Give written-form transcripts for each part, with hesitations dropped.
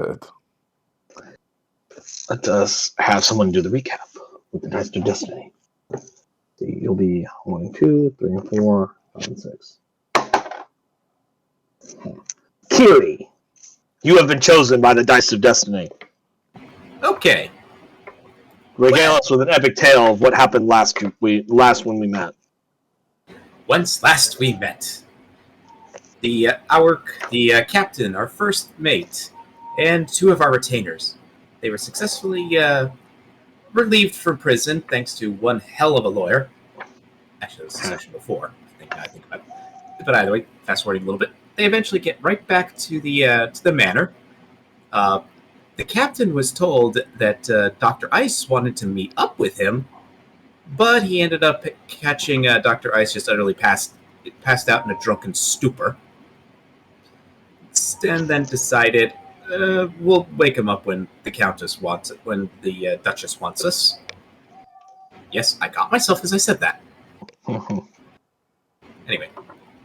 Good. Let us have someone do the recap with the Dice of Destiny. You'll be 1, 2, 3, and 4, 5, and 6. Kiri, you have been chosen by the Dice of Destiny. Okay. Regale us with an epic tale of what happened last when we met. Once last we met, the captain, our first mate, and 2 of our retainers, they were successfully relieved from prison thanks to one hell of a lawyer. Actually, it was the session before. I think about it. But either way, fast forwarding a little bit, they eventually get right back to the manor. The captain was told that Dr. Ice wanted to meet up with him, but he ended up catching Dr. Ice just utterly passed out in a drunken stupor. And then decided, we'll wake him up when the Countess wants it, when the Duchess wants us. Yes, I got myself as I said that. Anyway,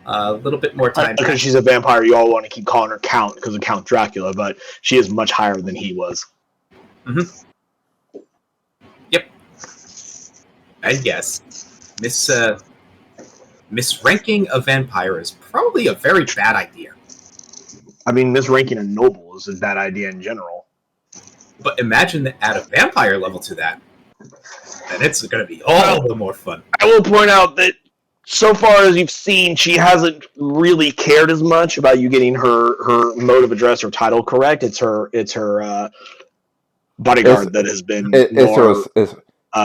a little bit more time. Because she's a vampire, you all want to keep calling her Count because of Count Dracula, but she is much higher than he was. Mm-hmm. Yep. And yes, misranking a vampire is probably a very bad idea. I mean, misranking a noble is a bad idea in general. But imagine that add a vampire level to that, and it's going to be all the more fun. I will point out that so far as you've seen, she hasn't really cared as much about you getting her mode of address or title correct. It's her bodyguard that has been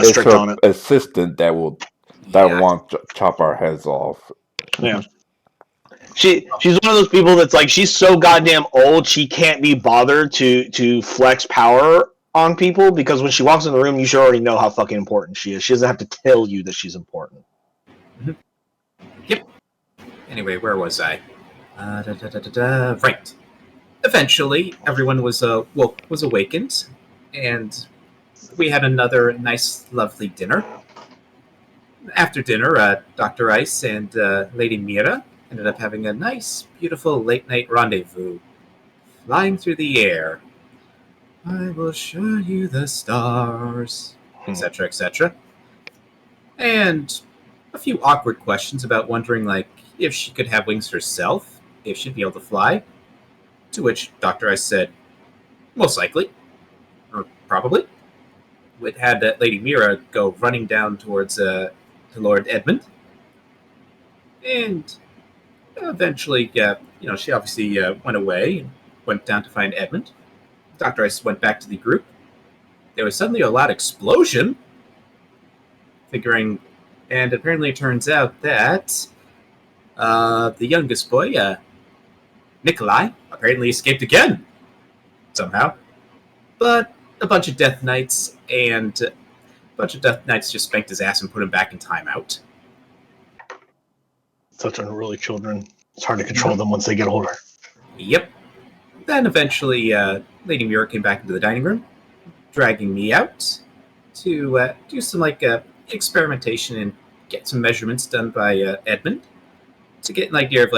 strict on it. Assistant that want to chop our heads off. Yeah. She's one of those people that's like, she's so goddamn old she can't be bothered to flex power on people, because when she walks in the room you should already know how fucking important she is. She doesn't have to tell you that she's important. Mm-hmm. Yep. Anyway, where was I? Right. Eventually, everyone was awakened, and we had another nice, lovely dinner. After dinner, Dr. Ice and Lady Mira ended up having a nice, beautiful late-night rendezvous, flying through the air. I will show you the stars, etc., etc. And a few awkward questions about wondering, like, if she could have wings herself, if she'd be able to fly. To which Dr. Ice said, most likely, or probably. It had Lady Mira go running down towards to Lord Edmund. And eventually, she obviously went away and went down to find Edmund. Dr. Ice went back to the group. There was suddenly a loud explosion. And apparently it turns out that the youngest boy, Nikolai, apparently escaped again, somehow. But a bunch of Death Knights just spanked his ass and put him back in timeout. Such unruly children. It's hard to control them once they get older. Yep. Then eventually, Lady Mira came back into the dining room, dragging me out to do some experimentation and get some measurements done by Edmund to get an idea of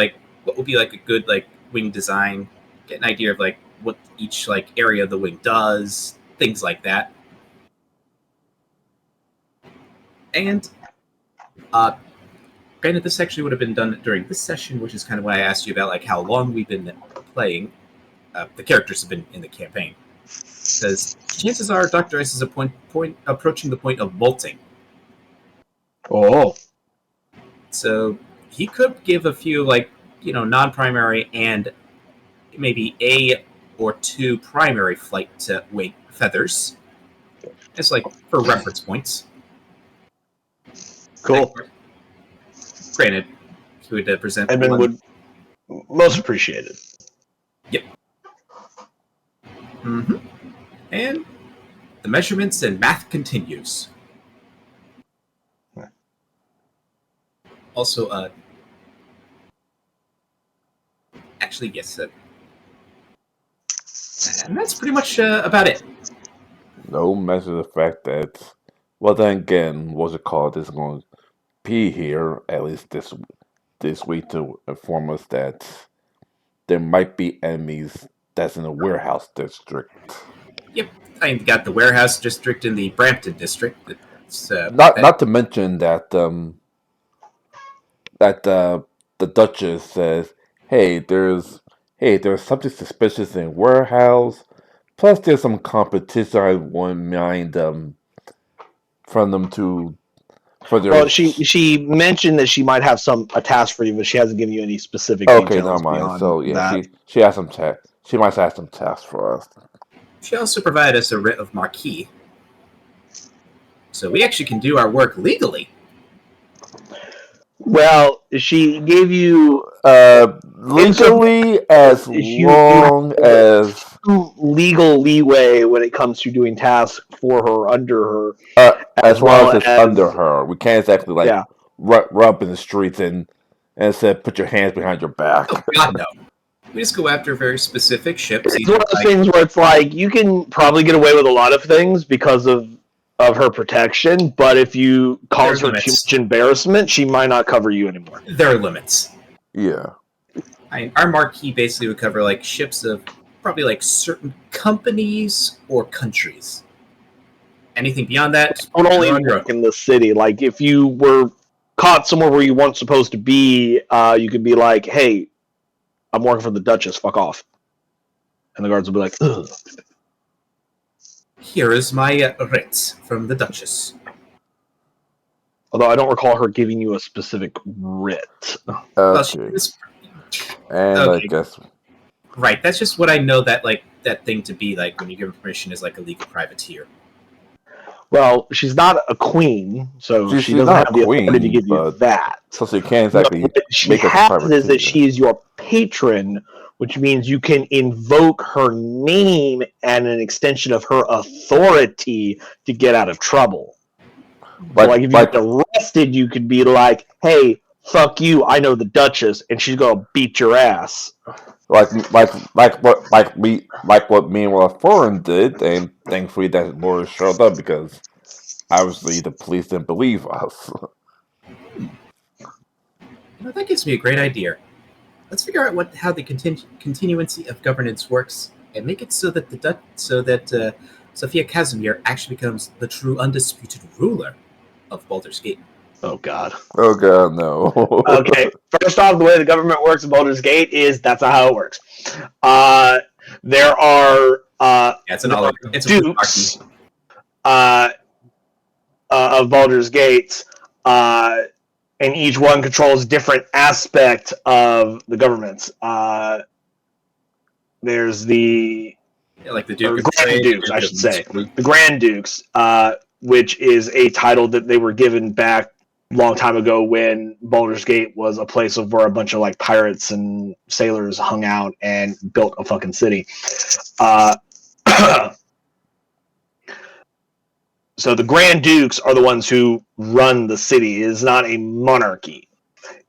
what will be a good wing design, get an idea of what each area of the wing does, things like that. And granted, this actually would have been done during this session, which is kind of why I asked you about how long we've been playing. The characters have been in the campaign, because chances are Dr. Ice is approaching the point of molting. Oh. So he could give a few non-primary and maybe a or two primary flight wing feathers. It's for reference points. Cool. Granted, he would present. Edmund would most appreciate it. Yep. Mm-hmm. And the measurements and math continues. Also, actually, yes. And that's pretty much about it. No measure the fact that, well, then again, what's it called? Is going to be here at least this week to inform us that there might be enemies that's in the warehouse district. Yep, I got the warehouse district in the Brampton district. Not to mention that that the Duchess says, "Hey, there's something suspicious in warehouse. Plus, there's some competition I wouldn't mind from them to for their." Well, she mentioned that she might have a task for you, but she hasn't given you any specific Okay, never details mind. beyond So yeah, that. she has some she might have some tasks for us. She also provided us a writ of marquee, so we actually can do our work legally. Well, she gave you Legally, as you long as legal leeway when it comes to doing tasks for her, under her, as as long well as it's under as her, we can't exactly like yeah. run up in the streets and said put your hands behind your back. Oh God, no! We just go after very specific ships. It's one of those things where it's like you can probably get away with a lot of things because of her protection, but if you cause her too much embarrassment, she might not cover you anymore. There are limits. Yeah. Our marquee basically would cover like ships of probably like certain companies or countries. Anything beyond that, Don't only you're on your work own. in the city. Like if you were caught somewhere where you weren't supposed to be, you could be like, "Hey, I'm working for the Duchess. Fuck off," and the guards will be like, "Ugh." Here is my writ from the Duchess. Although I don't recall her giving you a specific writ. Well, she Okay. was, And I okay, guess right. That's just what I know that like that thing to be like when you give permission is like a legal privateer. Well, she's not a queen, so she she's doesn't not have a the authority to queen, give you but that. so she can't No, exactly what she make us a has is that privateer. she is your patron, which means you can invoke her name and an extension of her authority to get out of trouble. So, like, if you get arrested, you could be like, "Hey, fuck you! I know the Duchess, and she's gonna beat your ass." like what me and what Foreign did, and thankfully that Laura showed up because obviously the police didn't believe us. That gives me a great idea. Let's figure out how the continuancy of governance works and make it so that Sophia Casimir actually becomes the true undisputed ruler of Baldur's Gate. Oh God. Oh God, no. Okay, first off, the way the government works in Baldur's Gate is that's not how it works. There are It's dukes of Baldur's Gate, and each one controls a different aspect of the government. There's the like the Duke of Grand Dukes, I should say. The Grand Dukes, which is a title that they were given back a long time ago when Baldur's Gate was a place of where a bunch of like pirates and sailors hung out and built a fucking city. So the Grand Dukes are the ones who run the city. It is not a monarchy.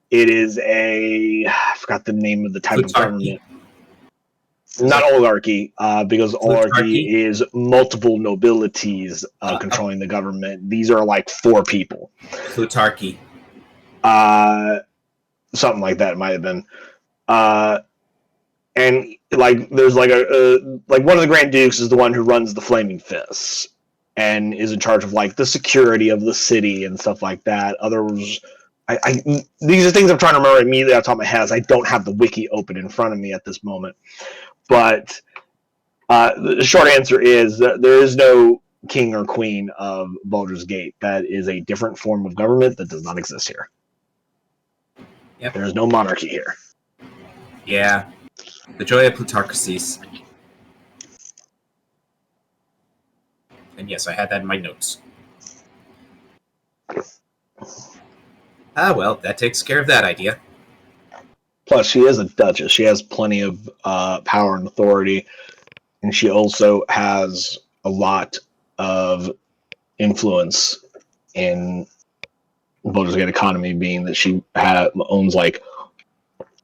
It is I forgot the name of the type of government. Not oligarchy, because oligarchy is multiple nobilities controlling the government. These are like 4 people. Plutarchy. Something like that might have been. And like there's like like one of the Grand Dukes is the one who runs the Flaming Fists and is in charge of like the security of the city and stuff like that. Others, these are things I'm trying to remember immediately off the top of my head. I don't have the wiki open in front of me at this moment. But the short answer is that there is no king or queen of Baldur's Gate. That is a different form of government that does not exist here. Yep. There is no monarchy here. Yeah. The joy of plutocracies. And yes, I had that in my notes. Well, that takes care of that idea. Plus, she is a duchess. She has plenty of power and authority, and she also has a lot of influence in Baldur's Gate economy, being that she owns like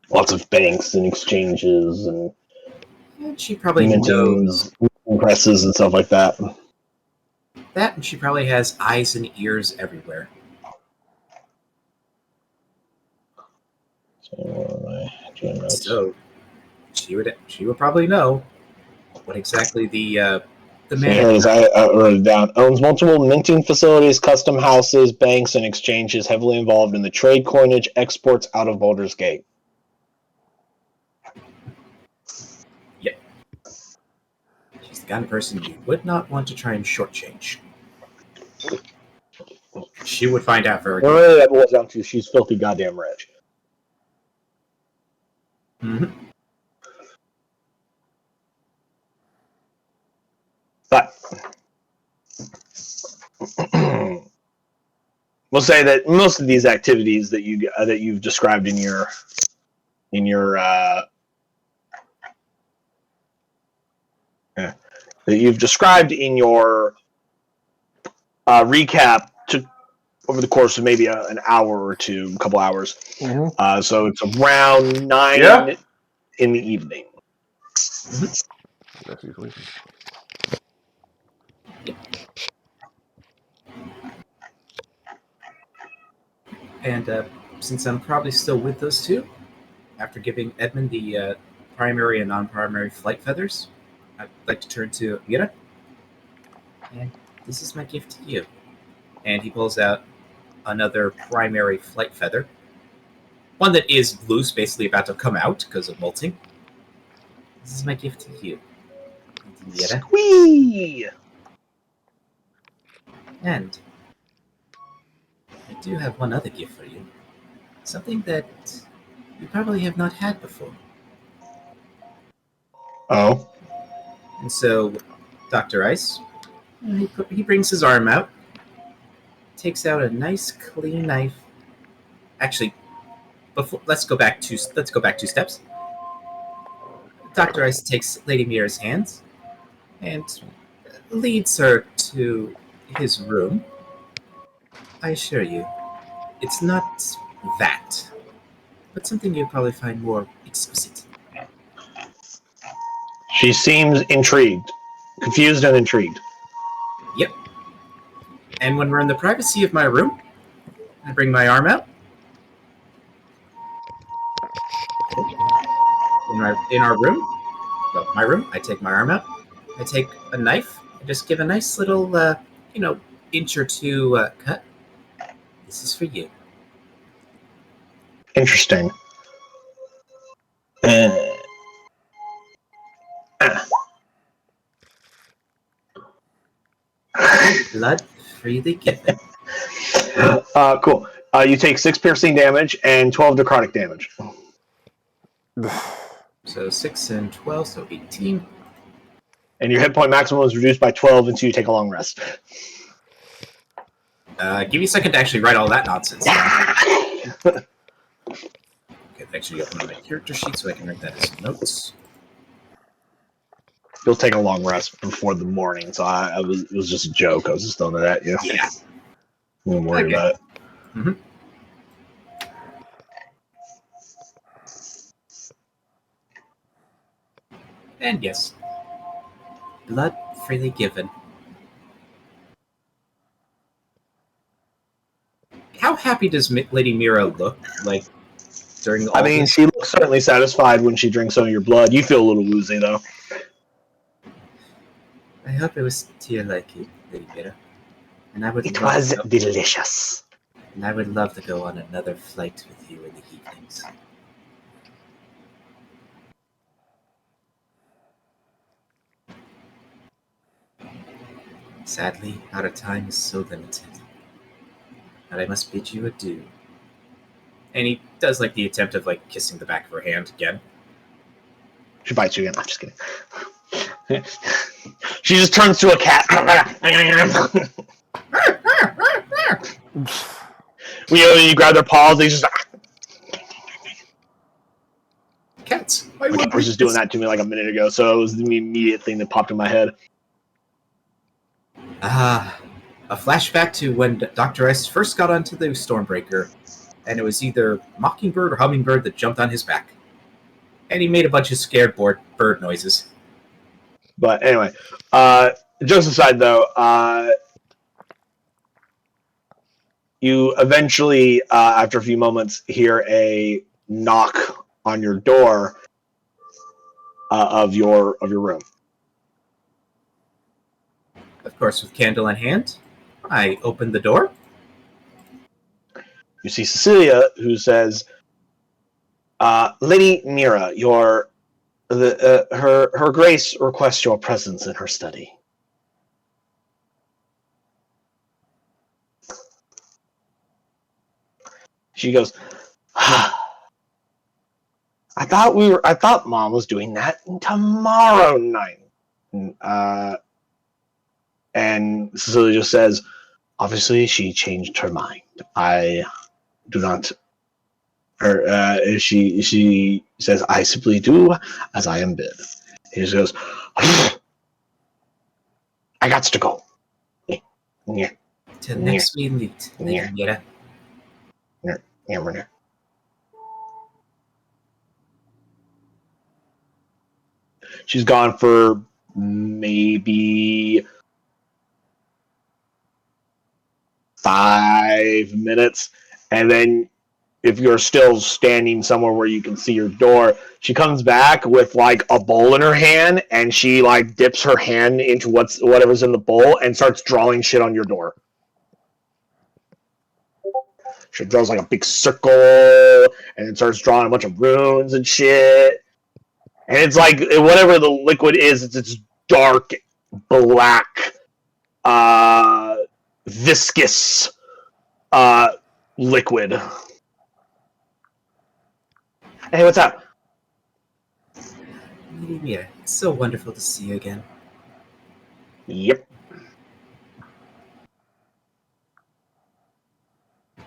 lots of banks and exchanges and she probably knows presses and stuff like that. That, and she probably has eyes and ears everywhere. So She would probably know what exactly the So here manager. it is. I wrote it down. Owns multiple minting facilities, custom houses, banks, and exchanges. Heavily involved in the trade, coinage, exports out of Baldur's Gate. Yep. She's the kind of person you would not want to try and shortchange. She would find out very quickly. Really, that boils down to she's filthy goddamn rich. Mm-hmm. But we'll say that most of these activities that you've described in your recap took over the course of maybe an hour or two, a couple hours. Mm-hmm. So it's around 9 Yeah. in the evening. That's usually. And since I'm probably still with those two, after giving Edmund the primary and non-primary flight feathers, I'd like to turn to Mira. And this is my gift to you. And he pulls out another primary flight feather. One that is loose, basically about to come out because of molting. This is my gift to you, Mira. Squee! And I do have one other gift for you. Something that you probably have not had before. Oh. And so, Dr. Ice, he brings his arm out, takes out a nice clean knife. Actually, let's go back two steps. Dr. Ice takes Lady Mira's hands and leads her to his room. I assure you, it's not that, but something you'll probably find more exquisite. She seems intrigued. Confused and intrigued. Yep. And when we're in the privacy of my room, I bring my arm out. In our room, my room, I take my arm out. I take a knife. I just give a nice little, inch or two cut. This is for you. Interesting. Blood freely given. Cool. You take 6 piercing damage and 12 necrotic damage. So 6 and 12, so 18. And your hit point maximum is reduced by 12 until you take a long rest. Give me a second to actually write all that nonsense. Okay, actually open my character sheet so I can write that as notes. You'll take a long rest before the morning, so it was just a joke. I was just throwing it at you. Yeah. Don't worry about it. Mm-hmm. And yes, blood freely given. How happy does Lady Mira look, like, during all this? She looks certainly satisfied when she drinks some of your blood. You feel a little woozy, though. I hope it was to your liking, Lady Mira. And I would It was delicious. And I would love to go on another flight with you in the evenings. Sadly, our time is so limited. But I must bid you adieu. And he does like the attempt of like kissing the back of her hand again. She bites you again. I'm just kidding. She just turns to a cat. You grab their paws. They just. Cats. My cat was just doing that to me like a minute ago, so it was the immediate thing that popped in my head. A flashback to when Dr. Ice first got onto the Stormbreaker, and it was either Mockingbird or Hummingbird that jumped on his back. And he made a bunch of scared bird noises. But anyway, jokes aside though, you eventually, after a few moments, hear a knock on your door, of your room. Of course, with candle in hand, I open the door. You see Cecilia, who says, "Lady Mira, her Grace requests your presence in her study." She goes, "I thought Mom was doing that tomorrow night." And Cecilia just says, "Obviously, she changed her mind. I do not." Or she says, "I simply do as I am bid." He just goes, "I got to go." Yeah. Till next we meet, Lady Mira. She's gone for maybe 5 minutes, and then if you're still standing somewhere where you can see your door, she comes back with like a bowl in her hand, and she like dips her hand into whatever's in the bowl and starts drawing shit on your door. She draws like a big circle and then starts drawing a bunch of runes and shit. And it's like whatever the liquid is, it's this dark black viscous liquid. Hey, what's up? Lady Mira, it's so wonderful to see you again. Yep.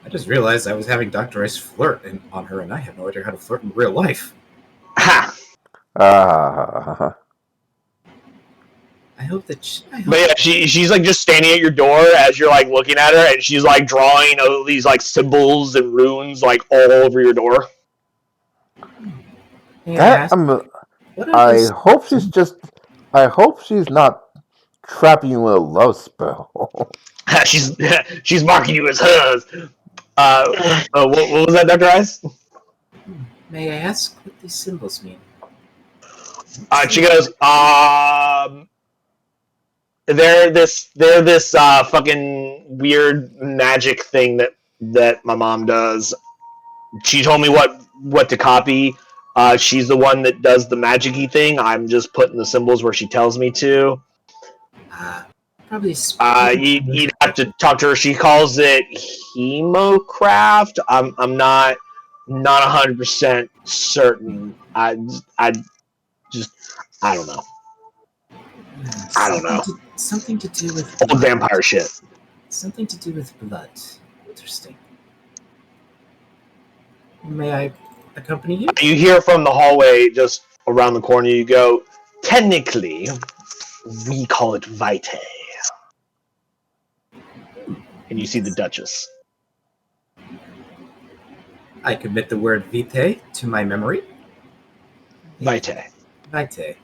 I just realized I was having Dr. Ice flirt on her, and I have no idea how to flirt in real life. Ha! Ah. I hope that But yeah, she's like just standing at your door as you're like looking at her, and she's like drawing all these like symbols and runes like all over your door. May I That ask, what are I those? hope she's just. I hope she's not trapping you with a love spell. she's marking you as hers. What was that, Dr. Ice? May I ask what these symbols mean? She goes, they're this fucking weird magic thing that my mom does. She told me what to copy. She's the one that does the magic-y thing. I'm just putting the symbols where she tells me to. Probably. You'd have to talk to her. She calls it hemocraft. I'm not 100% certain. I don't know. I don't know. Something to do with Old blood. vampire shit. Something to do with blood. Interesting. May I accompany you? You hear from the hallway just around the corner. You go, technically, we call it Vitae. And you see the Duchess. I commit the word vitae to my memory. Vitae. Vitae.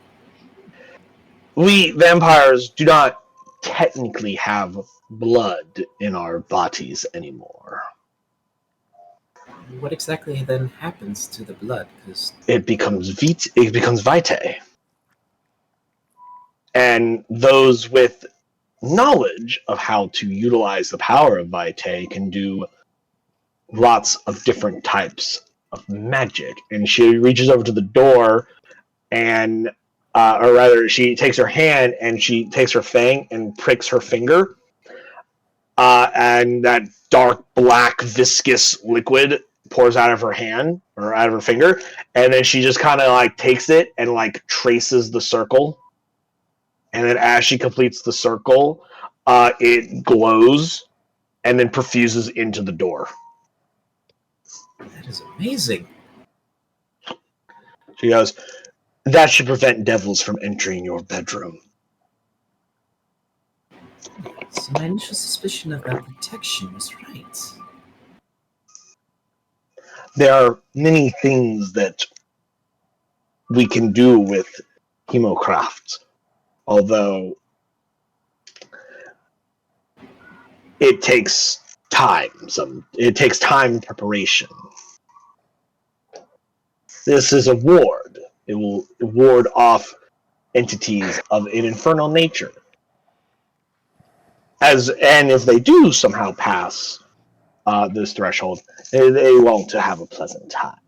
We vampires do not technically have blood in our bodies anymore. What exactly then happens to the blood? Because It becomes Vitae. And those with knowledge of how to utilize the power of Vitae can do lots of different types of magic. And she reaches over to the door and or rather she takes her hand and she takes her fang and pricks her finger, and that dark black viscous liquid pours out of her hand or out of her finger, and then she just kind of like takes it and like traces the circle, and then as she completes the circle, it glows and then perfuses into the door. that is amazing. She goes, "That should prevent devils from entering your bedroom." So my initial suspicion of that protection was right. There are many things that we can do with hemocraft, although it takes time. It takes time and preparation. This is a ward. It will ward off entities of an infernal nature. And if they do somehow pass this threshold, they won't have a pleasant time.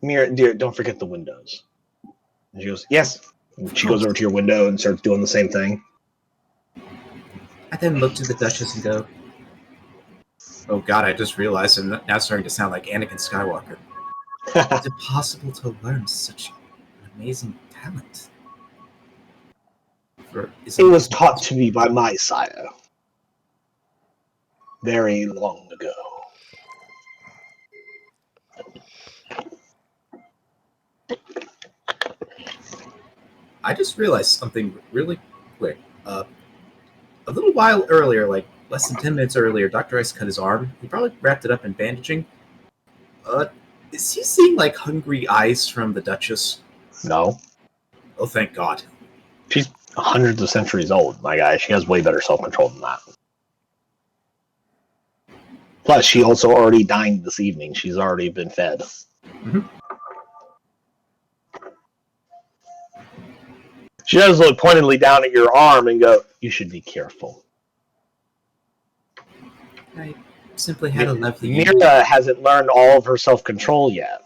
Mira, dear, don't forget the windows. And she goes, yes. And she goes over to your window and starts doing the same thing. I then look to the Duchess and go, oh god, I just realized I'm now starting to sound like Anakin Skywalker. Is it possible to learn such an amazing talent? It was taught to me by my sire very long ago. I just realized something really quick. A little while earlier, like less than 10 minutes earlier, Dr. Ice cut his arm. He probably wrapped it up in bandaging. Is he seeing like hungry eyes from the Duchess? No. Oh, thank God. She's hundreds of centuries old, my guy. She has way better self-control than that. Plus, she also already dined this evening. She's already been fed. Mm-hmm. She does look pointedly down at your arm and go, you should be careful. I simply had a lovely evening. Mira hasn't learned all of her self-control yet.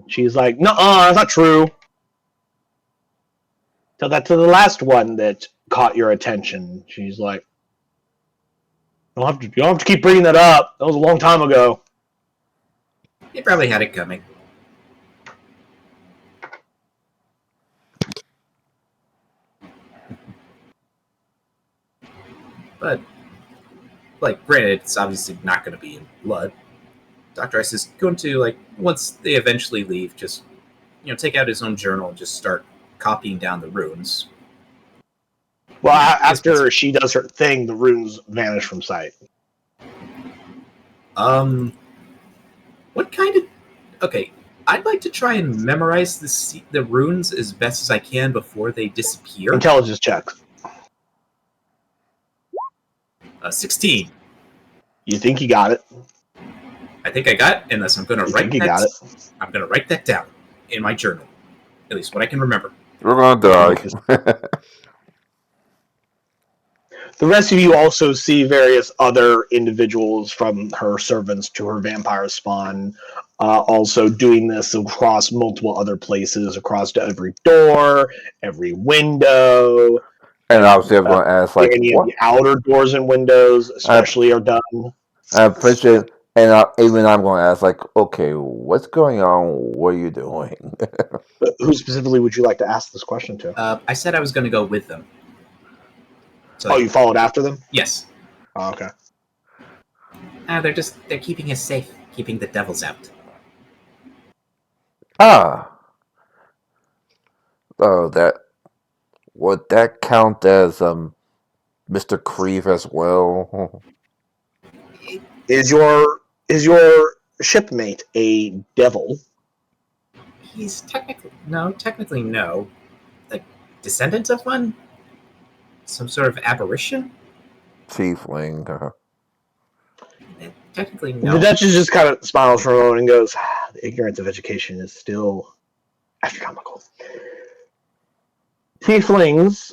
She's like, nuh-uh, that's not true. Tell that to the last one that caught your attention. She's like, you don't have to keep bringing that up. That was a long time ago. He probably had it coming. But, like, granted, it's obviously not going to be in blood. Dr. Ice is going to, like, once they eventually leave, just, take out his own journal and just start copying down the runes. Well, after she does her thing, the runes vanish from sight. What kind of... Okay, I'd like to try and memorize the runes as best as I can before they disappear. Intelligence check. 16. You think you got it? I think I got it, unless I'm going to write that. I'm going to write that down in my journal. At least what I can remember. We're gonna die. The rest of you also see various other individuals, from her servants to her vampire spawn, also doing this across multiple other places, across to every door, every window. And obviously, I'm going to ask, like, any what? of the outer doors and windows, especially, are done. I appreciate, and even I'm going to ask, like, okay, what's going on? What are you doing? Who specifically would you like to ask this question to? I said I was going to go with them. So, you followed after them? Yes. Oh, okay. They're keeping us safe, keeping the devils out. Would that count as Mr. Creve as well? Is your shipmate a devil? He's technically no. Like, descendant of one? Some sort of apparition? Tiefling. Technically no. The Duchess just kind of smiles for a moment and goes, the ignorance of education is still astronomical. Tieflings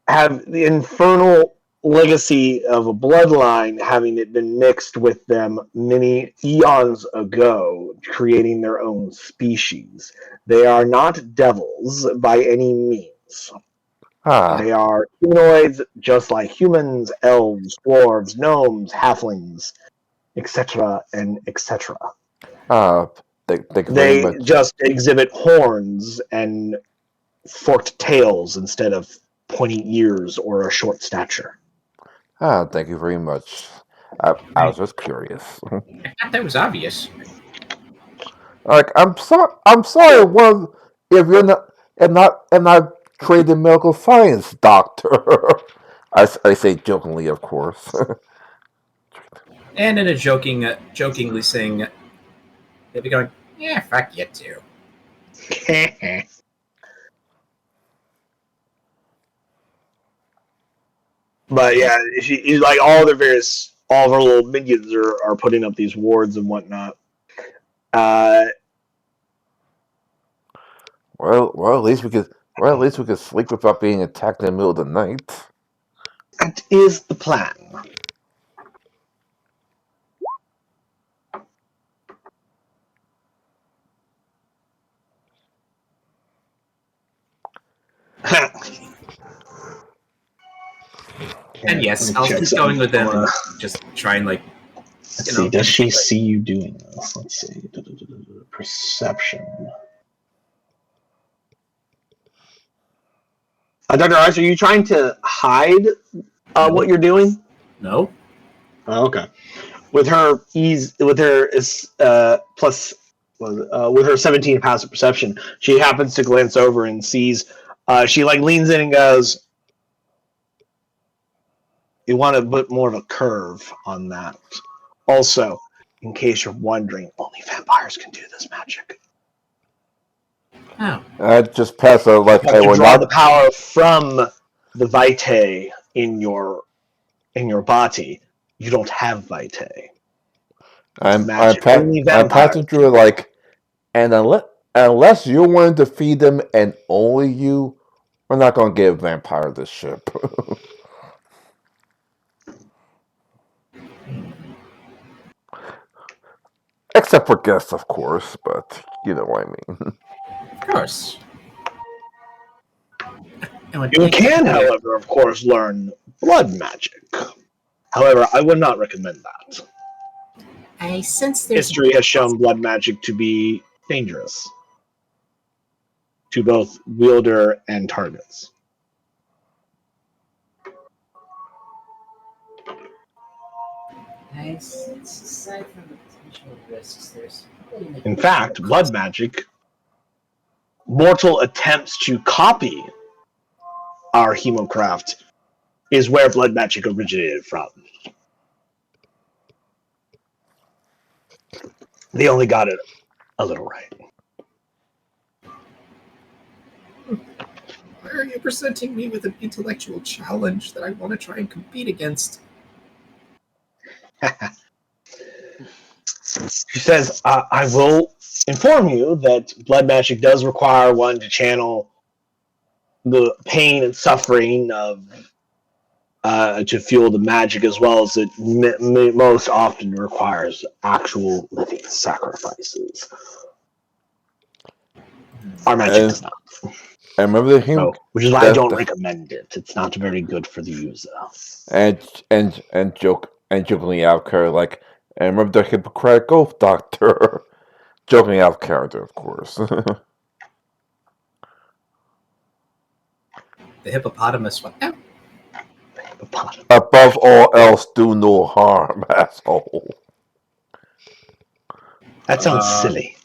have the infernal legacy of a bloodline having it been mixed with them many eons ago, creating their own species. They are not devils by any means. They are humanoids just like humans, elves, dwarves, gnomes, halflings, etc. and etc. They just exhibit horns and forked tails instead of pointy ears or a short stature. Thank you very much. I was just curious. I thought that was obvious. Like, I'm sorry. Well, if you're not trained in medical science, doctor. I say jokingly, of course. And in a jokingly saying, they'd be going, yeah, fuck you too. But yeah, she like all of her little minions are putting up these wards and whatnot. Well, at least we could. Well, at least we could sleep without being attacked in the middle of the night. That is the plan. And yes, I'll keep going with them and just try and Let's see. Does she see you doing this? Let's see. Perception. Dr. Rice, are you trying to hide what you're doing? No. Oh, okay. With her with her 17 passive perception, she happens to glance over and sees. She leans in and goes, "You want to put more of a curve on that." Also, in case you're wondering, only vampires can do this magic. Oh. I just pass a You have to draw the not. power from the vitae in your body. You don't have vitae. I'm Magic. Only I'm vampires. passing through it and unless you're willing to feed them and only you, we're not gonna give vampire this ship. Except for guests, of course, but you know what I mean. Of course. You can, however, of course, learn blood magic. However, I would not recommend that. I sense there's History has shown blood magic to be dangerous to both wielder and targets. I sense aside from the potential risks, there's In fact, blood magic, mortal attempts to copy our hemocraft is where blood magic originated from. They only got it a little right. Why are you presenting me with an intellectual challenge that I want to try and compete against? She says, I will inform you that blood magic does require one to channel the pain and suffering of to fuel the magic, as well as it most often requires actual living sacrifices. Our magic does not. I remember the which is why I don't recommend it. It's not very good for the user. And jokingly out character, I remember the Hippocratic Oath doctor. Joking out of character, of course. The hippopotamus went out. Above all else, do no harm, asshole. That sounds silly.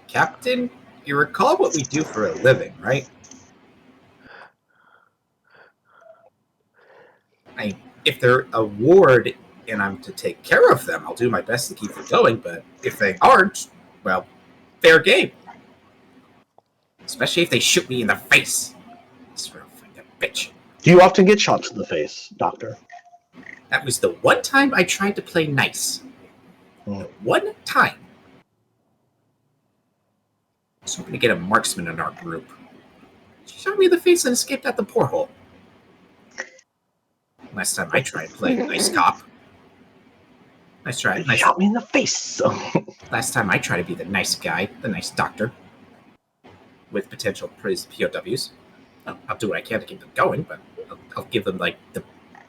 Captain, you recall what we do for a living, right? If they're a ward and I'm to take care of them, I'll do my best to keep them going, but if they aren't, well, fair game. Especially if they shoot me in the face. Sort of like a bitch. Do you often get shots in the face, Doctor? That was the one time I tried to play nice. The one time. I was hoping to get a marksman in our group. She shot me in the face and escaped out the porthole. Last time I tried playing nice cop. Shot me in the face. Last time I tried to be the nice guy, the nice doctor, with potential POWs. I'll do what I can to keep them going, but I'll give them the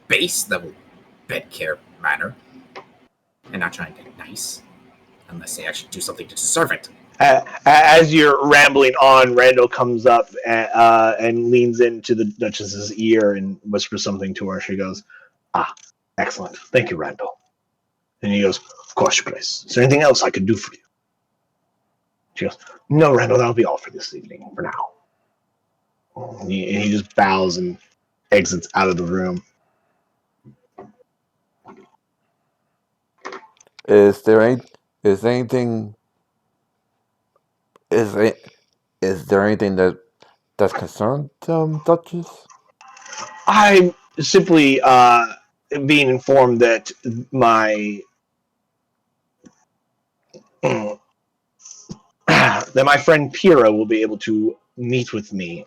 base level bed care manner, and not trying to be nice, unless they actually do something to deserve it. As you're rambling on, Randall comes up and leans into the Duchess's ear and whispers something to her. She goes, excellent. Thank you, Randall. And he goes, of course, Grace. Is there anything else I could do for you? She goes, no, Randall, that'll be all for this evening, for now. And he just bows and exits out of the room. Is there anything that's concerned, Duchess? I'm simply being informed that my then my friend Pira will be able to meet with me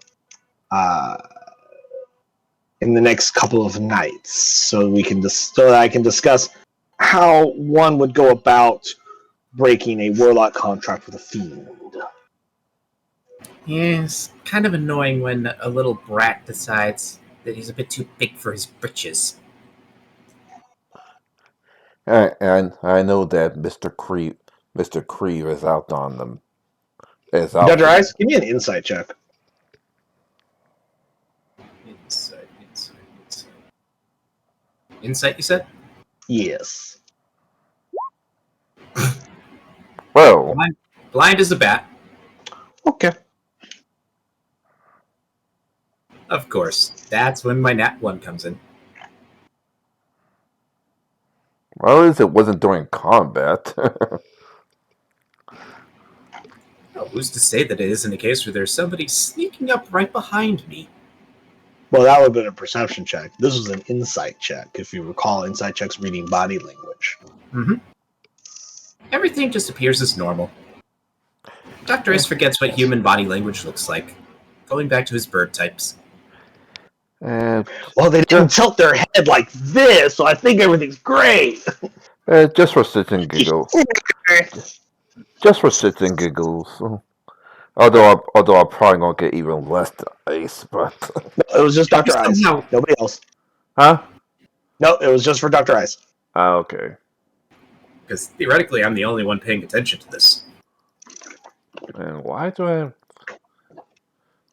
in the next couple of nights, so that I can discuss how one would go about breaking a warlock contract with a fiend. Yeah, it's kind of annoying when a little brat decides that he's a bit too big for his britches. And I know that Mr. Creve is out on them. Is out Dr. for them. Ice, give me an insight check. Insight. Insight, you said? Yes. Well, Blind as a bat. Okay. Of course. That's when my nat 1 comes in. at least it wasn't during combat. Oh, who's to say that it isn't a case where there's somebody sneaking up right behind me? Well, that would have been a perception check. This was an insight check, if you recall. Insight checks reading body language. Mm-hmm. Everything just appears as normal. Dr. Ice forgets what human body language looks like, going back to his bird types. And Well, they didn't tilt their head like this, so I think everything's great. just for shits and giggles. Just for shits and giggles. Although I'm probably gonna get even less than Ice, but It was just Dr. Ice. Somehow, Nobody else. huh? No, it was just for Dr. Ice. Okay. because theoretically I'm the only one paying attention to this. And why am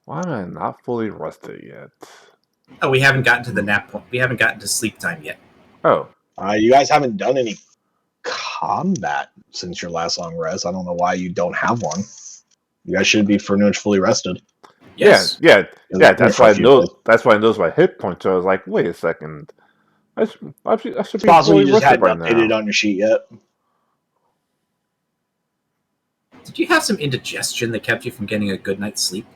I not fully rested yet? Oh, we haven't gotten to the nap point. We haven't gotten to sleep time yet. Oh. You guys haven't done any combat since your last long rest. I don't know why you don't have one. You guys should be pretty much fully rested. Yes. Yeah. That's why I know. Days. That's why I noticed my hit points. So I was like, wait a second. I should It's be possible fully you just rested hadn't by updated now. on your sheet yet. Did you have some indigestion that kept you from getting a good night's sleep?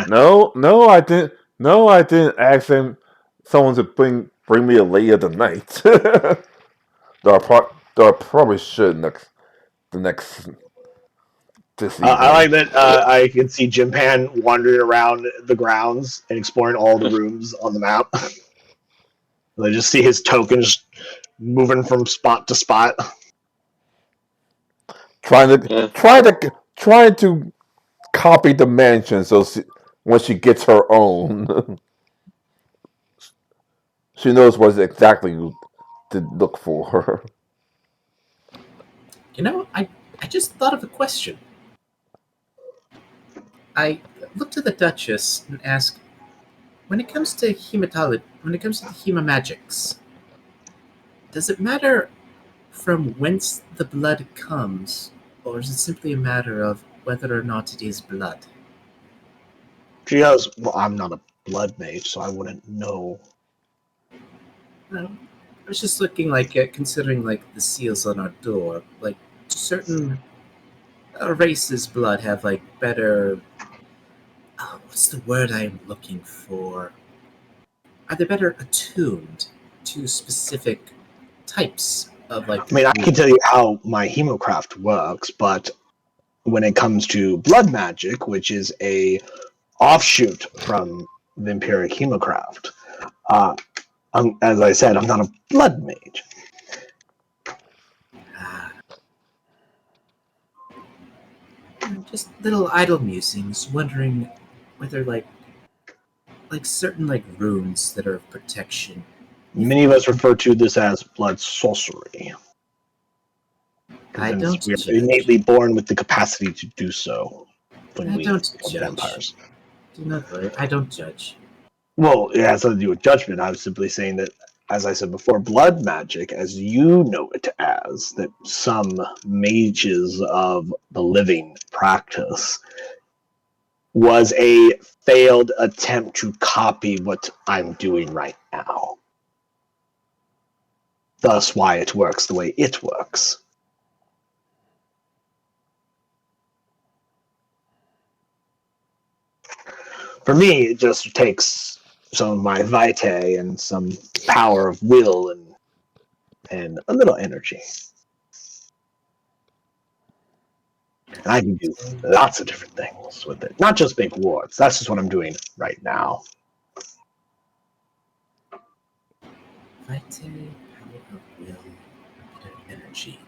No, I didn't. No, I didn't ask someone to bring me a lady of the night. Though I probably should this evening. I like that I can see Jim Pan wandering around the grounds and exploring all the rooms on the map. I just see his tokens moving from spot to spot. trying to copy the mansion so when she gets her own, she knows what exactly to look for. You know, I just thought of a question. I looked to the Duchess and asked, when it comes to hematology, when it comes to the hemamagics, does it matter from whence the blood comes, or is it simply a matter of whether or not it is blood? She goes, well, I'm not a blood mage, so I wouldn't know. I was just looking considering the seals on our door, certain races' blood have better. Oh, what's the word I am looking for? Are they better attuned to specific types of I mean, I can tell you how my hemocraft works, but when it comes to blood magic, which is a offshoot from vampiric hemocraft, as I said, I'm not a blood mage. Just little idle musings, wondering whether certain runes that are of protection. Many of us refer to this as blood sorcery. I don't We are judge. innately born with the capacity to do so when I we don't are judge. vampires. Do not worry, I don't judge. Well, it has nothing to do with judgment. I was simply saying that, as I said before, blood magic, as you know it as, that some mages of the living practice, was a failed attempt to copy what I'm doing right now. Thus why it works the way it works. For me, it just takes some of my vitae and some power of will and a little energy. And I can do lots of different things with it. Not just make wards. That's just what I'm doing right now. Vitae, power of will, of energy.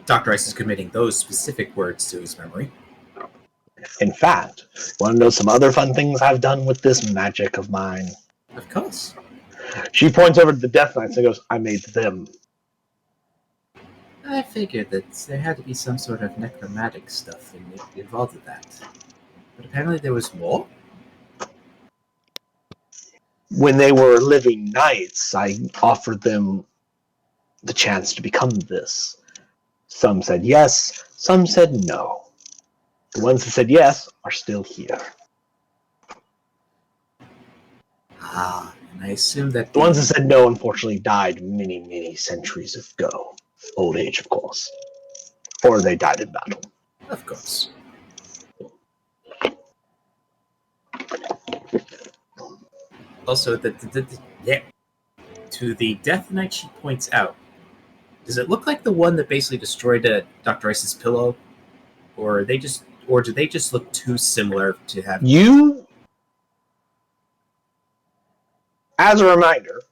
Dr. Ice is committing those specific words to his memory. In fact, want to know some other fun things I've done with this magic of mine? Of course. She points over to the Death Knights and goes, I made them. I figured that there had to be some sort of necromantic stuff involved with that. But apparently there was more? When they were living knights, I offered them the chance to become this. Some said yes, some said no. The ones that said yes are still here. Ah, and I assume that The ones that said no, unfortunately, died many, many centuries ago. Old age, of course. Or they died in battle. Of course. Also, to the Death Knight she points out, does it look like the one that basically destroyed Dr. Ice's pillow? Or do they just look too similar to have... You, as a reminder,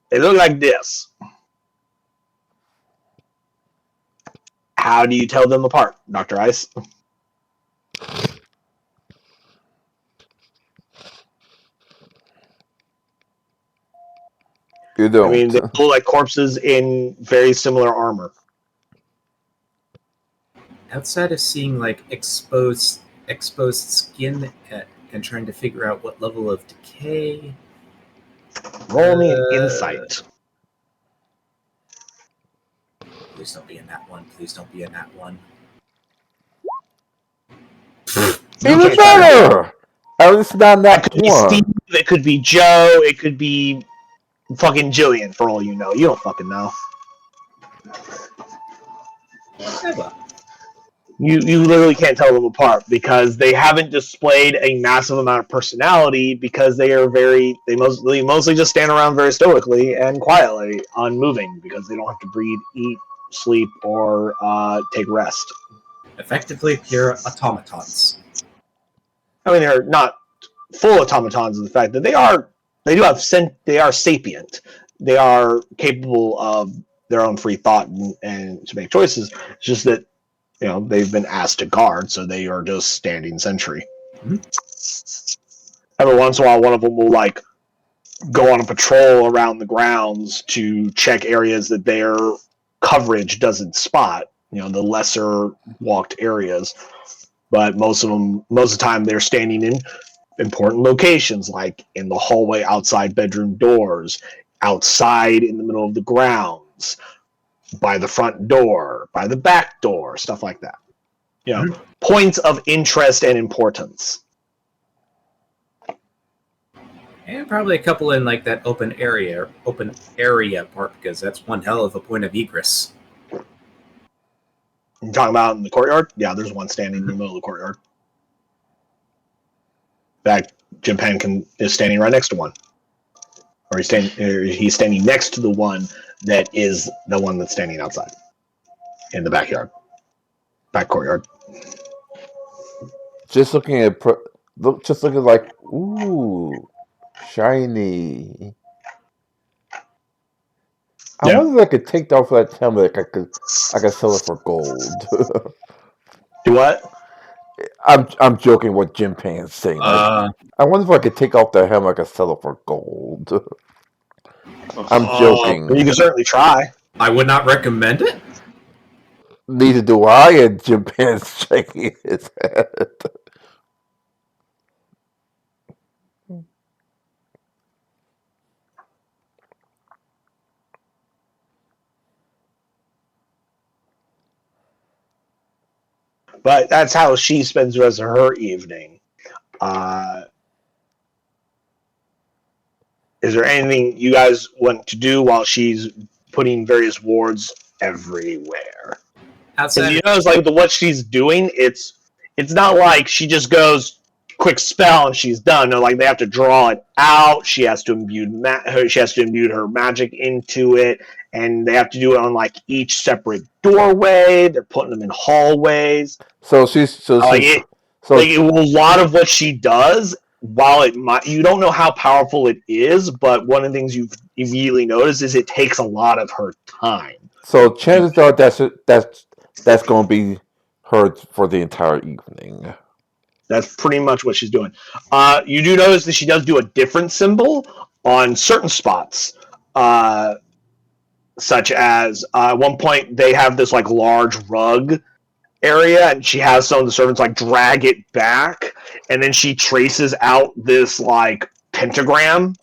they look like this. How do you tell them apart, Dr. Ice? You don't. I mean, they look like corpses in very similar armor. Outside of seeing like exposed skin and trying to figure out what level of decay... Roll me an insight. Please don't be in that one. Please don't be in that one. Even better! At least not that could be one. Steve, it could be Joe, it could be fucking Jillian, for all you know. You don't fucking know. You literally can't tell them apart because they haven't displayed a massive amount of personality because they mostly just stand around very stoically and quietly, unmoving, because they don't have to breathe, eat, sleep, or take rest. Effectively pure automatons. I mean, they're not full automatons in the fact that they are sapient. They are capable of their own free thought and to make choices. It's just that, they've been asked to guard, so they are just standing sentry. Mm-hmm. Every once in a while, one of them will go on a patrol around the grounds to check areas that their coverage doesn't spot. The lesser walked areas. But most of the time, they're standing in important locations, like in the hallway outside bedroom doors, outside in the middle of the grounds, by the front door, by the back door, stuff like that. Points of interest and importance. And probably a couple in like that open area part, because that's one hell of a point of egress. You're talking about in the courtyard? Yeah, there's one standing in the middle of the courtyard. In fact, Jim Pan is standing right next to one. Or he's standing next to the one that is the one that's standing outside. In the backyard. Back courtyard. Just looking like, ooh, shiny. I wonder if I could take off that helmet. I could sell it for gold. Do what? I'm joking. What Jim Pan's saying. I wonder if I could take off that helmet. I could sell it for gold. I'm joking. You can certainly try. I would not recommend it. Neither do I. And Jim Pan's shaking his head. But that's how she spends the rest of her evening. Is there anything you guys want to do while she's putting various wards everywhere? Because you notice, what she's doing, it's not like she just goes quick spell and she's done. No, like they have to draw it out. She has to imbue her magic into it, and they have to do it on like each separate doorway. They're putting them in hallways. So she's so Like she's it, so like a lot of what she does. While it might, you don't know how powerful it is, but one of the things you immediately notice is it takes a lot of her time. so chances are that's going to be her for the entire evening. That's pretty much what she's doing. You do notice that she does do a different symbol on certain spots, such as at one point they have this like large rug area, and she has some of the servants like drag it back, and then she traces out this like pentagram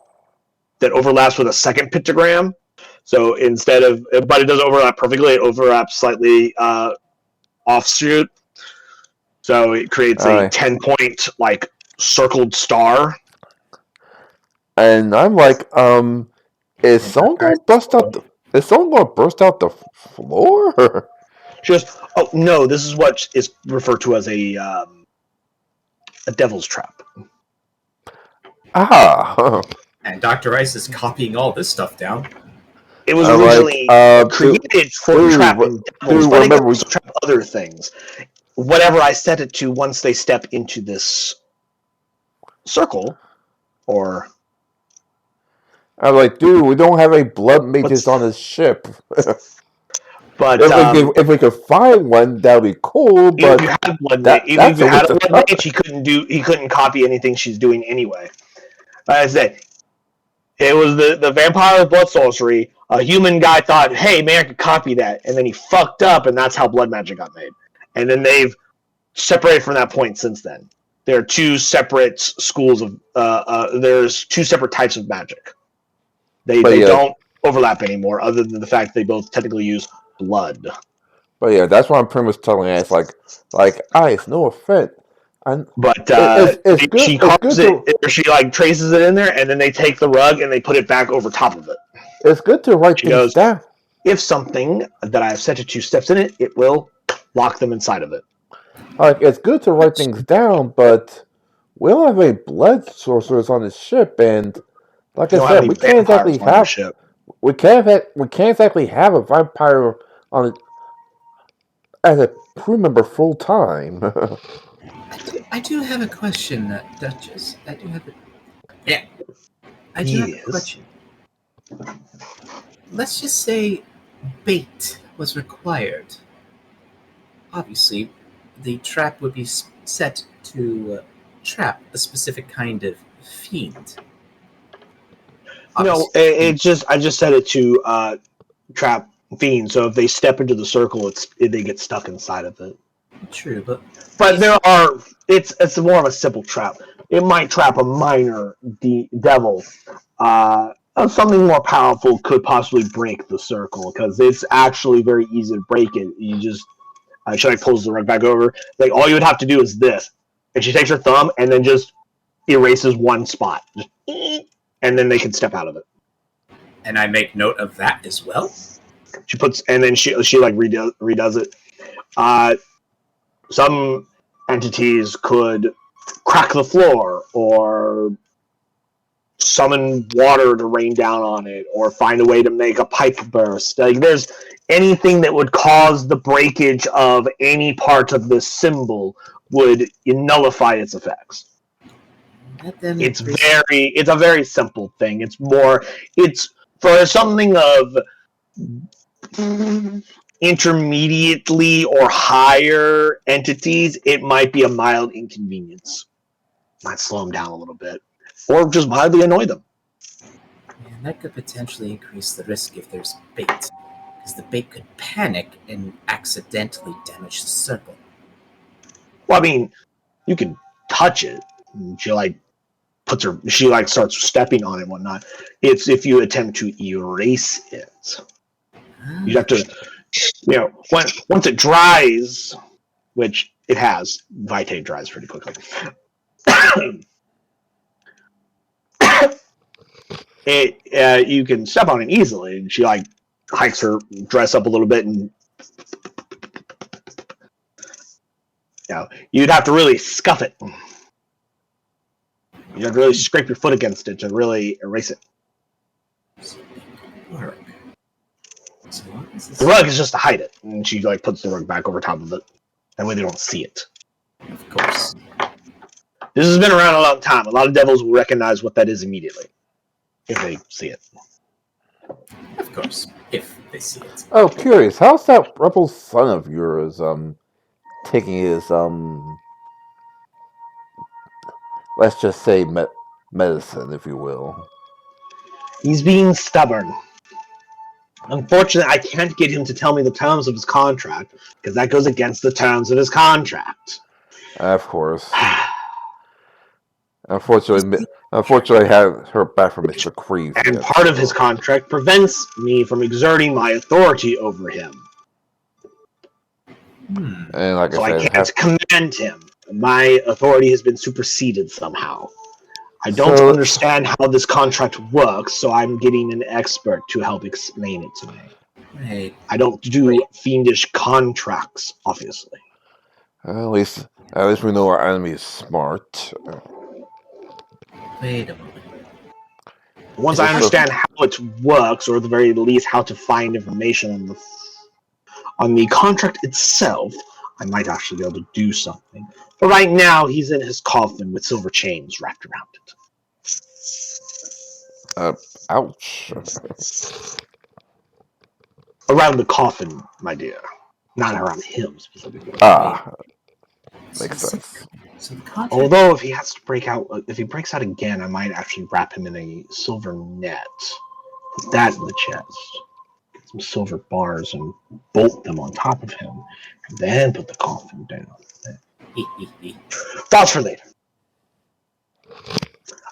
that overlaps with a second pentagram. So instead of, but it doesn't overlap perfectly. It overlaps slightly offshoot. So it creates All a right, 10-point like circled star. and I'm like, is And someone Dr. going to Ice, bust out the? Is someone going to burst out the floor? She goes, "Oh no, this is what is referred to as a devil's trap." Ah, and Dr. Ice is copying all this stuff down. It was I'm like, originally created for trapping devils, dude, but it can remember also trap other things. Whatever I set it to, once they step into this circle, or I'm like, dude, we don't have any blood mages what's, on this ship. but if we could find one, that'd be cool. even if But you had blood mage, even if that's you a had waste a of blood time. mage, he couldn't copy anything she's doing anyway. Like I said, it was the vampire with blood sorcery. A human guy thought, "Hey, man, I could copy that," and then he fucked up, and that's how blood magic got made. And then they've separated from that point since then. There are two separate schools of. There's two separate types of magic. But They yeah, don't overlap anymore, other than the fact they both technically use blood. but yeah, that's what I'm pretty much telling you. It's like Ice, no offense. And But it's good. she It's carves good it, to or she like traces it in there, and then they take the rug and they put it back over top of it. it's good to write She things goes, down. if something that I have set it to steps in it, it will lock them inside of it. Like it's good to write things down, but we don't have any blood sorcerers on the ship, and like You I don't have said, any vampires on your ship. we can't exactly have a vampire on as a crew member full time. I do have a question, Duchess. I do have a yeah. I do have a Yes. question. Let's just say bait was required. Obviously, the trap would be set to trap a specific kind of fiend. No, Obviously, I just set it to trap fiends. So if they step into the circle, they get stuck inside of it. true, but But it's more of a simple trap. It might trap a minor devil. Something more powerful could possibly break the circle because it's actually very easy to break it. You just she like pulls the rug back over. Like all you would have to do is this, and she takes her thumb and then just erases one spot, and then they can step out of it. and I make note of that as well. She puts and then she like redoes it. Some entities could crack the floor or summon water to rain down on it or find a way to make a pipe burst. Like there's anything that would cause the breakage of any part of this symbol would nullify its effects. It's a very simple thing. It's for something of intermediately or higher entities, it might be a mild inconvenience. Might slow them down a little bit. Or just mildly annoy them. And that could potentially increase the risk if there's bait, because the bait could panic and accidentally damage the circle. Well, I mean, you can touch it. She starts stepping on it and whatnot. It's if you attempt to erase it. You have to, once it dries, which it has, Vitae dries pretty quickly. You can step on it easily, and she hikes her dress up a little bit, and you'd have to really scuff it. You have to really scrape your foot against it to really erase it. Work. So what is this? The rug is just to hide it, and she like puts the rug back over top of it. That way they don't see it. Of course. This has been around a long time. A lot of devils will recognize what that is immediately if they see it. Of course, if they see it. Oh, curious. How's that rebel son of yours taking his let's just say medicine, if you will? He's being stubborn. Unfortunately, I can't get him to tell me the terms of his contract because that goes against the terms of his contract. Of course. Unfortunately, I haven't heard back from Mr. Creeve And yet. part of his contract prevents me from exerting my authority over him. And like So I I said, can't command him. My authority has been superseded somehow. I don't understand how this contract works, so I'm getting an expert to help explain it to me. Wait. I don't do fiendish contracts, obviously. At least we know our enemy is smart. Wait a moment. Once I understand how it works, or at the very least how to find information on the contract itself, I might actually be able to do something. But right now, he's in his coffin with silver chains wrapped around it. Ouch. Around the coffin, my dear. Not around him, specifically. Makes sense. So the contract... Although, if he breaks out again, I might actually wrap him in a silver net. Put that in the chest. Get some silver bars and bolt them on top of him. And then put the coffin down. Thoughts for later.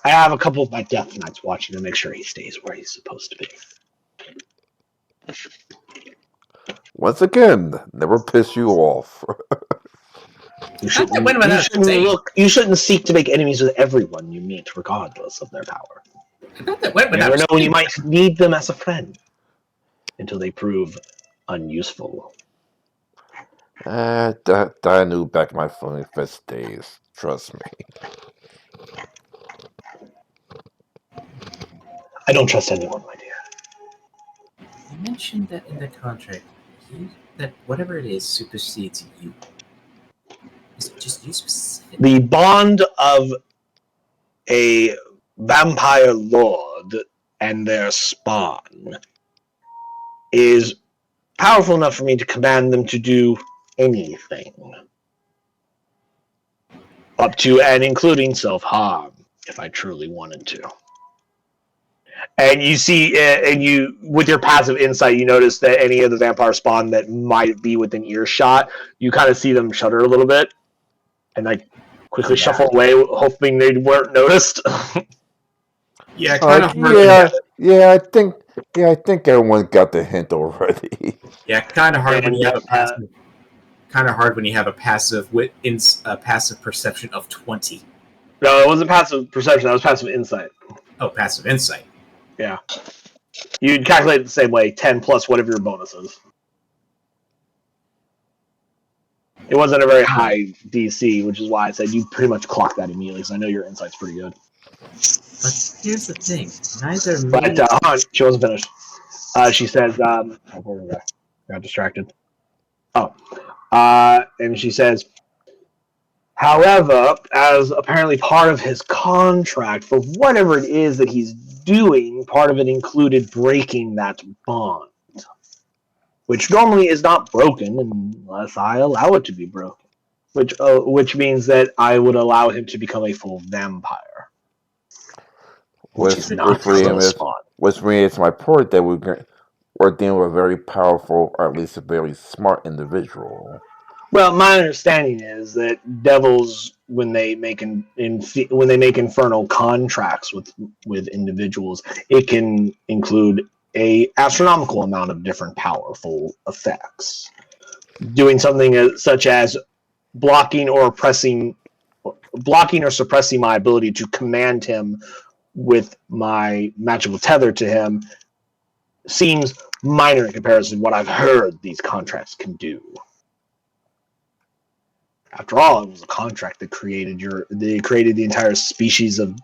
I have a couple of my death knights watching to make sure he stays where he's supposed to be. Once again, never piss you off. You shouldn't seek to make enemies with everyone you meet, regardless of their power. You never know when you might need them as a friend until they prove unuseful. That I knew back in my Funny Fest days. Trust me. I don't trust anyone, my dear. You mentioned that in the contract, that whatever it is supersedes you. Is it just you specifically? The bond of a vampire lord and their spawn is powerful enough for me to command them to do anything. Up to and including self-harm, if I truly wanted to. And you see, with your passive insight, you notice that any of the vampire spawn that might be within earshot, you kind of see them shudder a little bit, and like quickly shuffle away, hoping they weren't noticed. Yeah, kind of hard. I think everyone got the hint already. Yeah, kind of hard when you have a passive. Kind of hard when you have a passive passive perception of 20. No, it wasn't passive perception. That was passive insight. Oh, passive insight. Yeah. You'd calculate it the same way, 10 plus whatever your bonus is. It wasn't a very high DC, which is why I said you pretty much clock that immediately, because I know your insight's pretty good. But here's the thing. Neither me... But, she wasn't finished. She says, got distracted. And she says, however, as apparently part of his contract, for whatever it is that he's doing, part of it included breaking that bond, which normally is not broken unless I allow it to be broken, which means that I would allow him to become a full vampire. Which means my point that we're dealing with a very powerful, or at least a very smart individual. Well, my understanding is that devils, when they make infernal contracts with individuals, it can include a astronomical amount of different powerful effects. Doing something such as blocking or suppressing my ability to command him with my magical tether to him seems minor in comparison to what I've heard these contracts can do. After all, it was a contract that created the entire species of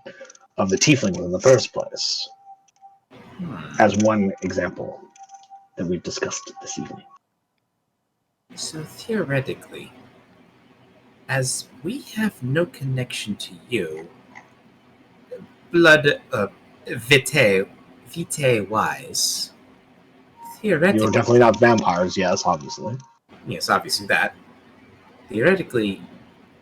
the tiefling in the first place. As one example that we've discussed this evening. So theoretically, as we have no connection to you, blood, vitae wise, You're theoretically, definitely not vampires, yes, obviously. yes, obviously that. Theoretically,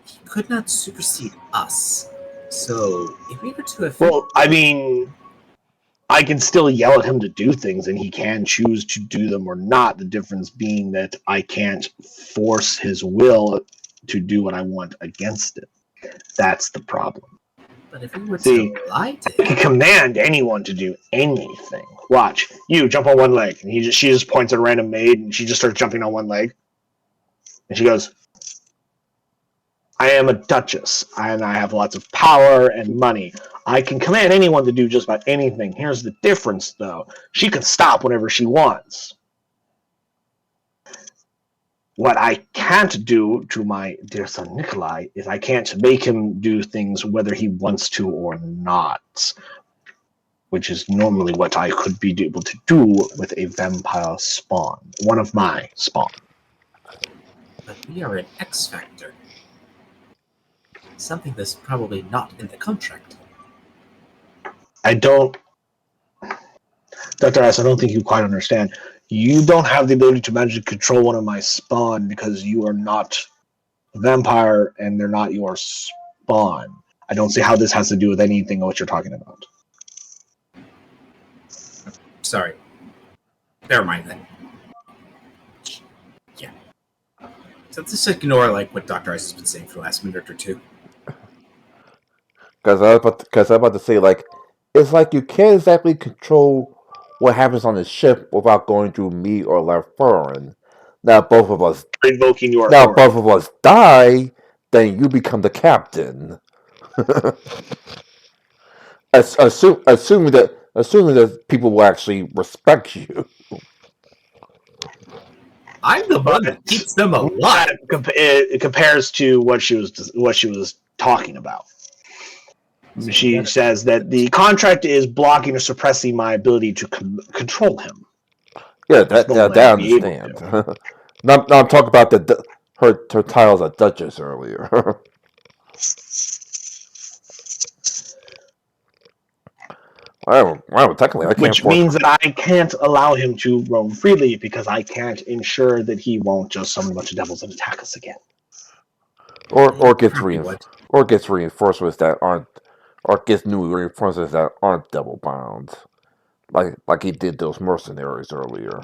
he could not supersede us. So, if we were to affect. Well, I mean, I can still yell at him to do things, and he can choose to do them or not. The difference being that I can't force his will to do what I want against it. That's the problem. But if we were See, to lie to I can him. command anyone to do anything. Watch, you jump on one leg, and she just points at a random maid, and she just starts jumping on one leg, and she goes, I am a duchess, and I have lots of power and money. I can command anyone to do just about anything. Here's the difference, though. She can stop whenever she wants. What I can't do to my dear son Nikolai is I can't make him do things whether he wants to or not, which is normally what I could be able to do with a vampire spawn, one of my spawn. But we are an X factor. Something that's probably not in the contract. I don't, Dr. S, I don't think you quite understand. You don't have the ability to magically control one of my spawn because you are not a vampire and they're not your spawn. I don't see how this has to do with anything of what you're talking about. Sorry. Never mind then. Yeah. So just ignore like what Dr. Ice has been saying for the last minute or two. Because I was about to say, like, it's like you can't exactly control what happens on the ship without going through me or LaFurren. Now both of us Invoking your Now authority. both of us die, then you become the captain. Assuming that people will actually respect you. I'm the one that But keeps them alive. it compares to what she was talking about. So She says that the contract is blocking or suppressing my ability to control him. Yeah, Which normally that I I'd be able understand. to. now I'm talking about her titles as Duchess earlier. Well, technically, I can't Which force means that I can't allow him to roam freely because I can't ensure that he won't just summon a bunch of devils and attack us again. or probably would. gets reinforcements that aren't or gets new reinforcements that aren't double bound, like he did those mercenaries earlier.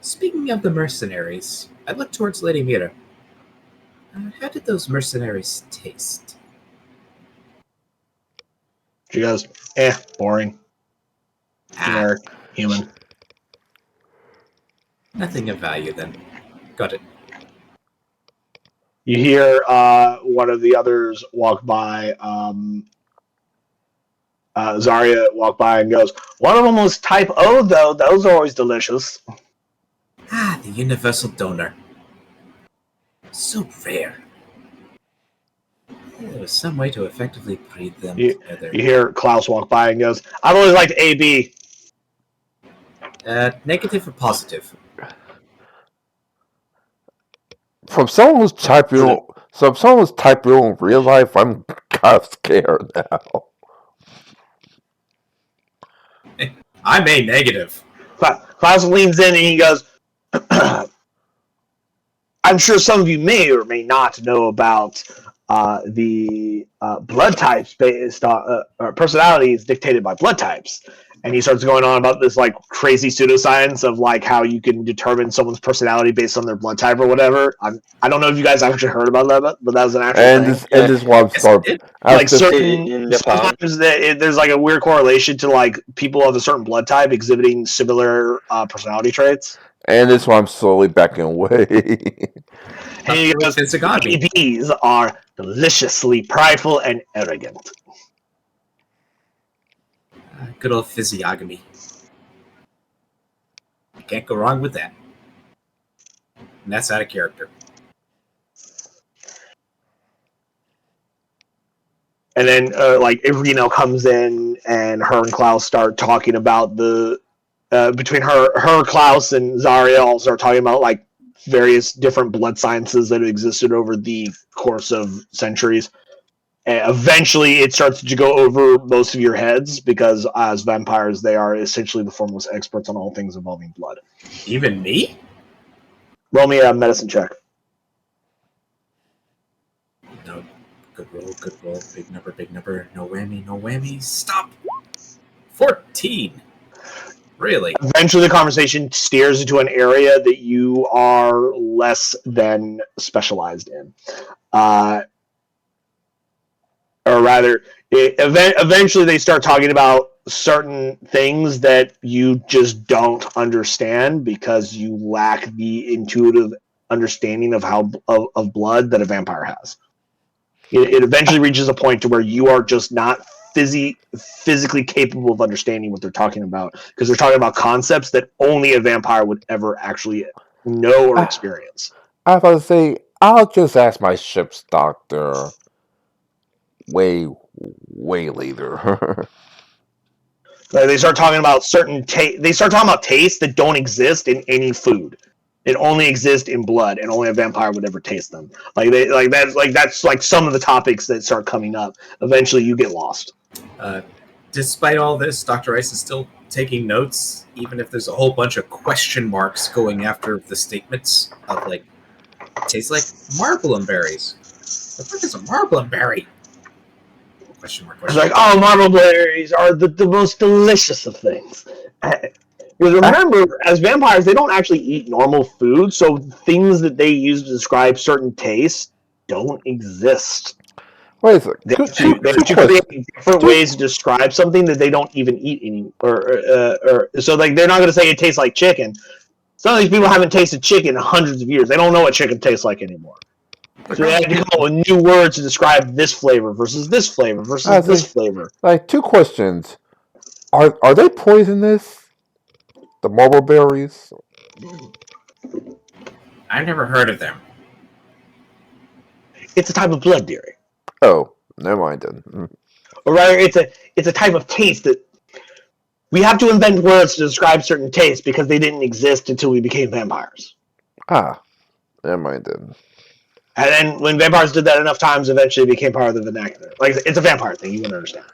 Speaking of the mercenaries, I look towards Lady Mira. How did those mercenaries taste? She goes, boring, generic, human. Nothing of value then. Got it. You hear one of the others walk by, Zarya walk by and goes, one of them was type O, though. Those are always delicious. The universal donor. So rare. There was some way to effectively breed them together. You hear Klaus walk by and goes, I've always liked AB. Negative or positive? From someone who's typing in real life, I'm kind of scared now. I'm a negative. Klaus leans in and he goes, I'm sure some of you may or may not know about the blood types based on personalities dictated by blood types. And he starts going on about this like crazy pseudoscience of like how you can determine someone's personality based on their blood type or whatever. I don't know if you guys actually heard about that, but that was an actual thing. And this one Yes, Like certain sometimes there's like a weird correlation to like people of a certain blood type exhibiting similar personality traits. and this one I'm slowly backing away. And he goes, ABs are deliciously prideful and arrogant. Good old physiognomy. Can't go wrong with that. And that's out of character. And then, like, Irino comes in, and her and Klaus start talking about the between her, Klaus, and Zarya all start talking about like various different blood sciences that have existed over the course of centuries. And eventually, it starts to go over most of your heads because, as vampires, they are essentially the foremost experts on all things involving blood. Even me? Roll me a medicine check. No. Good roll. Big number. No whammy. Stop! 14! Really? Eventually, the conversation steers into an area that you are less than specialized in. Or rather, eventually they start talking about certain things that you just don't understand because you lack the intuitive understanding of how of blood that a vampire has. It eventually reaches a point to where you are just not physically capable of understanding what they're talking about because they're talking about concepts that only a vampire would ever actually know or experience. I was about to say, I'll just ask my ship's doctor way later. They start talking about they start talking about tastes that don't exist in any food. It only exists in blood, and only a vampire would ever taste them. That's like some of the topics that start coming up. Eventually, you get lost. Despite all this, Dr. Ice is still taking notes, even if there's a whole bunch of question marks going after the statements of, like, tastes like marblem berries. The fuck is a marblem berry? Question mark. It's like, oh, marble berries are the most delicious of things. Because remember, as vampires, they don't actually eat normal food, so things that they use to describe certain tastes don't exist. Wait a second. They have to create different ways to describe something that they don't even eat anymore. So, like, they're not going to say it tastes like chicken. Some of these people haven't tasted chicken in hundreds of years. They don't know what chicken tastes like anymore. So they have to come up with new words to describe this flavor versus this flavor versus this flavor. Like, two questions. Are they poisonous? The marble berries? I've never heard of them. It's a type of blood dairy. Oh, never mind then. Or rather, it's a type of taste that we have to invent words to describe certain tastes because they didn't exist until we became vampires. Never mind then. And then when vampires did that enough times, eventually it became part of the vernacular. Like, it's a vampire thing, you can understand.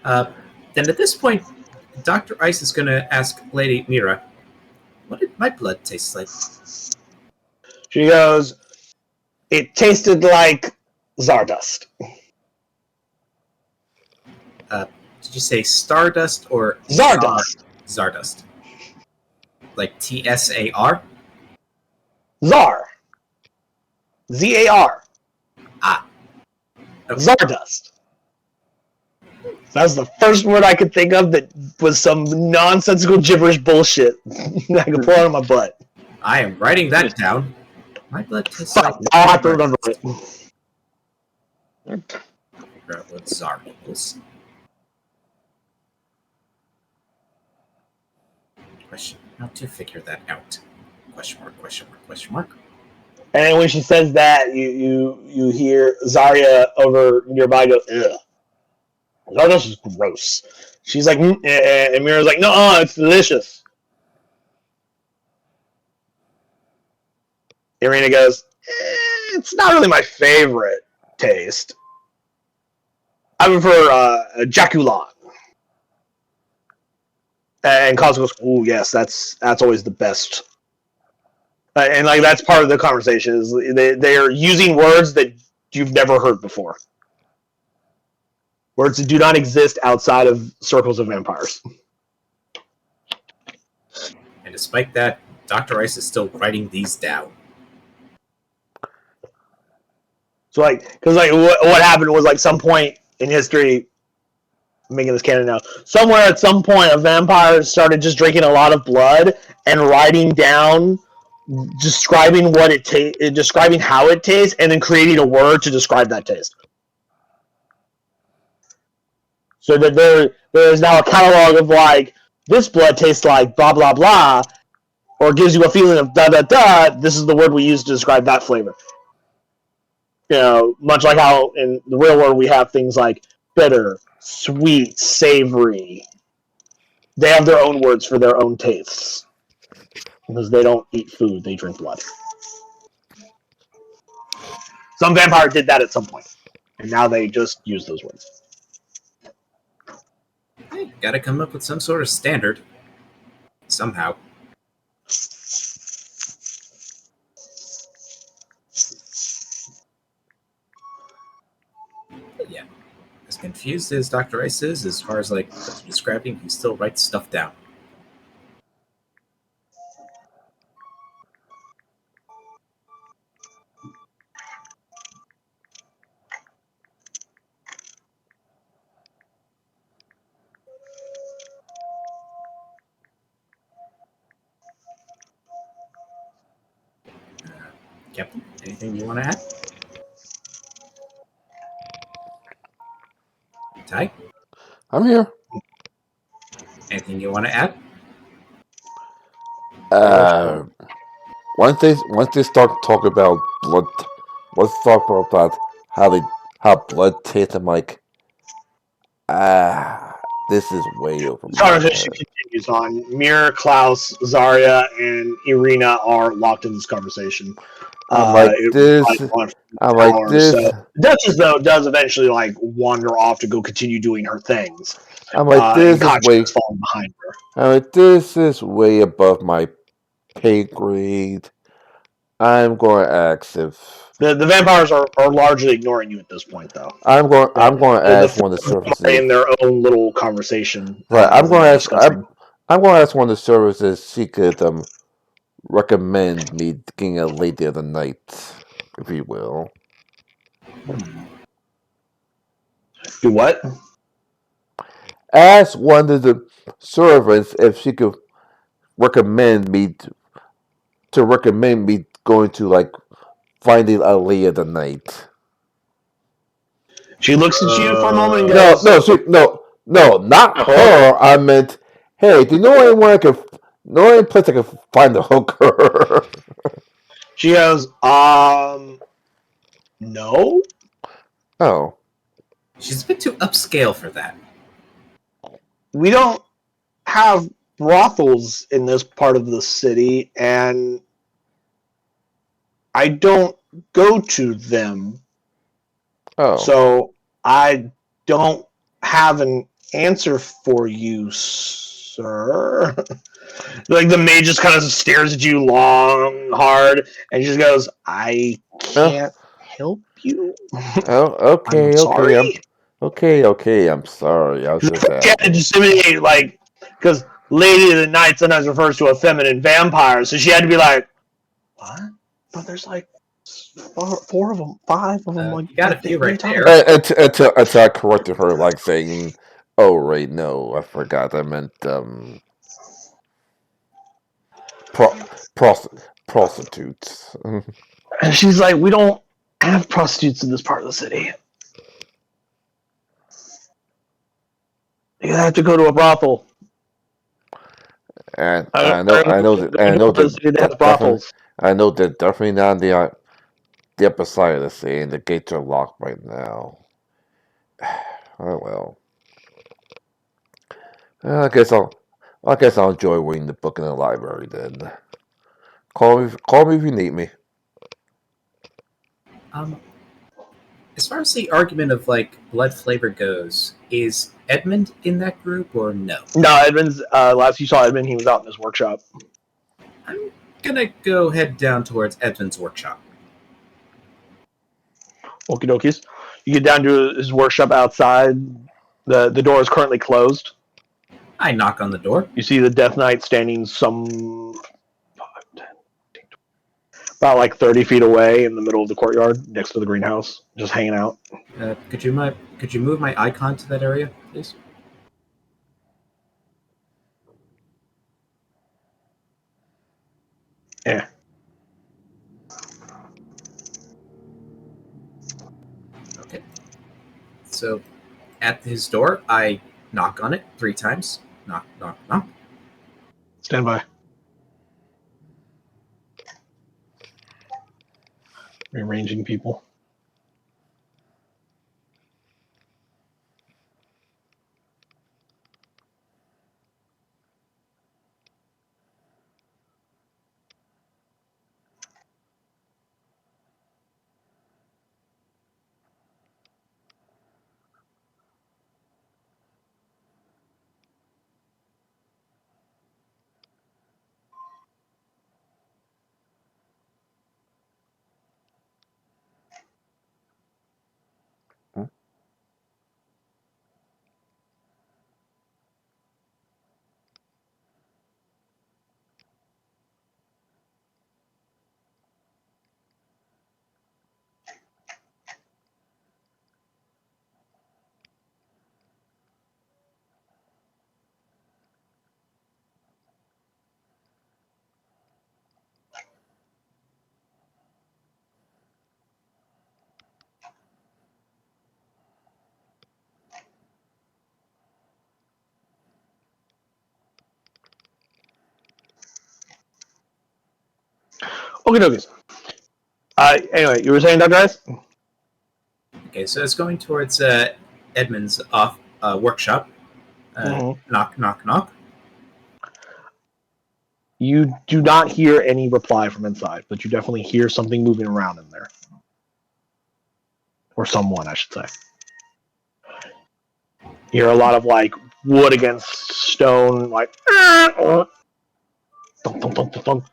Then at this point, Dr. Ice is going to ask Lady Mira, what did my blood taste like? She goes, it tasted like Zardust. Did you say Stardust or Zardust? Zardust. Like Tsar? Zar. Z-A-R. Okay. Zardust. That was the first word I could think of that was some nonsensical gibberish bullshit I could pull out of my butt. I am writing that down. My blood tastes Fuck, like... I'll have to remember it. Figure out what Zar equals. Question. How to figure that out? Question mark. And then when she says that, you hear Zarya over nearby go, ugh. Zardust is gross. She's like, and Mira's like, no, it's delicious. Irina goes, it's not really my favorite taste. I prefer Jaculon. And Cosmo goes, "Ooh, yes, that's always the best." And like that's part of the conversation is they are using words that you've never heard before, words that do not exist outside of circles of vampires. And despite that, Dr. Ice is still writing these down. So because what happened was like some point in history. I'm making this canon now. Somewhere at some point, a vampire started just drinking a lot of blood and writing down, describing describing how it tastes, and then creating a word to describe that taste. So that there is now a catalog of like this blood tastes like blah blah blah, or gives you a feeling of da da da, this is the word we use to describe that flavor. Much like how in the real world we have things like bitter, sweet, savory. They have their own words for their own tastes. Because they don't eat food, they drink blood. Some vampire did that at some point, and now they just use those words. Hey, gotta come up with some sort of standard. Somehow. But yeah. As confused as Dr. Ice is, as far as what you're describing, he still writes stuff down. Captain, anything you want to add? Ty, I'm here. anything you want to add? Once they start talking about blood, let's talk about how blood tastes. I'm like, this is way over The my conversation head. continues on. Mir, Klaus, Zarya, and Irina are locked in this conversation. I'm like It this. was on for I'm an like hour or this. so. The Duchess, though, does eventually wander off to go continue doing her things. I'm like And this is Katya way. is falling behind her. I'm like this is way above my pay grade. I'm going to ask if The vampires are largely ignoring you at this point, though. I'm going. I'm going to The ask one of the are services. in their own little conversation Right. as they are discussing. I'm going to ask one of the services. She could recommend me getting a lady of the night, if you will. Do what? Ask one of the servants if she could recommend me to recommend me going to finding a lady of the night. She looks at you for a moment and No, goes, no, not her. I meant, hey, do you know anyone know any place I can find a hooker? she goes, no. Oh, She's a bit too upscale for that. We don't have brothels in this part of the city, and I don't go to them. oh. So I don't have an answer for you, sir. The maid just kind of stares at you long, hard, and she just goes, I can't help you. Oh, I'm okay, sorry. okay. I'm sorry. I was just Yeah, asking. disseminate because Lady of the Night sometimes refers to a feminine vampire, so she had to be like, what? But there's four of them, five of them. You got a few right there. Until I corrected her, saying, "Oh, right, no, I forgot. I meant pro- prostitutes." And she's like, we don't have prostitutes in this part of the city. You have to go to a brothel. And I I know that, I know the city that has that definitely, brothels. I know that definitely not on the upper side of the city, and the gates are locked right now. Oh well. I guess I'll enjoy reading the book in the library then. Call me if you need me. Um, as far as the argument of blood flavor goes, is Edmund in that group or no? No, Edmund's last you saw Edmund, he was out in his workshop. I'm gonna go head down towards Edmund's workshop. Okie dokies. You get down to his workshop outside. The door is currently closed. I knock on the door. You see the Death Knight standing about 30 feet away in the middle of the courtyard next to the greenhouse, just hanging out. Could you move my icon to that area, please? Yeah. Okay. So, at his door, I knock on it 3 times. Knock, knock, knock. Stand by. Rearranging people. Okay, dokies. Anyway, you were saying, Dr. Rice? Okay, so it's going towards Edmund's workshop. Knock, knock, knock. You do not hear any reply from inside, but you definitely hear something moving around in there. Or someone, I should say. You hear a lot of, like, wood against stone, like... Thunk, thunk, thunk, thunk, thunk.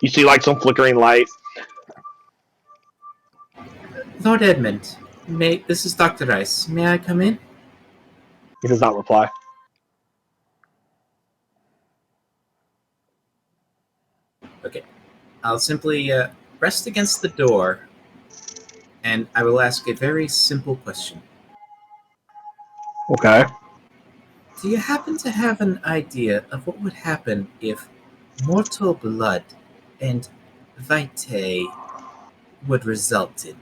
You see, like, some flickering light. Lord Edmund, this is Dr. Rice. May I come in? He does not reply. Okay. I'll simply rest against the door, and I will ask a very simple question. Okay. Do you happen to have an idea of what would happen if mortal blood and vitae would result in?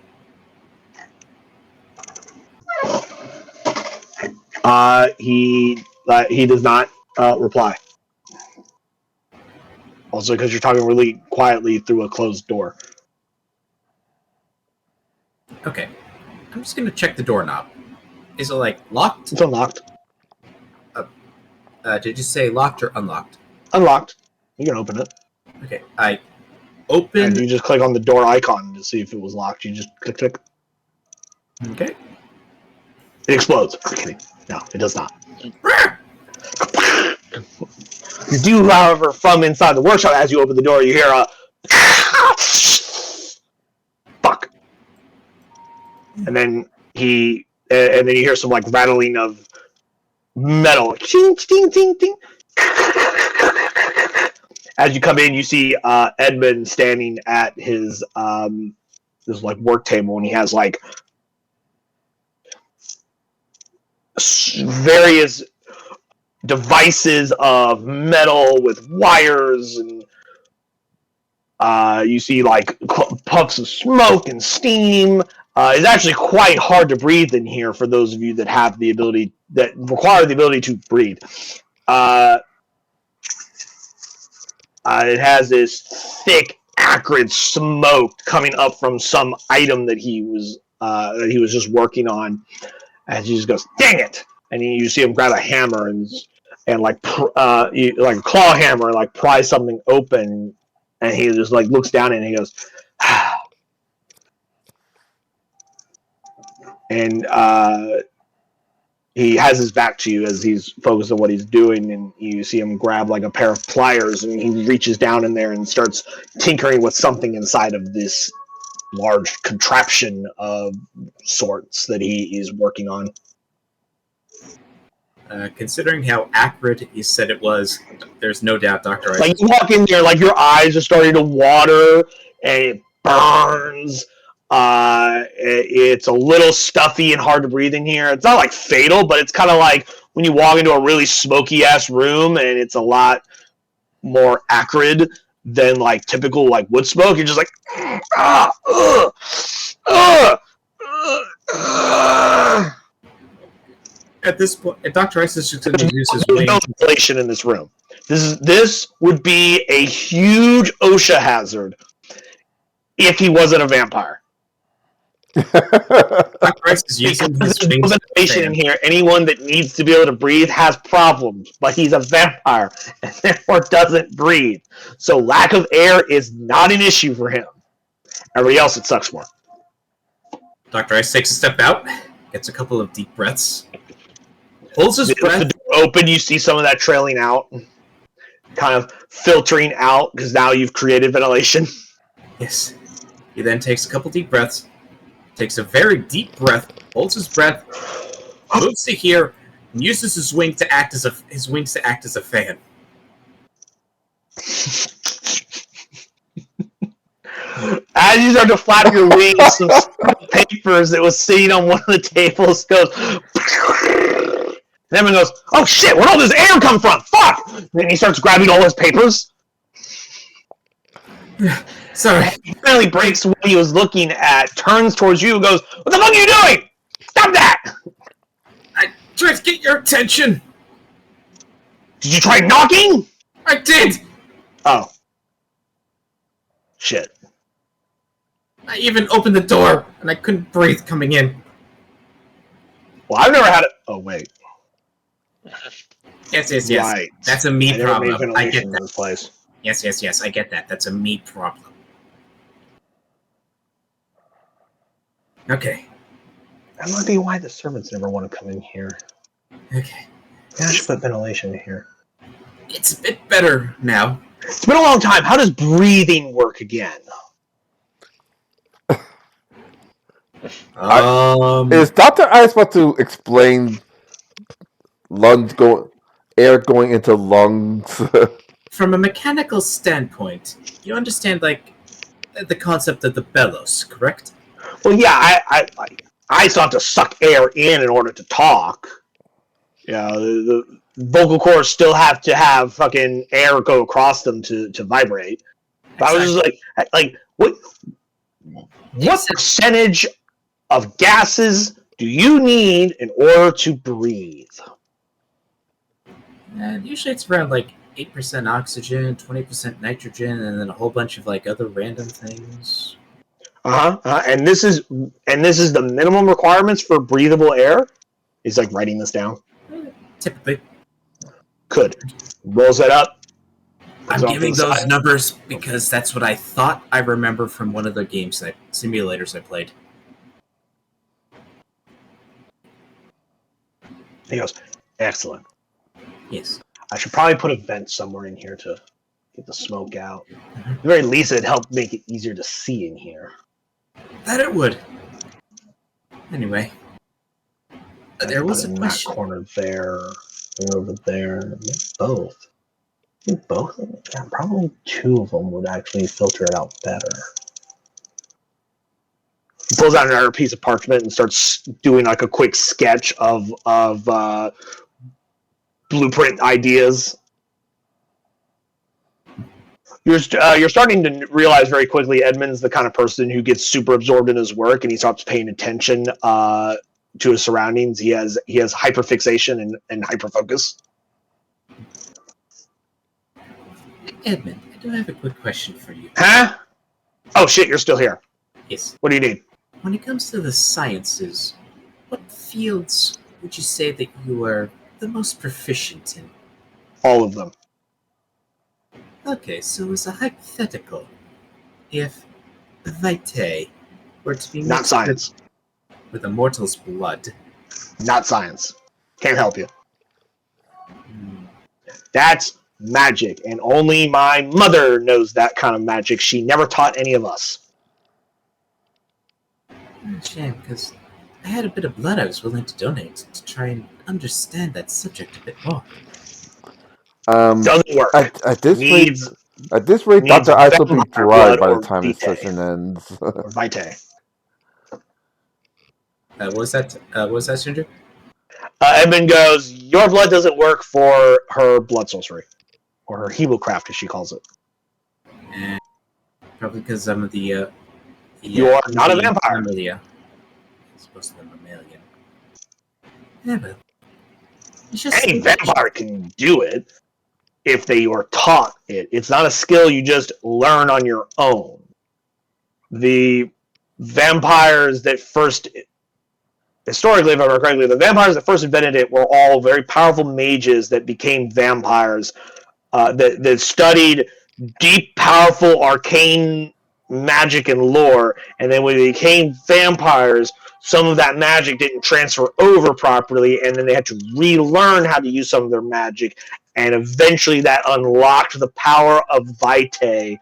He does not reply. Also, because you're talking really quietly through a closed door. Okay. I'm just going to check the doorknob. Is it, like, locked? It's unlocked. Did you say locked or unlocked? Unlocked. You can open it. Okay. I open... And you just click on the door icon to see if it was locked. You just click, click. Okay. It explodes. I'm kidding. No, it does not. You do, however, from inside the workshop, as you open the door, you hear a fuck, and then you hear some like rattling of metal, ting, ting, ting, ting. As you come in, you see Edmund standing at his this like work table, and he has like various devices of metal with wires, and you see like puffs of smoke and steam. It's actually quite hard to breathe in here for those of you that have the ability, that require the ability to breathe. It has this thick, acrid smoke coming up from some item that he was just working on, and he just goes, "Dang it!" And you see him grab a hammer and like like a claw hammer, and like pry something open, and he just like looks down and he goes, and he has his back to you as he's focused on what he's doing, and you see him grab like a pair of pliers, and he reaches down in there and starts tinkering with something inside of this large contraption of sorts that he is working on. Considering how acrid you said it was, there's no doubt Dr. Rice... Like, you walk in there, like, your eyes are starting to water, and it burns. It's a little stuffy and hard to breathe in here. It's not, like, fatal, but it's kind of like when you walk into a really smoky-ass room, and it's a lot more acrid than, like, typical, like, wood smoke. You're just like, At this point, Dr. Ice is just going to use his There's no wing. ventilation in this room. This would be a huge OSHA hazard if he wasn't a vampire. Dr. Ice is using Because his there's wings no as a ventilation in fan. here. Anyone that needs to be able to breathe has problems, but he's a vampire and therefore doesn't breathe. So lack of air is not an issue for him. Everybody else, it sucks for. Dr. Ice takes a step out, gets a couple of deep breaths, holds his The breath. door open, you see some of that trailing out, kind of filtering out because now you've created ventilation. Yes. He then takes a couple deep breaths, takes a very deep breath, holds his breath, moves to here, and uses his wings to act as a fan. As you start to flap your wings, some papers that was sitting on one of the tables goes. And everyone goes, "Oh shit! Where'd all this air come from? Fuck!" And then he starts grabbing all his papers. Sorry. He finally breaks what he was looking at, turns towards you, and goes, "What the fuck are you doing? Stop that!" I tried to get your attention. Did you try knocking? I did. Oh. Shit. I even opened the door, and I couldn't breathe coming in. Well, I've never had it. Oh, wait. Yes. Right. That's a me I never made problem. I get ventilation in that. this place. Yes. I get that. That's a me problem. Okay. That might be why the servants never want to come in here. Okay. Yeah, I should put ventilation in here. It's a bit better now. It's been a long time. How does breathing work again? Is Dr. Ice about to explain air going into lungs? From a mechanical standpoint, you understand, like, the concept of the bellows, correct? Well, yeah, I still have to suck air in order to talk. Yeah, the vocal cords still have to have fucking air go across them to vibrate. But I was just like, what percentage of gases do you need in order to breathe? And usually it's around, like, 8% oxygen, 20% nitrogen, and then a whole bunch of, like, other random things. And this is the minimum requirements for breathable air. He's like writing this down. Typically. Could rolls that up. I'm giving those numbers because that's what I thought I remember from one of the simulators I played. He goes, excellent. Yes. I should probably put a vent somewhere in here to get the smoke out. At the very least, it'd help make it easier to see in here. That it would. Anyway. There was a question. That corner there, and over there. Both. I think both? Yeah, probably two of them would actually filter it out better. He pulls out another piece of parchment and starts doing like a quick sketch of blueprint ideas. You're starting to realize very quickly Edmund's the kind of person who gets super absorbed in his work and he stops paying attention to his surroundings. He has hyperfixation and hyperfocus. Edmund, I do have a quick question for you. Huh? Oh shit, you're still here. Yes. What do you need? When it comes to the sciences, what fields would you say that you are the most proficient in? All of them. Okay, so as a hypothetical, if Vitae were to be Not mixed science. with a mortal's blood, Not science. Can't help you. That's magic, and only my mother knows that kind of magic. She never taught any of us. shame, because I had a bit of blood I was willing to donate to try and understand that subject a bit more. Doesn't work. At this rate, needs Dr. Ice will be vampire dry blood by the or time this vitae. session ends. Or Vitae. What was that, Ginger? Edmund goes, your blood doesn't work for her blood sorcery. Or her Hebelcraft, as she calls it. Probably because I'm the You're not a vampire. Mammalia. I'm supposed to be a mammalian. Yeah, well. Just Any vampire can do it if they are taught it. It's not a skill you just learn on your own. The vampires that first, historically, if I remember correctly, the vampires that first invented it were all very powerful mages that became vampires, that studied deep, powerful, arcane magic and lore, and then when they became vampires, some of that magic didn't transfer over properly, and then they had to relearn how to use some of their magic, and eventually that unlocked the power of Vitae,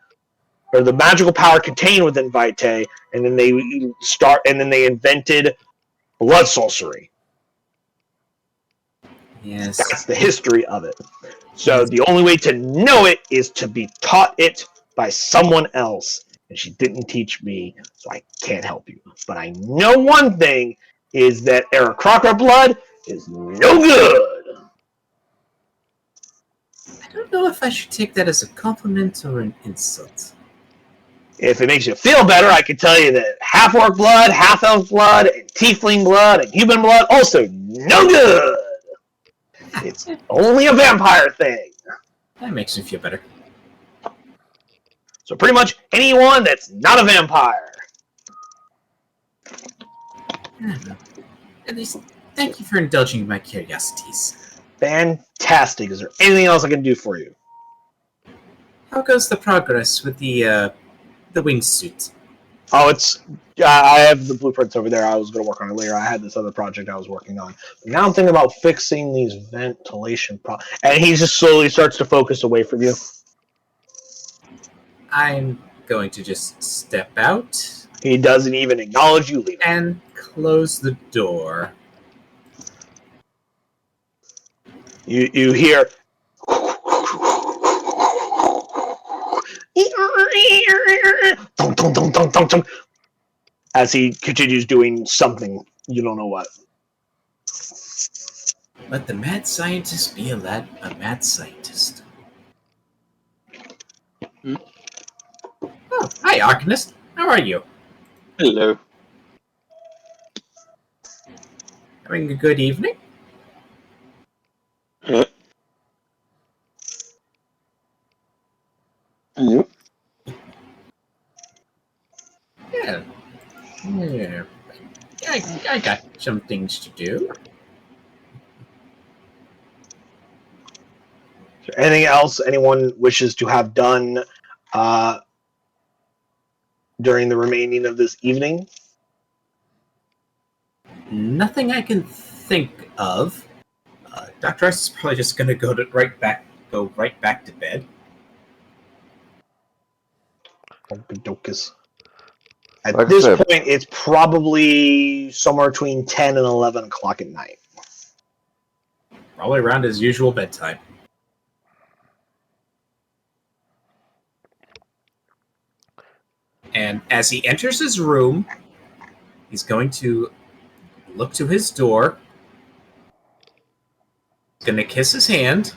or the magical power contained within Vitae, and then they invented blood sorcery. Yes. That's the history of it. So Yes. the only way to know it is to be taught it by someone else. And she didn't teach me, so I can't help you. But I know one thing is that Eric Crocker blood is no good. I don't know if I should take that as a compliment or an insult. If it makes you feel better, I can tell you that half-orc blood, half-elf blood, and tiefling blood, and human blood also no good. It's only a vampire thing. That makes me feel better. So pretty much anyone that's not a vampire. At least, thank you for indulging my curiosities. Fantastic. Is there anything else I can do for you? How goes the progress with the wingsuit? Oh, I have the blueprints over there. I was going to work on it later. I had this other project I was working on. But now I'm thinking about fixing these ventilation problems. And he just slowly starts to focus away from you. I'm going to just step out. He doesn't even acknowledge you leaving. And close the door. You hear... as he continues doing something. You don't know what. Let the mad scientist be a mad scientist. Oh, hi, Arcanist. How are you? Hello. Having a good evening? Yep. Yeah. I got some things to do. Anything else anyone wishes to have done during the remaining of this evening? Nothing I can think of. Dr. Rice is probably just going to go right back to bed. At Like I this said- point, it's probably somewhere between 10 and 11 o'clock at night. Probably around his usual bedtime. And as he enters his room, he's going to look to his door. He's going to kiss his hand.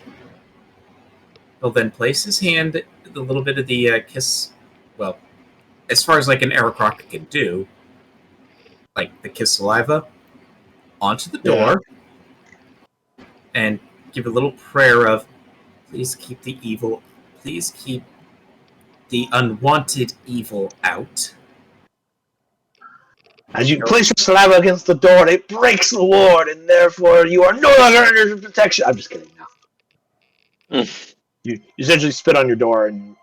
He'll then place his hand, a little bit of the kiss, well, as far as like an Aerocroc can do, like the kiss saliva, onto the door, and give a little prayer of, please keep the unwanted evil out. As you place your saliva against the door, it breaks the ward, and therefore you are no longer under protection. I'm just kidding now. You essentially spit on your door, and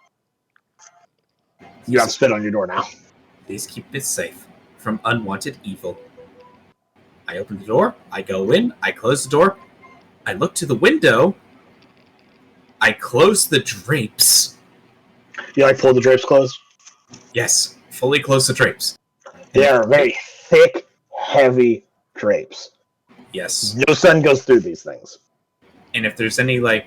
you have spit on your door now. Please keep it safe from unwanted evil. I open the door, I go in, I close the door, I look to the window, I close the drapes. You pull the drapes closed? Yes, fully close the drapes. They are very thick, heavy drapes. Yes. No sun goes through these things. And if there's any, what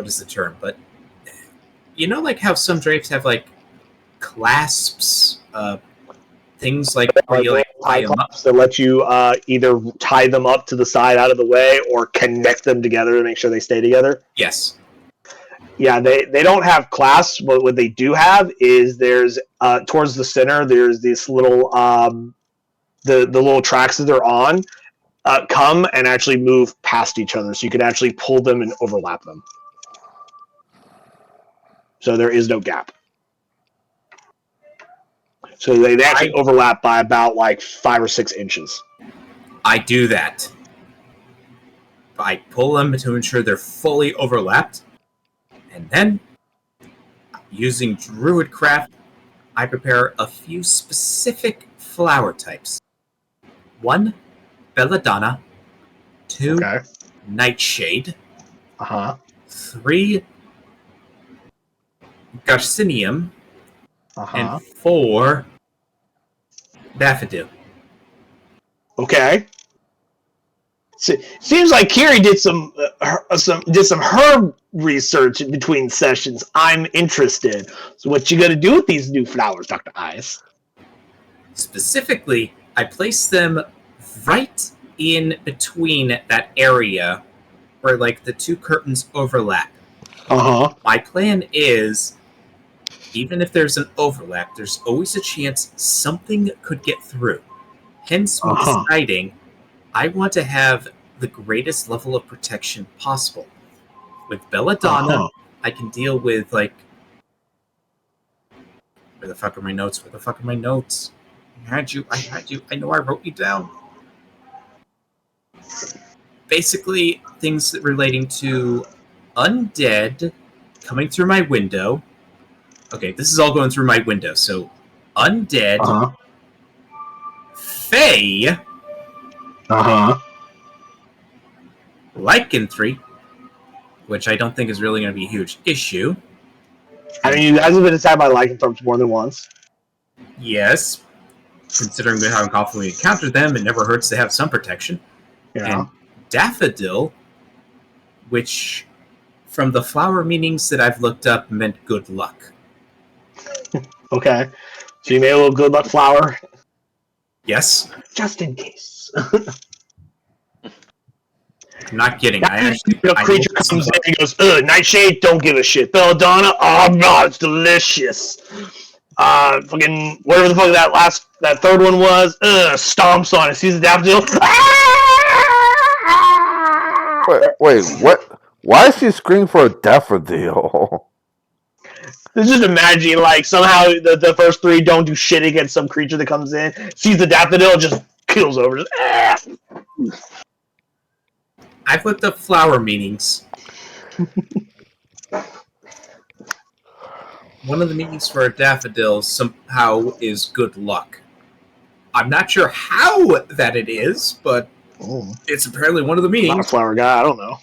is the term? But, you know, like how some drapes have, clasps, things like where you, tie them up? That let you either tie them up to the side out of the way or connect them together to make sure they stay together. Yes. Yeah, they don't have clasps, but what they do have is there's towards the center there's this little the little tracks that they're on, come and actually move past each other, so you can actually pull them and overlap them. So there is no gap. So they actually overlap by about like 5 or 6 inches. I do that. I pull them to ensure they're fully overlapped, and then, using Druidcraft, I prepare a few specific flower types. 1, Belladonna. 2, Okay. Nightshade. Uh-huh. 3, Garcinium. Uh-huh. And 4, Daffodil. Okay. Seems like Kiri did some herb research in between sessions. I'm interested. So what you gonna do with these new flowers, Dr. Ice? Specifically, I place them right in between that area where like the 2 curtains overlap. Uh-huh. My plan is, even if there's an overlap, there's always a chance something could get through. Hence me deciding I want to have the greatest level of protection possible. With Belladonna, I can deal with, like... Where the fuck are my notes? I had you. I know I wrote you down. Basically, things relating to undead coming through my window. Okay, this is all going through my window. So, undead, fae, lycanthropy, which I don't think is really going to be a huge issue. I mean, you guys have been attacked by lycanthropes more than once. Yes, considering how often we encounter them, it never hurts to have some protection. Yeah. And daffodil, which, from the flower meanings that I've looked up, meant good luck. Okay. So you made a little good luck flower? Yes. Just in case. I'm not kidding. Creature comes in and goes, Nightshade, don't give a shit. Belladonna, oh god, it's delicious. Fucking whatever the fuck that third one was, stomps on it, sees the daffodil. Wait, what? Why is she screaming for a daffodil? Just imagine, like, somehow the first 3 don't do shit against some creature that comes in, sees the daffodil, just kills over. Just, I've looked up flower meanings. One of the meanings for a daffodil somehow is good luck. I'm not sure how that it is, but it's apparently one of the meanings. I'm not a flower guy, I don't know.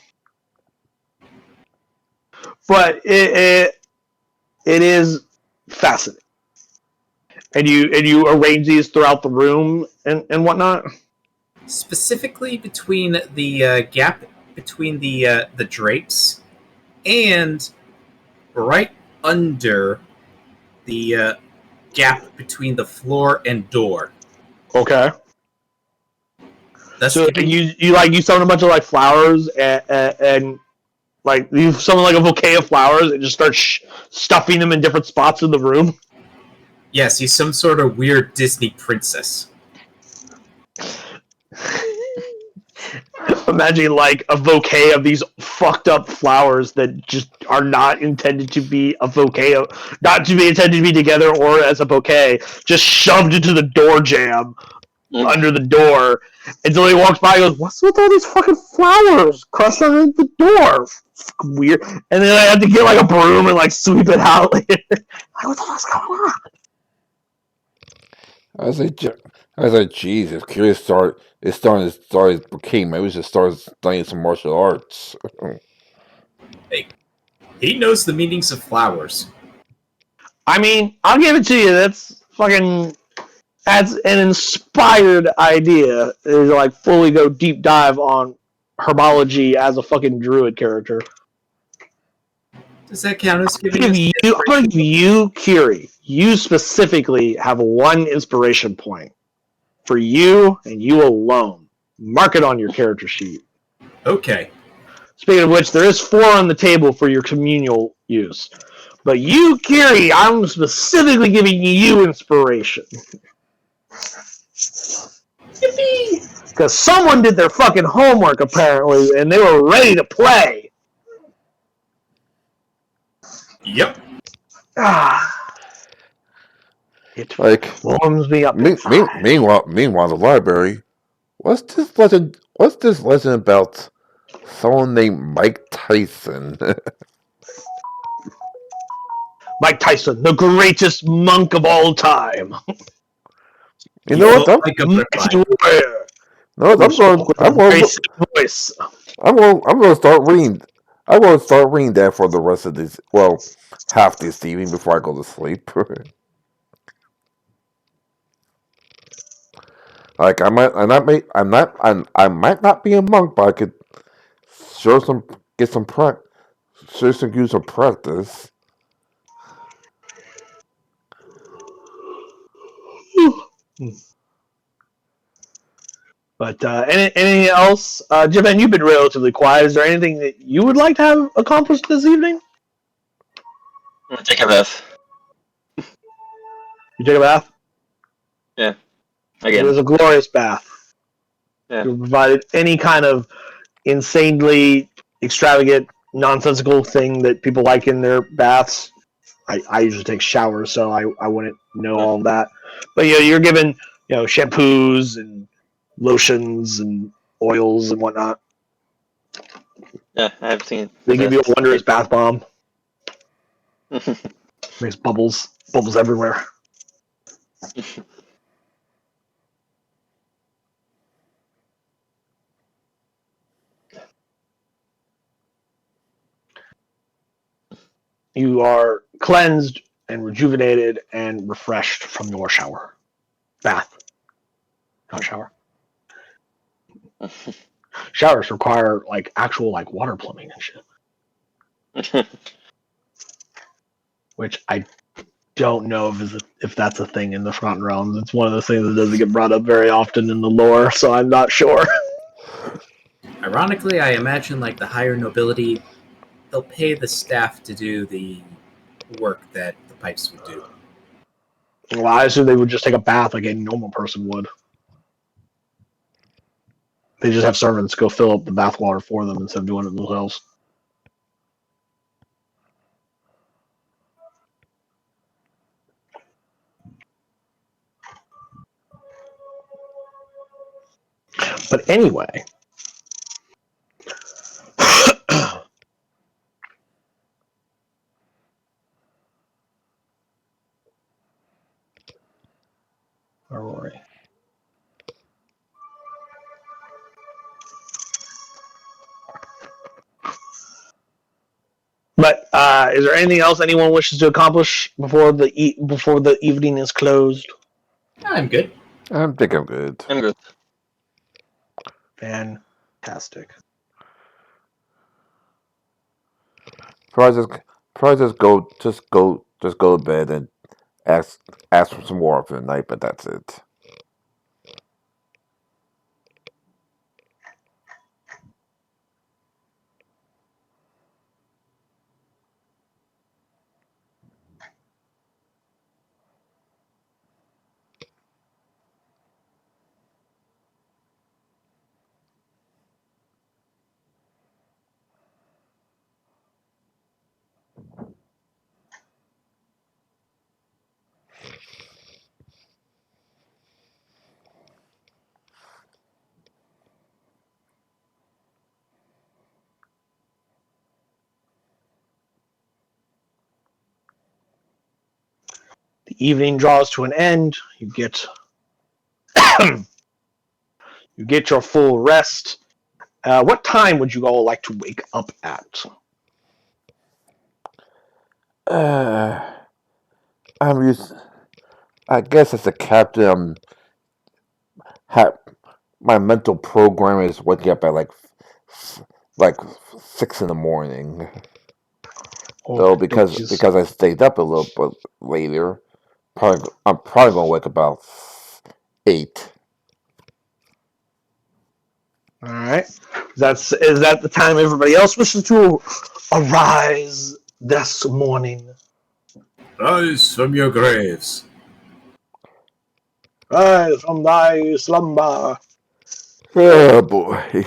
But it is fascinating. And you arrange these throughout the room and whatnot? Specifically between the gap between the drapes and right under the gap between the floor and door. Okay. That's so you summon a bunch of like flowers and like you summon like a bouquet of flowers and just start stuffing them in different spots in the room. Yes, he's some sort of weird Disney princess. Imagine like a bouquet of these fucked up flowers that just are not intended to be a bouquet, not to be intended to be together or as a bouquet, just shoved into the door jamb under the door until he walks by and goes, "What's with all these fucking flowers crushed under the door? Fucking weird." And then I have to get like a broom and like sweep it out. Like, what the fuck's going on? I was like, Jesus, Curious it's starting to start his bouquet. Maybe we should start studying some martial arts. Hey, he knows the meanings of flowers. I mean, I'll give it to you. That's an inspired idea. Is like fully go deep dive on herbology as a fucking druid character. Does that count as giving I'm going to give you, Kiri. You specifically have 1 inspiration point. For you and you alone. Mark it on your character sheet. Okay. Speaking of which, there is 4 on the table for your communal use. But you, Kiri, I'm specifically giving you inspiration. Yippee! Because someone did their fucking homework, apparently, and they were ready to play. Yep. It Like, warms me up inside. meanwhile, the library. What's this legend? What's this legend about someone named Mike Tyson? Mike Tyson, the greatest monk of all time. You He know what? fought like a Mighty butterfly. warrior No, who spoke with a racist voice. I'm going to start reading. I'm going to start reading that for the rest of this. Well, half this evening before I go to sleep. Like I might not be a monk, but I could sure some get some sure some use some practice. But anything else? Jimin, you've been relatively quiet. Is there anything that you would like to have accomplished this evening? I'm gonna take a bath. You take a bath? Yeah. It Again. was a glorious bath. Yeah. You provided any kind of insanely extravagant, nonsensical thing that people like in their baths. I usually take showers, so I wouldn't know all of that. But you're given shampoos and lotions and oils and whatnot. Yeah, I've seen. They give you a wondrous bath bomb. Makes bubbles everywhere. You are cleansed and rejuvenated and refreshed from your bath, not shower. Showers require actual water plumbing and shit, which I don't know if that's a thing in the Front Realms. It's one of those things that doesn't get brought up very often in the lore, so I'm not sure. Ironically, I imagine the higher nobility, they'll pay the staff to do the work that the pipes would do. Well, I assume they would just take a bath like any normal person would. They just have servants go fill up the bath water for them instead of doing it themselves. But anyway, Aurora. But is there anything else anyone wishes to accomplish before the evening is closed? I'm good. I think I'm good. I'm good. Fantastic. Probably just go to bed and ask for some water for the night. But that's it. The evening draws to an end. You get your full rest. What time would you all like to wake up at? I'm used. I guess as a captain, my mental program is waking up at like 6 in the morning. So because I stayed up a little bit later, I'm probably gonna wake up about 8. All right. Is that the time everybody else wishes to arise this morning? Rise from your graves. Rise from thy slumber. Oh boy.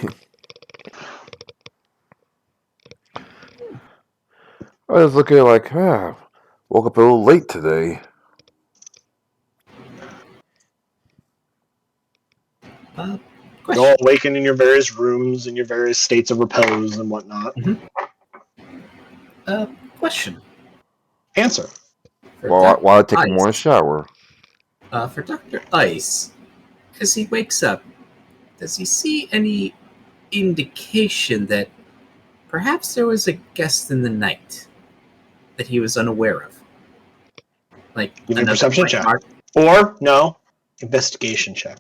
I was looking like, woke up a little late today. Uh, You all question. awaken in your various rooms, in your various states of repose and whatnot. Uh, question Answer. for While Doctor I take a morning Ice. shower. For Doctor Ice, as he wakes up, does he see any indication that perhaps there was a guest in the night that he was unaware of? Like Give me a another perception night check. mark? Or, no, investigation check.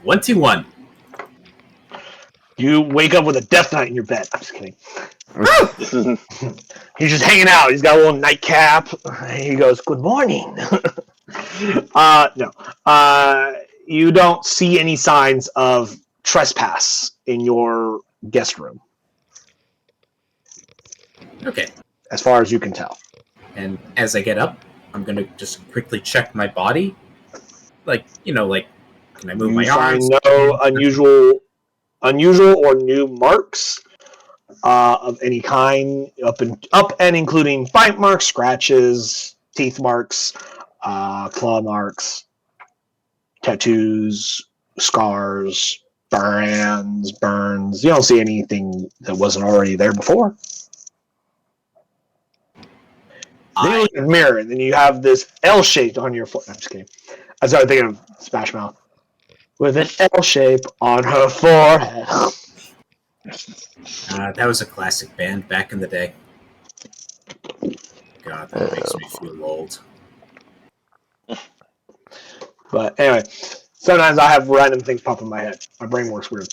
21. You wake up with a death knight in your bed. I'm just kidding. He's just hanging out. He's got a little nightcap. He goes, "Good morning." No. You don't see any signs of trespass in your guest room, Okay. as far as you can tell. And as I get up, I'm gonna just quickly check my body. Like, can I move You my arms? find no unusual or new marks of any kind, up and including bite marks, scratches, teeth marks, claw marks, tattoos, scars, burns. You don't see anything that wasn't already there before. Then you I look at the mirror, and then you have this L shape on your foot. I'm just kidding. I started thinking of Smash Mouth with an L shape on her forehead. that was a classic band back in the day. God, that makes me feel old. But anyway, sometimes I have random things pop in my head. My brain works weird.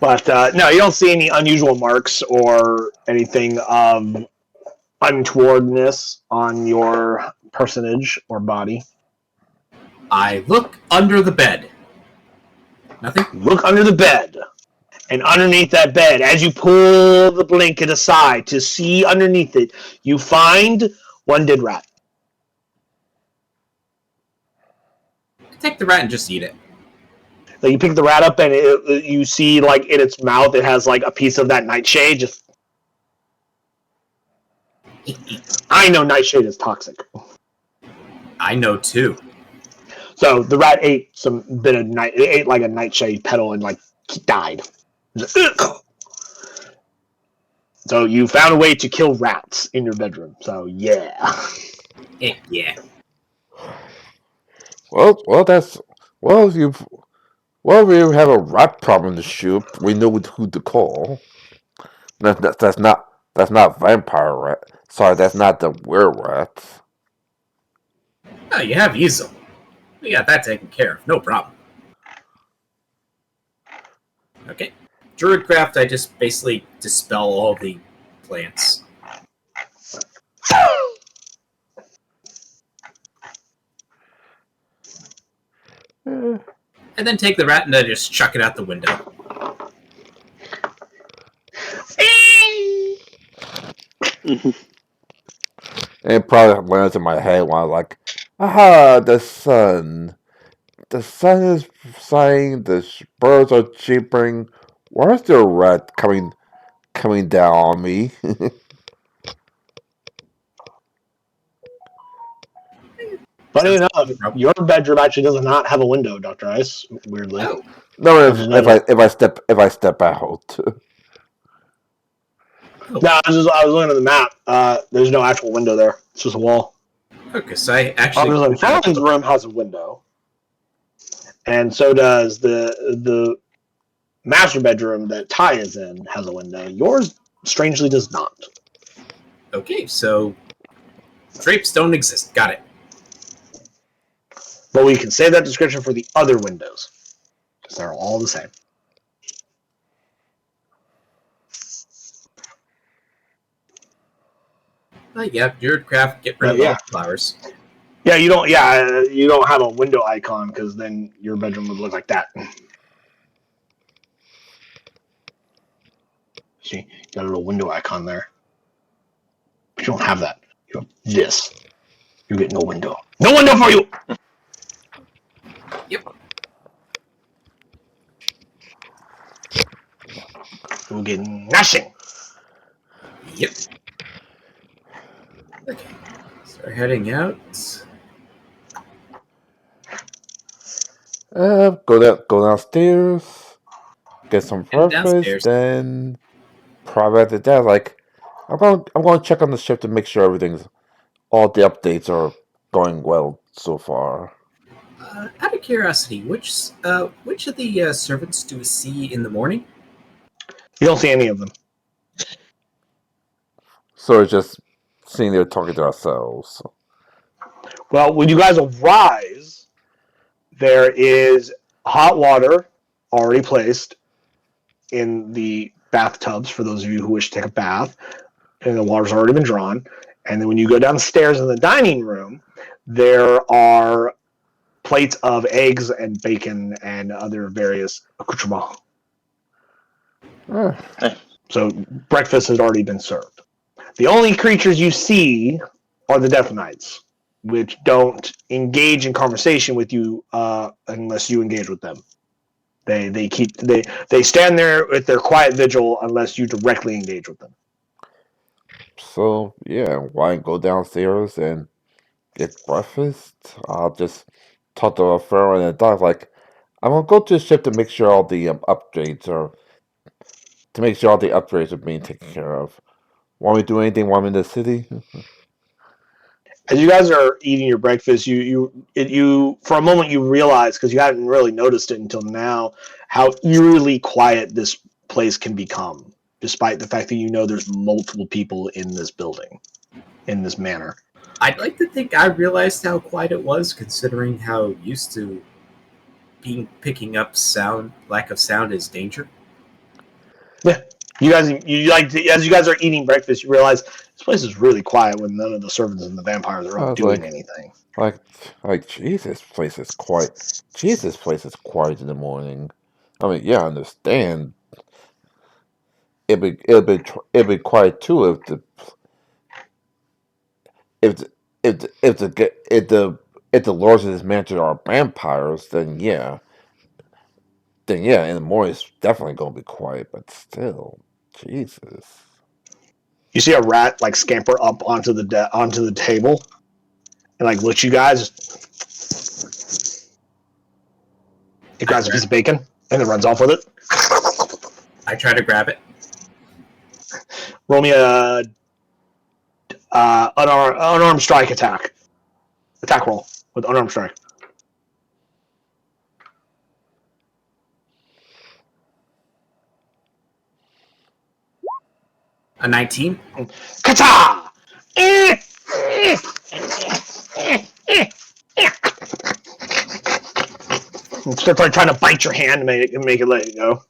But no, you don't see any unusual marks or anything of untowardness on your personage or body. I look under the bed. Nothing? Look under the bed. And underneath that bed, as you pull the blanket aside to see underneath it, you find one dead rat. Take the rat and just eat it. So you pick the rat up and you see, like, in its mouth, it has, like, a piece of that nightshade. Just, I know nightshade is toxic. I know too. So the rat ate it ate like a nightshade petal and, like, died. So you found a way to kill rats in your bedroom. So yeah. Yeah. Well, well. If you have a rat problem to shoot, we know who to call. That's not vampire rat. Sorry, that's not the were rats. Oh, you have easel. We got that taken care of. No problem. Okay. Druidcraft, I just basically dispel all the plants. And then take the rat and I just chuck it out the window. And it probably lands in my head when I'm like, aha, the sun. The sun is shining, the birds are chirping. Where's the rat coming down on me? Funny enough, No problem. your bedroom actually does not have a window, Dr. Ice, weirdly. Oh, No, I just noticed. if I step out. No, I was looking at the map. There's no actual window there. It's just a wall. okay. So I actually Obviously, Fallon's room has a window, and so does the master bedroom that Ty is in has a window. Yours, strangely, does not. Okay, so drapes don't exist. Got it. But we can save that description for the other windows, because they're all the same. Yeah, Druidcraft, get rid of all the flowers. Yeah, you don't. Yeah, you don't have a window icon because then your bedroom would look like that. See, you got a little window icon there, but you don't have that. this. You get no window. No window for you! Yep. You get nothing. Yep. Okay. So heading out. Go downstairs, get some Heading breakfast, downstairs. then probably after that, like I'm going to check on the ship to make sure all the updates are going well so far. Out of curiosity, which of the servants do we see in the morning? You don't see any of them. So it's just sitting there talking to ourselves. Well, when you guys arise, there is hot water already placed in the bathtubs for those of you who wish to take a bath, and the water's already been drawn. And then when you go downstairs in the dining room, there are plates of eggs and bacon and other various accoutrements. So breakfast has already been served. The only creatures you see are the Death Knights, which don't engage in conversation with you unless you engage with them. They stand there with their quiet vigil unless you directly engage with them. So yeah, why go downstairs and get breakfast? I'll just talk to a Pharaoh and a dog. Like I'm gonna go to the ship to make sure all the upgrades are being taken care of. Want me to do anything while I'm in the city? As you guys are eating your breakfast, you for a moment you realize, because you hadn't really noticed it until now, how eerily quiet this place can become, despite the fact that you know there's multiple people in this building, in this manor. I'd like to think I realized how quiet it was, considering how used to picking up lack of sound is danger. Yeah, as you guys are eating breakfast, you realize this place is really quiet when none of the servants and the vampires are up doing anything. Like Jesus, place is quiet. Jesus, place is quiet in the morning. I mean, yeah, I understand. It'd be quiet too if the if the lords of this mansion are vampires, then yeah, in the morning it's definitely gonna be quiet. But still, Jesus. You see a rat like scamper up onto the table and like looks you guys. It grabs a piece of bacon and then runs off with it. I try to grab it. Roll me a unarmed strike attack roll with unarmed strike. A 19. Kata! Starts like trying to bite your hand to make it let you go.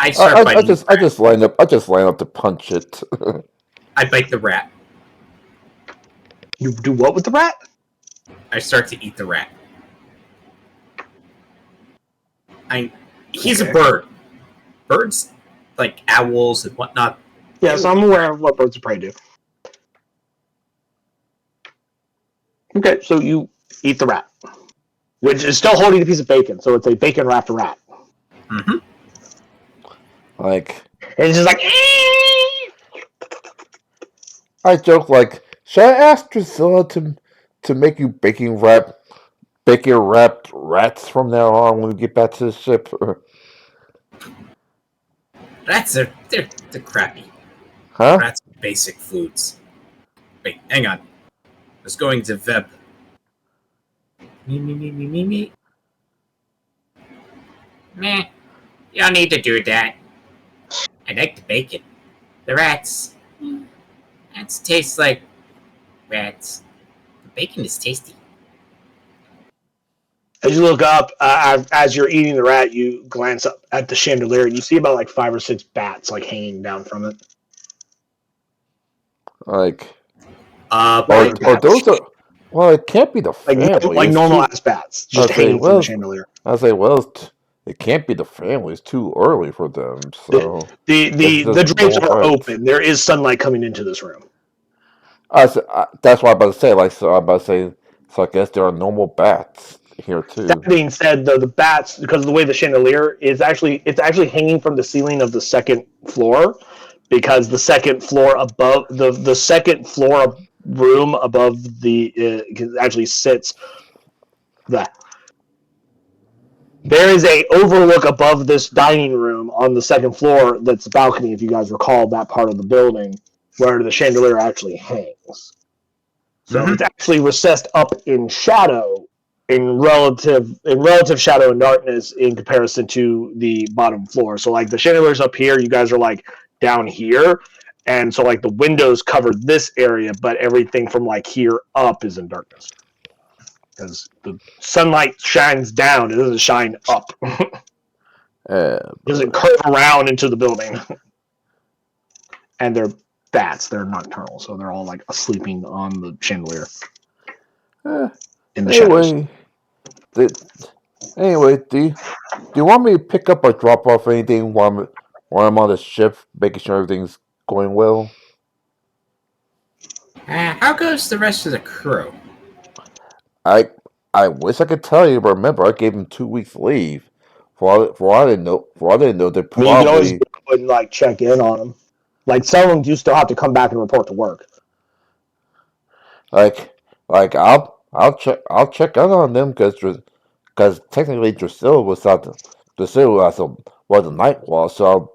I start biting. I just line up to punch it. I bite the rat. You do what with the rat? I start to eat the rat. He's a bird. Birds, like owls and whatnot. Yeah, so I'm aware of what birds of prey do. Okay, so you eat the rat, which is still holding a piece of bacon, so it's a bacon wrapped rat. Mm-hmm. Like, and it's just like. I joke like, should I ask Drusilla to make you bacon wrapped rats from now on when we get back to the ship? Rats are they're crappy. Huh? Rats are basic foods. Wait, hang on. I was going to Veb. Me. Meh. You don't need to do that. I like the bacon. The rats. Rats taste like rats. The bacon is tasty. As you look up, as you're eating the rat, you glance up at the chandelier and you see about like 5 or 6 bats like hanging down from it. Like, those are. Well, it can't be the family. like normal ass bats just hanging from the chandelier. I say, well, it can't be the family. It's too early for them. The So the it's the, the just drapes no are light. open. There is sunlight coming into this room. That's what I'm about to say. Like, so I'm about to say. So I guess there are normal bats here That too. being said, though, the bats, because of the way the chandelier is actually hanging from the ceiling of the second floor, because the second floor above the second floor room above the actually sits the there is a overlook above this dining room on the second floor that's a balcony, if you guys recall that part of the building where the chandelier actually hangs. So Mhm. it's actually recessed up in shadow, in relative shadow and darkness in comparison to the bottom floor. So like the chandelier's up here, you guys are like down here, and so like the windows cover this area, but everything from like here up is in darkness because the sunlight shines down; it doesn't shine up. It doesn't But, curve around into the building. And they're bats; they're nocturnal, so they're all like sleeping on the chandelier eh, in the shadows. anyway, the, anyway, do you want me to pick up or drop off anything while I'm on the ship, making sure everything's going well? How goes the rest of the crew? I I wish I could tell you, but remember I gave them 2 weeks leave. For all I didn't know, they I mean, you can always probably go and like check in on them. Like some of them do still have to come back and report to work. like I'll check out on them because technically Drusilla was the night watch, so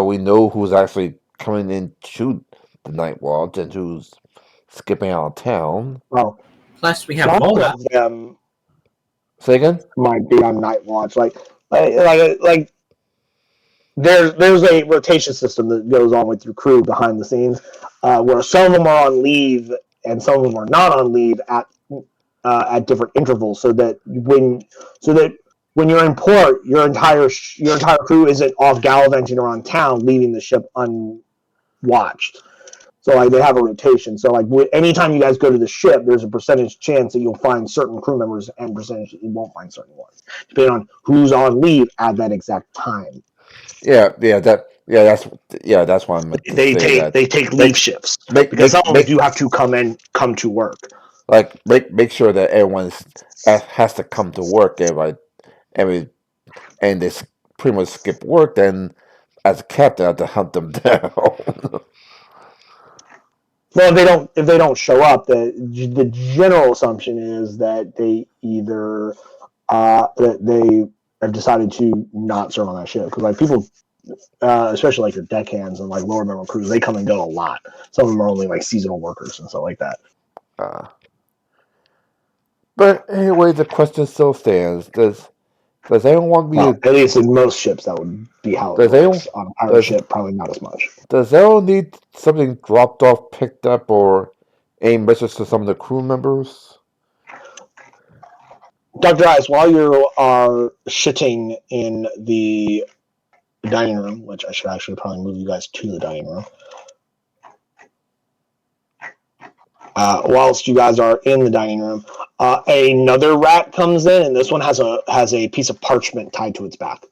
we know who's actually coming in to the night watch and who's skipping out of town. Well, Plus, we have some Mona. of them Say again? might be on night watch. Like there's a rotation system that goes on with your crew behind the scenes, where some of them are on leave and some of them are not on leave at different intervals, so that when you're in port, your entire crew isn't off gallivanting around town, leaving the ship unwatched. So like they have a rotation. So like anytime you guys go to the ship, there's a percentage chance that you'll find certain crew members and percentage that you won't find certain ones, depending on who's on leave at that exact time. That's what I meant to They say. take That they take leave make shifts make because some make of them make do have to come to work. make sure that everyone has to come to work. Every and they pretty much skip work. Then as a captain, I have to hunt them down. Well, if they don't show up, the general assumption is that they either that they have decided to not serve on that ship because like people, especially like your deckhands and like lower member crews, they come and go a lot. Some of them are only like seasonal workers and stuff like that. uh, but anyway, the question still stands: Does anyone want me Well, to? at least in most ships, that would be how it Does anyone works. On a pirate does ship, probably not as much. does anyone need something dropped off, picked up, or any message to some of the crew members? Dr. Ice, while you are shitting in the dining room, which I should actually probably move you guys to the dining room, whilst you guys are in the dining room, another rat comes in, and this one has a piece of parchment tied to its back.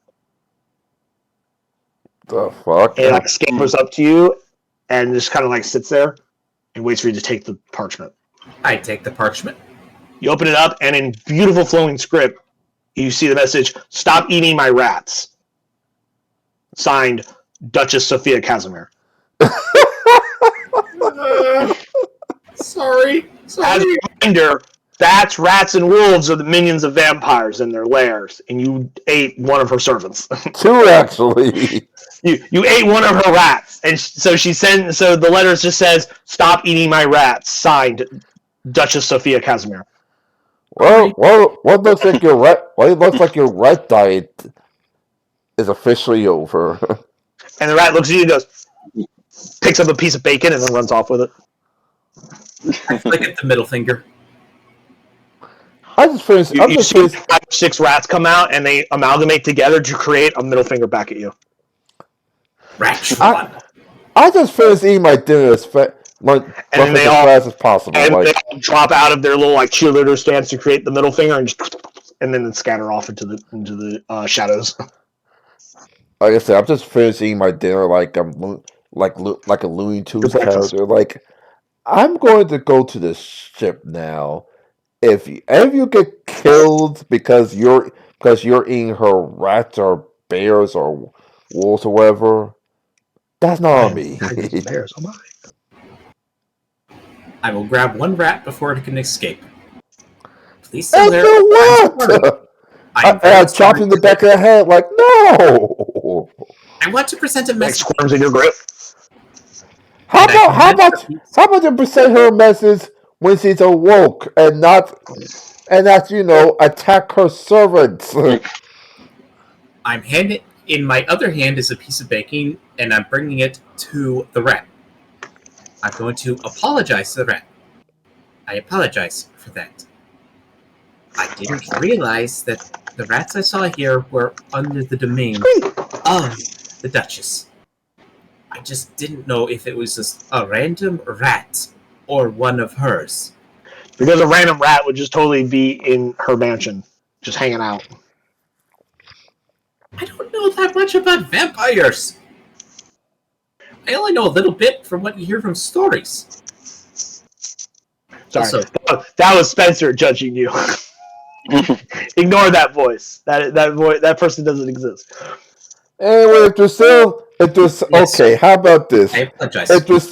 The fuck? And it like scampers up to you, and just kind of like sits there and waits for you to take the parchment. I take the parchment. You open it up, and in beautiful flowing script, you see the message: "Stop eating my rats." Signed, Duchess Sophia Casimir. Sorry. As a reminder, bats, rats, and wolves are the minions of vampires in their lairs, and you ate one of her servants. Two, actually. You ate one of her rats, and so she sent. So the letter just says, "Stop eating my rats." Signed, Duchess Sophia Casimir. What looks like your rat diet is officially over. And the rat looks at you and goes, picks up a piece of bacon, and then runs off with it. I flick at the middle finger. I just finished. You see 5 or 6 rats come out, and they amalgamate together to create a middle finger back at you. Rat I just finished eating my dinner as fast as possible. And they all drop out of their little like cheerleader stance to create the middle finger and just and then scatter off into the shadows. Like I said, I'm just finishing my dinner like like a Looney Tunes Your breakfast. character. Like I'm going to go to the ship now. If any of you get killed because you're eating her rats or bears or wolves or whatever, that's not on me. Bears, oh my. I will grab one rat before it can escape. Please And tell her do I'm sorry. what? I'm I very chopped sorry. in the back of the head. Like no. I want to present a Like message. squirms in your grip. How And I about how present about how about you present her a message when she's awoke and not attack her servants? I'm handing in my other hand is a piece of bacon, and I'm bringing it to the rat. I'm going to apologize to the rat. I apologize for that. I didn't realize that the rats I saw here were under the domain of the Duchess. I just didn't know if it was just a random rat or one of hers. Because a random rat would just totally be in her mansion, just hanging out. I don't know that much about vampires. I only know a little bit from what you hear from stories. Sorry, Also, that was Spencer judging you. Ignore that voice. That person doesn't exist. Anyway, okay, how about I this? apologize.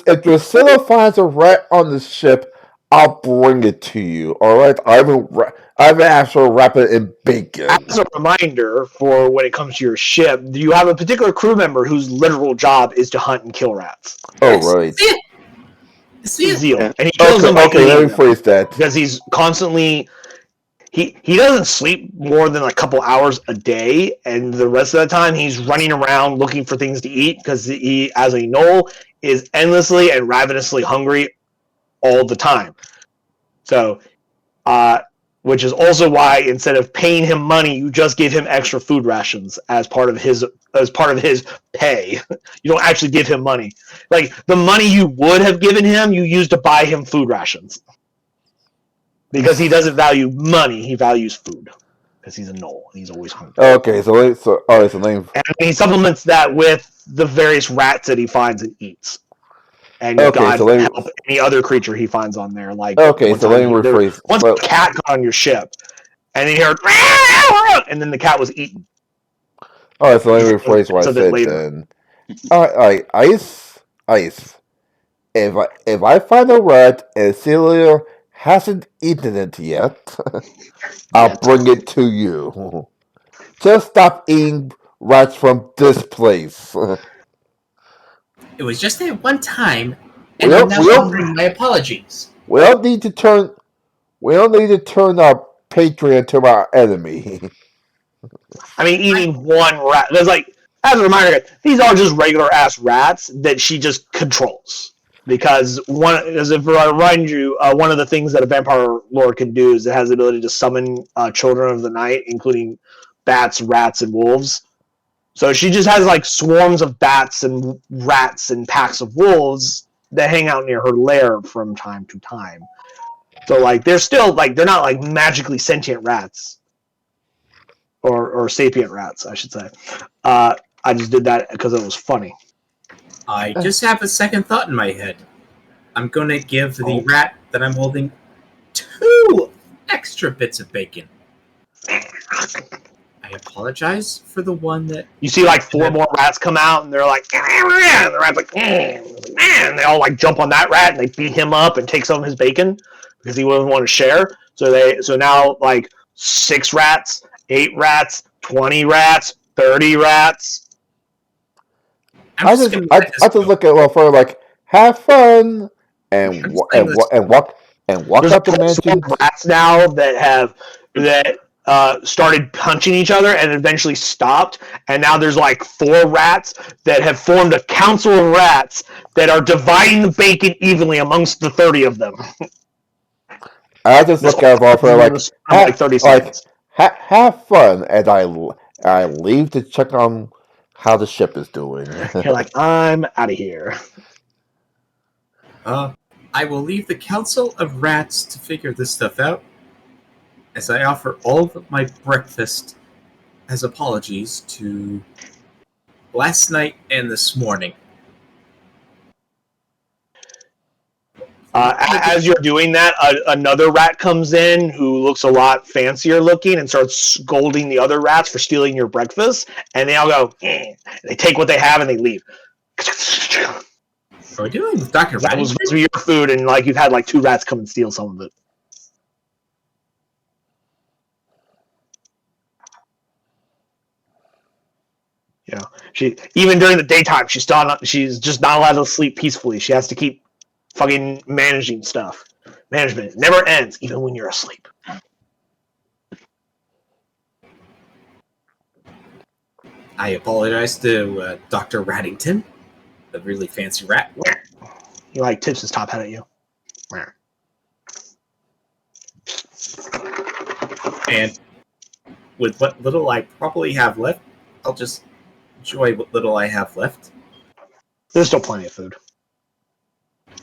If Drusilla finds a rat on the ship, I'll bring it to you. All right, I haven't asked her to wrap it in bacon. As a reminder, for when it comes to your ship, you have a particular crew member whose literal job is to hunt and kill rats. Oh right. See it? See it? Zeal, Yeah. and he kills them by Okay, let eating me them phrase that. because he's constantly. He doesn't sleep more than a couple hours a day, and the rest of the time he's running around looking for things to eat because he, as a gnoll, is endlessly and ravenously hungry all the time. So, which is also why instead of paying him money, you just give him extra food rations as part of his pay. You don't actually give him money. Like the money you would have given him, you use to buy him food rations. Because he doesn't value money, he values food. Because he's a gnoll and he's always hungry. Okay, so name. And he supplements that with the various rats that he finds and eats. And Okay, God so let me. help any other creature he finds on there. Like Okay, so let me rephrase. once a cat got on your ship, and then you heard, and then the cat was eaten. All right, so let me rephrase what I So that said later. then. All right, ice. If I find a rat and Celia hasn't eaten it yet, I'll bring it to you. Just stop eating rats from this place. It was just that one time, We and I'm don't, now we don't, offering my apologies. we don't need to turn our Patreon to our enemy. I mean, eating one rat. There's like, as a reminder, these are just regular ass rats that she just controls. Because as if I remind you, one of the things that a vampire lord can do is it has the ability to summon children of the night, including bats, rats, and wolves. So she just has like swarms of bats and rats and packs of wolves that hang out near her lair from time to time. So like they're still like they're not like magically sentient rats. Or sapient rats, I should say. I just did that because it was funny. I just have a second thought in my head. I'm going to give the rat that I'm holding 2 extra bits of bacon. I apologize for the one that... You see like 4 more rats come out, and they're like, and the rat's like, and they all like jump on that rat, and they beat him up and take some of his bacon because he wouldn't want to share. So now like 6 rats, 8 rats, 20 rats, 30 rats. I just look at for like have fun and walk There's out the mansion. Rats now that started punching each other and eventually stopped, and now there's like 4 rats that have formed a council of rats that are dividing the bacon evenly amongst the 30 of them. I just look at it for like 30 seconds. Have fun, and I leave to check on how the ship is doing. You're like, I'm out of here. I will leave the council of rats to figure this stuff out. as I offer all of my breakfast as apologies to last night and this morning. As you're doing that, another rat comes in who looks a lot fancier looking and starts scolding the other rats for stealing your breakfast. And they all go, they take what they have and they leave. Are we doing with Dr. That was Reddington? supposed to be your food, and like you've had like 2 rats come and steal some of it. You know, she even during the daytime, she's just not allowed to sleep peacefully. She has to keep fucking managing stuff. Management never ends, even when you're asleep. I apologize to Dr. Reddington, the really fancy rat. He like tips his top hat at you. And with what little I probably have left, I'll just enjoy what little I have left. There's still plenty of food.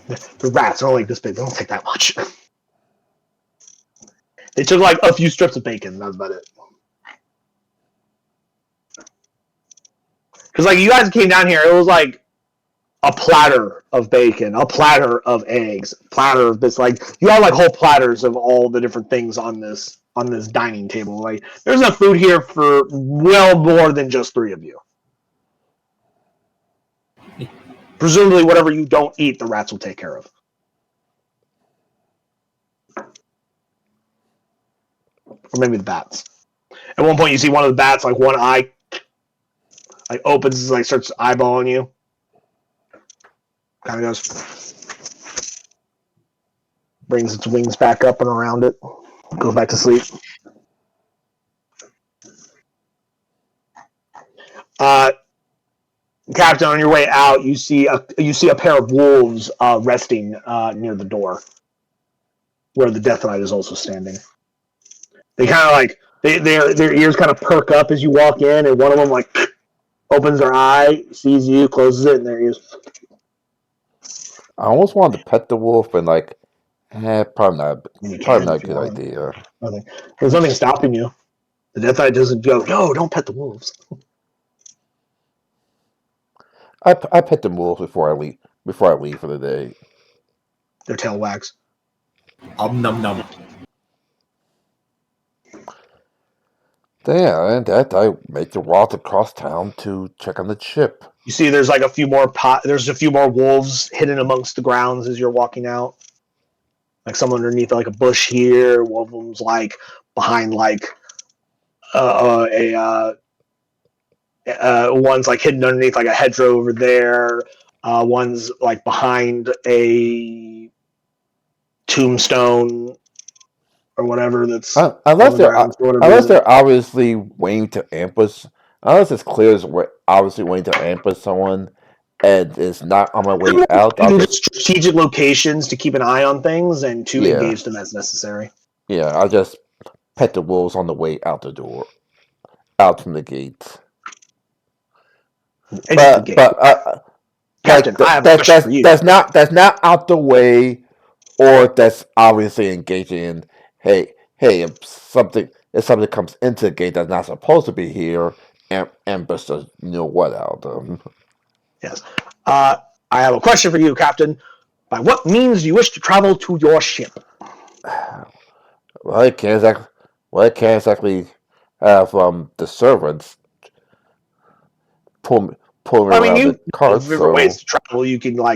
The rats are like this big. They don't take that much. They took like a few strips of bacon. That's about it. Because like you guys came down here, it was like a platter of bacon, a platter of eggs, a platter of this. Like you have like whole platters of all the different things on this dining table. Like there's enough food here for well more than just 3 of you. Presumably, whatever you don't eat, the rats will take care of. Or maybe the bats. At one point, you see one of the bats, like one eye, like opens, like starts eyeballing you. Kind of goes, brings its wings back up and around it, goes back to sleep. Captain, on your way out, you see a pair of wolves resting near the door, where the Death Knight is also standing. They kind of like their ears kind of perk up as you walk in, and one of them like opens their eye, sees you, closes it, and their ears. I almost wanted to pet the wolf, but like, probably not a If you good want. idea. There's nothing stopping you. The Death Knight doesn't go, no, don't pet the wolves. I pet the wolf before I leave for the day. Their tail wags. Num num. Yeah, and that I make the walk across town to check on the ship. You see, there's like a few more there's a few more wolves hidden amongst the grounds as you're walking out. Like some underneath like a bush here. One of them's like behind like one's like hidden underneath like a hedgerow over there. One's like behind a tombstone or whatever that's on Unless the grounds for whatever reason. they're obviously waiting to ambush. Unless it's clear as we're obviously waiting to ambush someone, and it's not on my way out. I'll just strategic locations to keep an eye on things and to engage them as necessary. Yeah, I'll just pet the wolves on the way out the door, out from the gates. But Captain, like I have a question for you. that's not out the way, or that's obviously engaging in. Hey, if something comes into the gate that's not supposed to be here, ambush the what out of them. Yes. I have a question for you, Captain. By what means do you wish to travel to your ship? Well, I can't exactly have the servants pull me around the carts. Different ways to travel. You can hail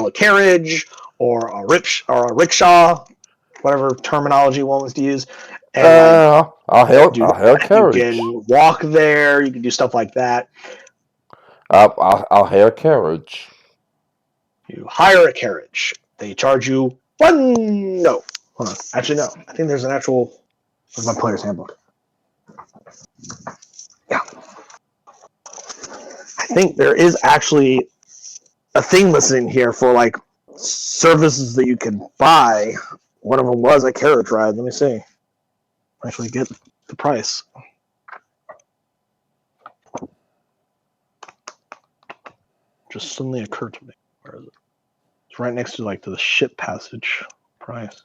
a carriage or a rickshaw, whatever terminology one wants to use. And I'll hail a carriage. You can walk there. You can do stuff like that. I'll hire a carriage. You hire a carriage. They charge you one. No, hold on. Actually, no. I think there's an actual. Where's my player's handbook? Yeah. I think there is actually a thing listed in here for like services that you can buy. One of them was a carriage ride. Let me see. Actually, get the price. Just suddenly occurred to me. Where is it? It's right next to like the ship passage price.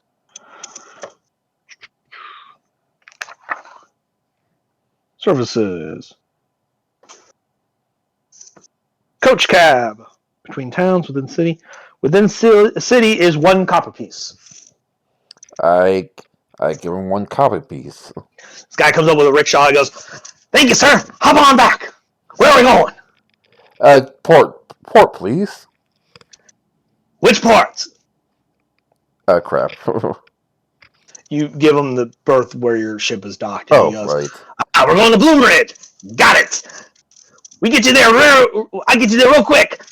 Services. Coach cab. Between towns, within city. Within city is 1 copper piece. I give him 1 copy piece. This guy comes up with a rickshaw and goes, "Thank you, sir. Hop on back. Where are we going?" Port, please. "Which port?" Crap. You give him the berth where your ship is docked, and he goes, Right. "We're going to Bloom Ridge. Got it. I get you there real quick."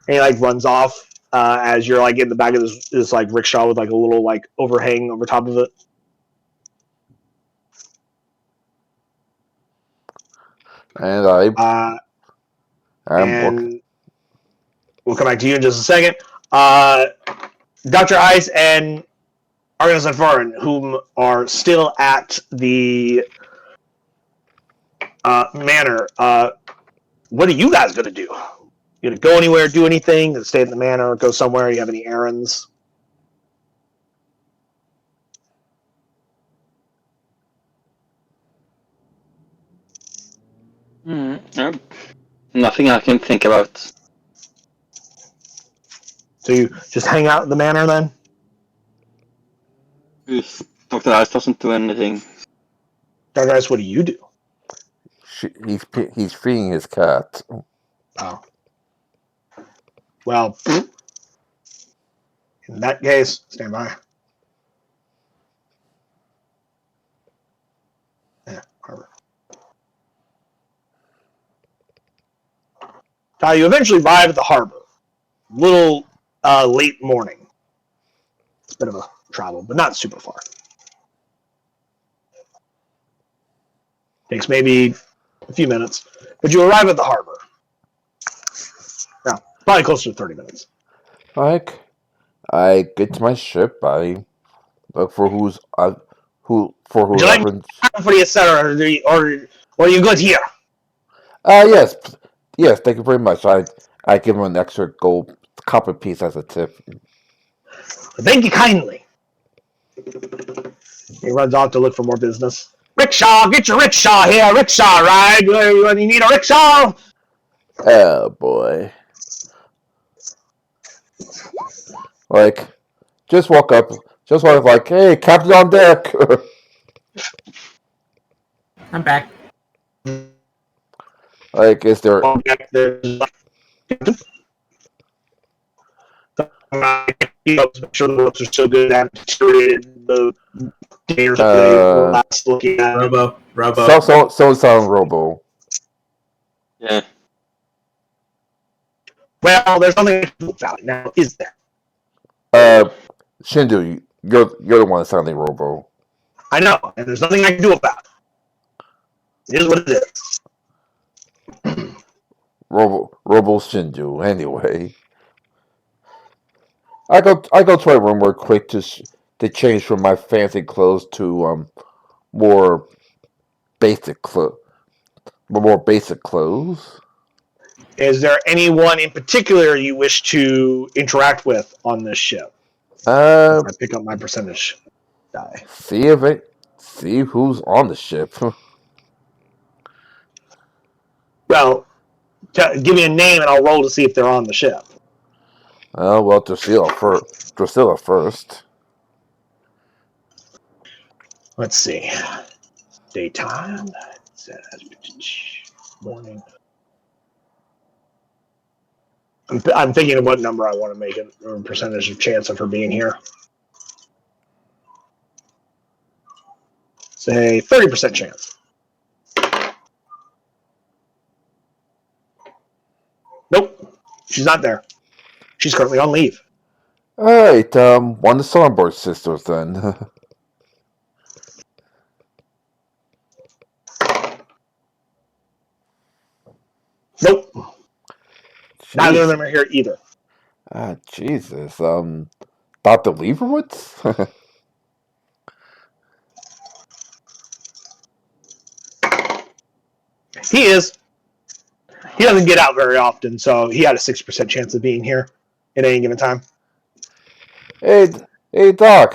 And he like runs off as you're like in the back of this like rickshaw with like a little like overhang over top of it. And And we'll come back to you in just a second. Dr. Ice and Argus and Farin, whom are still at the manor, what are you guys going to do? You going to go anywhere, do anything, gonna stay at the manor, go somewhere? You have any errands? Nothing I can think about. So you just hang out at the manor then? Dr. Ice doesn't do anything. Dr. Ice, what do you do? He's feeding his cat. Oh. Well, in that case, stand by. Yeah, harbor. You eventually arrive at the harbor. Little late morning. It's a bit of a travel, but not super far. Takes maybe a few minutes, but you arrive at the harbor. Now, probably closer to 30 minutes. Like, I get to my ship. I look for who's Would you like me to for you, sir, or you good here? Yes, thank you very much. I give him an extra gold copper piece as a tip. Thank you kindly. He runs off to look for more business. Rickshaw, get your rickshaw here. Rickshaw ride. You need a rickshaw? Oh boy. Like, just walk up like, hey, captain on deck. I'm back. Like, is there? Make sure the ropes are still good. That the dares last looking at. Robo. So sound Robo. Yeah. Well, there's nothing about it now, is there? Shindu, you're the one sounding Robo. I know, and there's nothing I can do about it. It is what it is. Robo Shindu. Anyway, I go to my room real quick to change from my fancy clothes to more basic clothes. Is there anyone in particular you wish to interact with on this ship? I pick up my percentage die. See who's on the ship. Well, give me a name and I'll roll to see if they're on the ship. Well, Drusilla first. Let's see. Daytime. Morning. I'm thinking of what number I want to make it, or percentage of chance of her being here. Say 30% chance. Nope, she's not there. She's currently on leave. All right, one of the Stormbreaker sisters then. Nope. Neither of them are here either. Jesus. Dr. Leverwitz? He is. He doesn't get out very often, so he had a 6% chance of being here at any given time. Hey, Doc.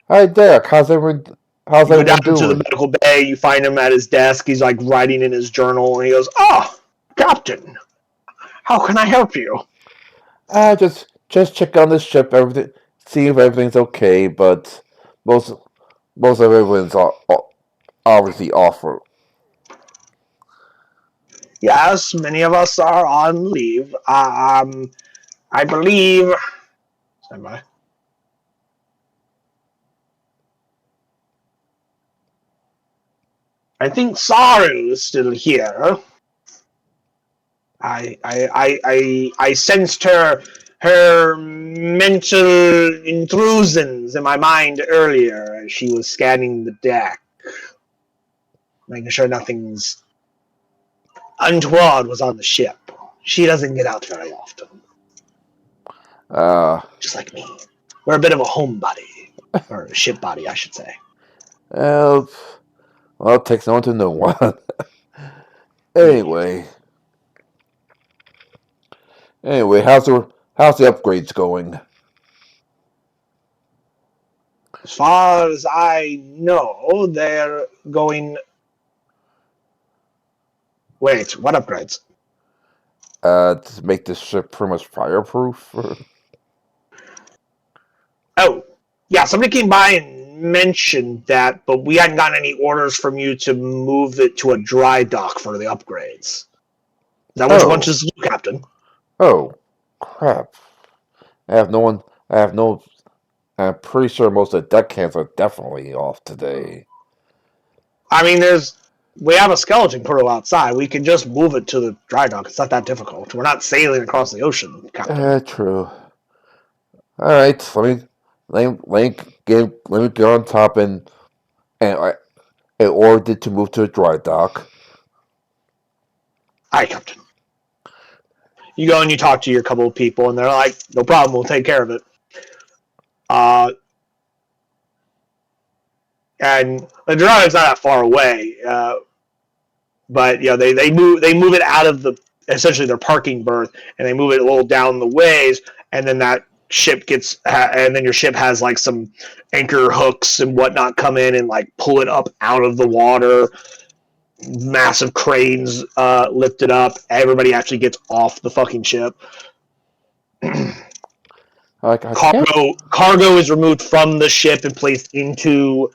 Hi, Doc. How's everyone? how's You go down everyone to the doing? medical bay. You find him at his desk. He's like writing in his journal, and he goes, "Oh, Captain, how can I help you?" Just check on the ship, everything, see if everything's okay. But most most of everyone's obviously offer. Yes, many of us are on leave. I believe. Stand by. I think Saru is still here. I sensed her mental intrusions in my mind earlier as she was scanning the deck, making sure nothing's untoward was on the ship. She doesn't get out very often, Uh, just like me. We're a bit of a homebody, or a ship body, I should say. well, well, it takes no one to know one. Indeed. anyway, anyway, how's the upgrades going? As far as I know, they're going. Wait, what upgrades? To make this ship pretty much fireproof. Oh, yeah, somebody came by and mentioned that, but we hadn't gotten any orders from you to move it to a dry dock for the upgrades. Is that what you want Oh, us to do, Captain? oh, crap! I have no one. I have no. I'm pretty sure most of the deckhands are definitely off today. I mean, we have a skeleton crew outside. We can just move it to the dry dock. It's not that difficult. We're not sailing across the ocean, Captain. True. All right, let me get on top and ordered to move to a dry dock. Aye, Captain. You go and you talk to your couple of people, and they're like, "No problem. We'll take care of it." And the dry dock's not that far away, but they move it out of the essentially their parking berth, and they move it a little down the ways, and then that ship gets, and then your ship has like some anchor hooks and whatnot come in and like pull it up out of the water. Massive cranes lift it up. Everybody actually gets off the fucking ship. Like I can't. Cargo is removed from the ship and placed into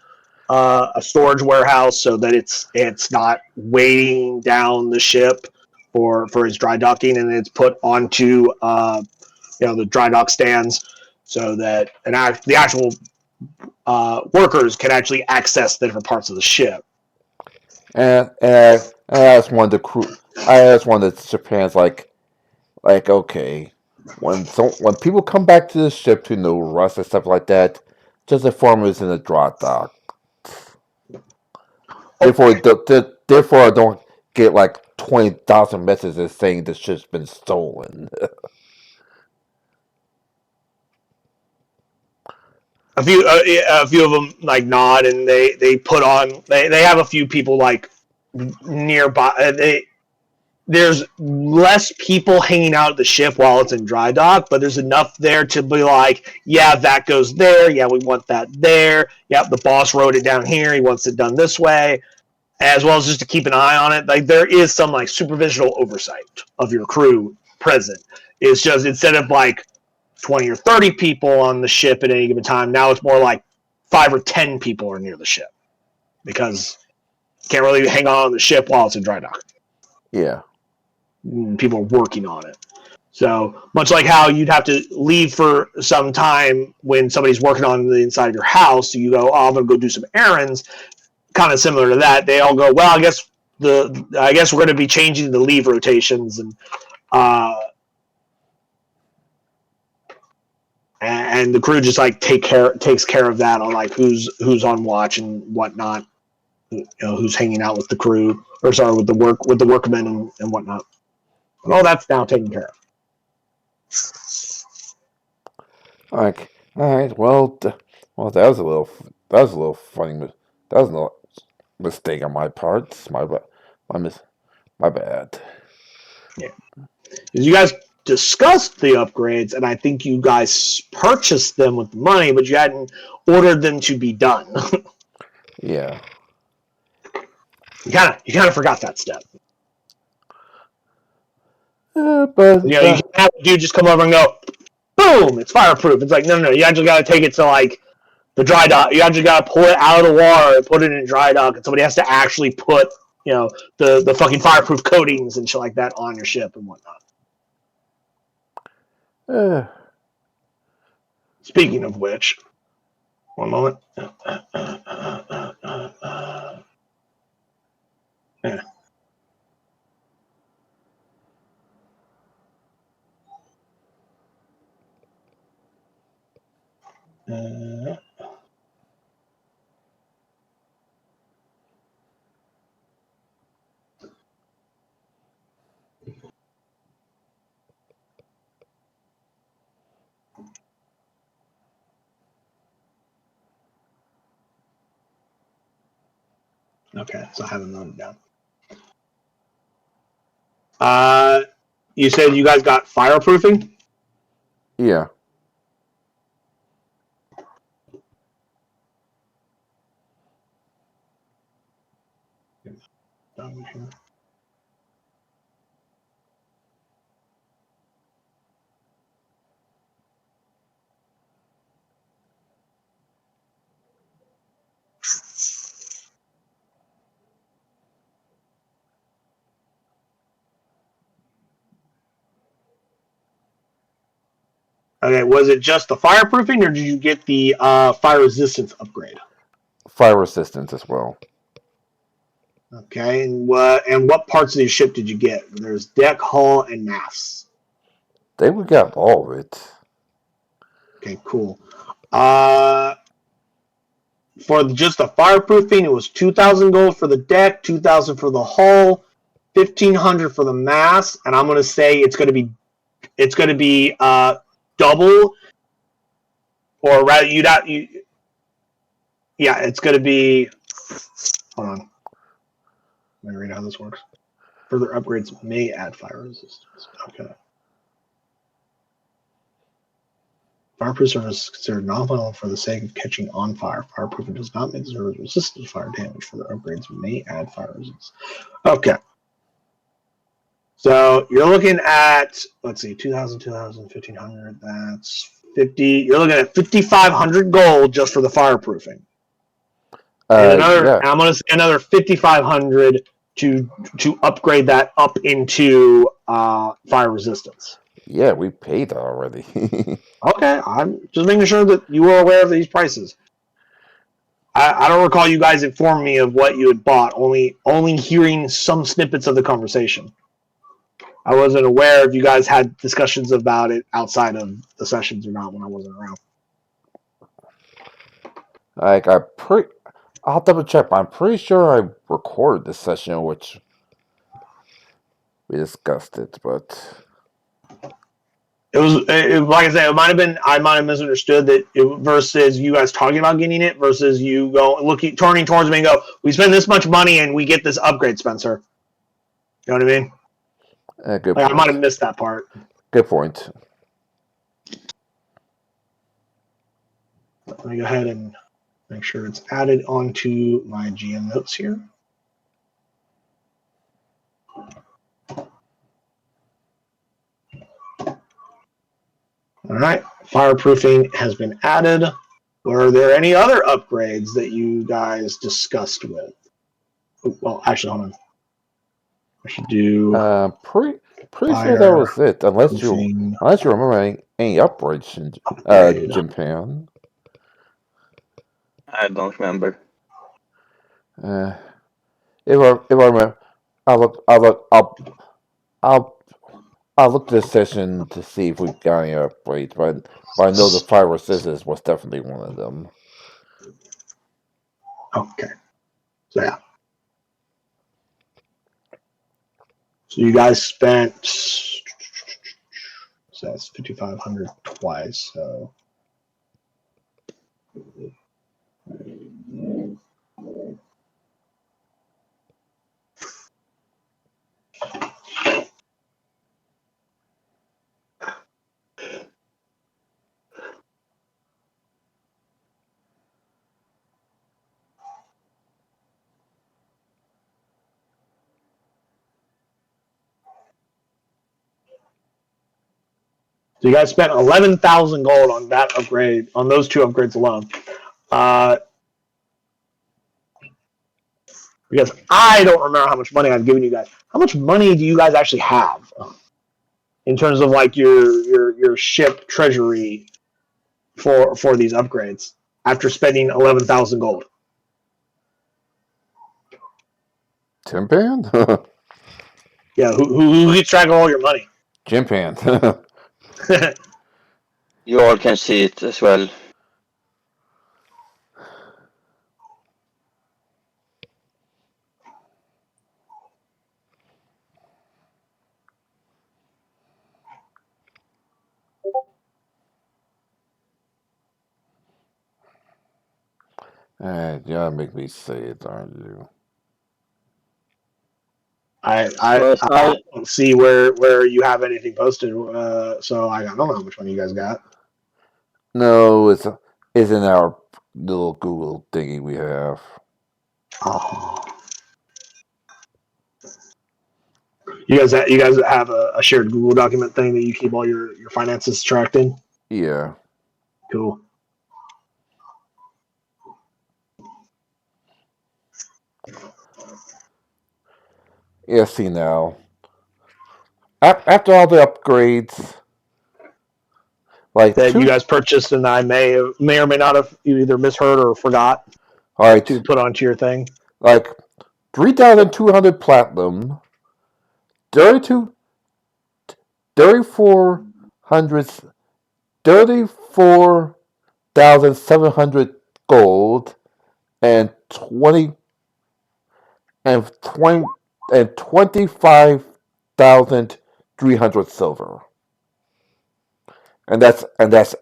a storage warehouse so that it's not weighing down the ship for its dry docking, and it's put onto the dry dock stands so that the actual workers can actually access the different parts of the ship. And I asked one of the crew. I asked one of the Japan's okay, when people come back to the ship to know rust and stuff like that, just inform us in the dry dock. Okay. Therefore, I don't get like 20,000 messages saying the ship's been stolen. A few of them like nod, and they put on. They have a few people like nearby. There's less people hanging out at the ship while it's in dry dock, but there's enough there to be like, yeah, that goes there. Yeah, we want that there. Yep, the boss wrote it down here. He wants it done this way, as well as just to keep an eye on it. Like there is some like supervisional oversight of your crew present. It's just instead of like 20 or 30 people on the ship at any given time, now it's more like 5 or 10 people are near the ship because you can't really hang on the ship while it's in dry dock. Yeah. People are working on it. So much like how you'd have to leave for some time when somebody's working on the inside of your house, so you go, I'm going to go do some errands. Kind of similar to that. They all go, well, I guess we're going to be changing the leave rotations, and the crew just like takes care of that on like who's on watch and whatnot. Who's hanging out with the crew, or sorry, with the workmen and whatnot. And all that's now taken care of. All right. Well, that was a little funny. That was a mistake on my part. My bad. Yeah, because you guys discussed the upgrades, and I think you guys purchased them with the money, but you hadn't ordered them to be done. Yeah. You kind of forgot that step. But You know, you can't have a dude just come over and go, boom, it's fireproof. It's like, no, you actually got to take it to like the dry dock. You actually got to pull it out of the water and put it in a dry dock, and somebody has to actually put, you know, the fucking fireproof coatings and shit like that on your ship and whatnot. Speaking of which, one moment. Yeah. Okay, so I haven't noted down. You said you guys got fireproofing? yeah. Okay, was it just the fireproofing, or did you get the fire resistance upgrade? Fire resistance as well. Okay, and what parts of the ship did you get? There's deck, hull, and masts. They would got all of it. Okay, cool. For just the fireproofing, it was 2,000 gold for the deck, 2,000 for the hull, 1,500 for the mast, and I'm gonna say it's gonna be double, or rather it's gonna be. Hold on, let me read how this works. Further upgrades may add fire resistance. Okay. Fireproof service is considered nominal for the sake of catching on fire. Fireproofing does not make the service resistant to fire damage. Further upgrades may add fire resistance. Okay. So you're looking at, let's see, 2,000, 2,000, 1,500. That's 50. You're looking at 5,500 gold just for the fireproofing. And Yeah. I'm going to say another 5,500 to upgrade that up into fire resistance. Yeah, we paid already. Okay, I'm just making sure that you are aware of these prices. I don't recall you guys informing me of what you had bought, only hearing some snippets of the conversation. I wasn't aware if you guys had discussions about it outside of the sessions or not when I wasn't around. Like I'll double check, but I'm pretty sure I recorded this session in which we discussed it, but It was like I said, I might have misunderstood that versus you guys talking about getting it versus you turning towards me and go, we spend this much money and we get this upgrade, Spencer. You know what I mean? good Like, point. I might have missed that part. Good point. Let me go ahead and make sure it's added onto my GM notes here. All right, fireproofing has been added. Were there any other upgrades that you guys discussed with? Well, actually, hold on. I should do. Pretty sure that was it. Unless you remember any upgrades in Japan. I don't remember. If I remember, I'll look this session to see if we got any upgrades, but I know the fire resistance was definitely one of them. Okay. So yeah. So you guys spent. So that's 5,500 twice. So. So you guys spent 11,000 gold on that upgrade, on those two upgrades alone. Because I don't remember how much money I've given you guys. How much money do you guys actually have in terms of like your ship treasury for these upgrades after spending 11,000 gold? Timpan? Yeah, who keeps track of all your money? Jimpan. You all can see it as well. Y'all make me say it, aren't you? I don't see where you have anything posted, so I don't know how much money you guys got. No, it's in our little Google thingy we have. Oh. You guys have a shared Google document thing that you keep all your finances tracked in? Yeah. Cool. Yeah, see now. After all the upgrades, like That you guys purchased and I may or may not have either misheard or forgot to put onto your thing. Like 3,200 platinum, 32, 3,400, 34,700 gold, and 25,300 silver. And that's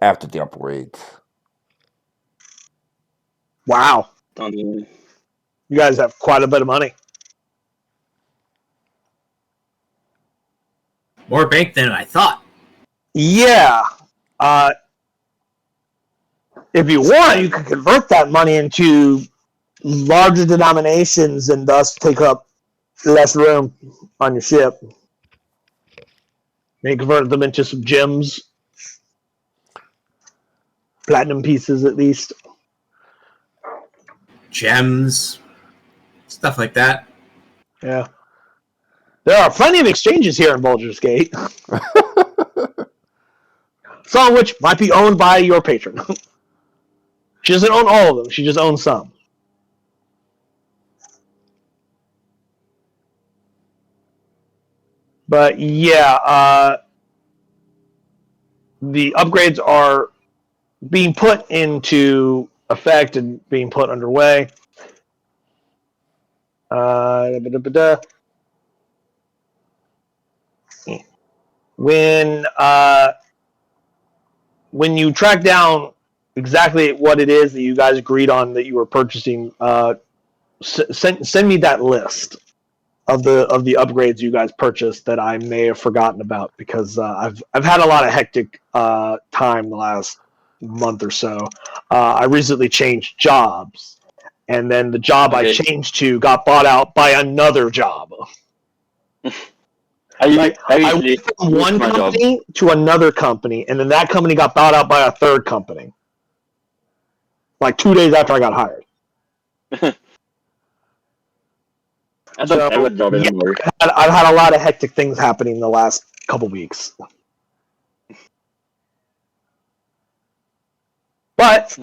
after the upgrades. Wow. Don't even. You guys have quite a bit of money. More bank than I thought. Yeah. If you want, you can convert that money into larger denominations and thus take up less room on your ship. Maybe convert them into some gems, platinum pieces at least. Gems, stuff like that. Yeah. There are plenty of exchanges here in Baldur's Gate. Some of which might be owned by your patron. She doesn't own all of them. She just owns some. But yeah, the upgrades are being put into effect and being put underway. When you track down exactly what it is that you guys agreed on that you were purchasing, send me that list of the upgrades you guys purchased that I may have forgotten about, because I've had a lot of hectic time the last month or so. I recently changed jobs, and then the job I changed to got bought out by another job. I went from one company to another company, and then that company got bought out by a third company. Like 2 days after I got hired. I don't have a job anymore. I've had a lot of hectic things happening the last couple weeks. But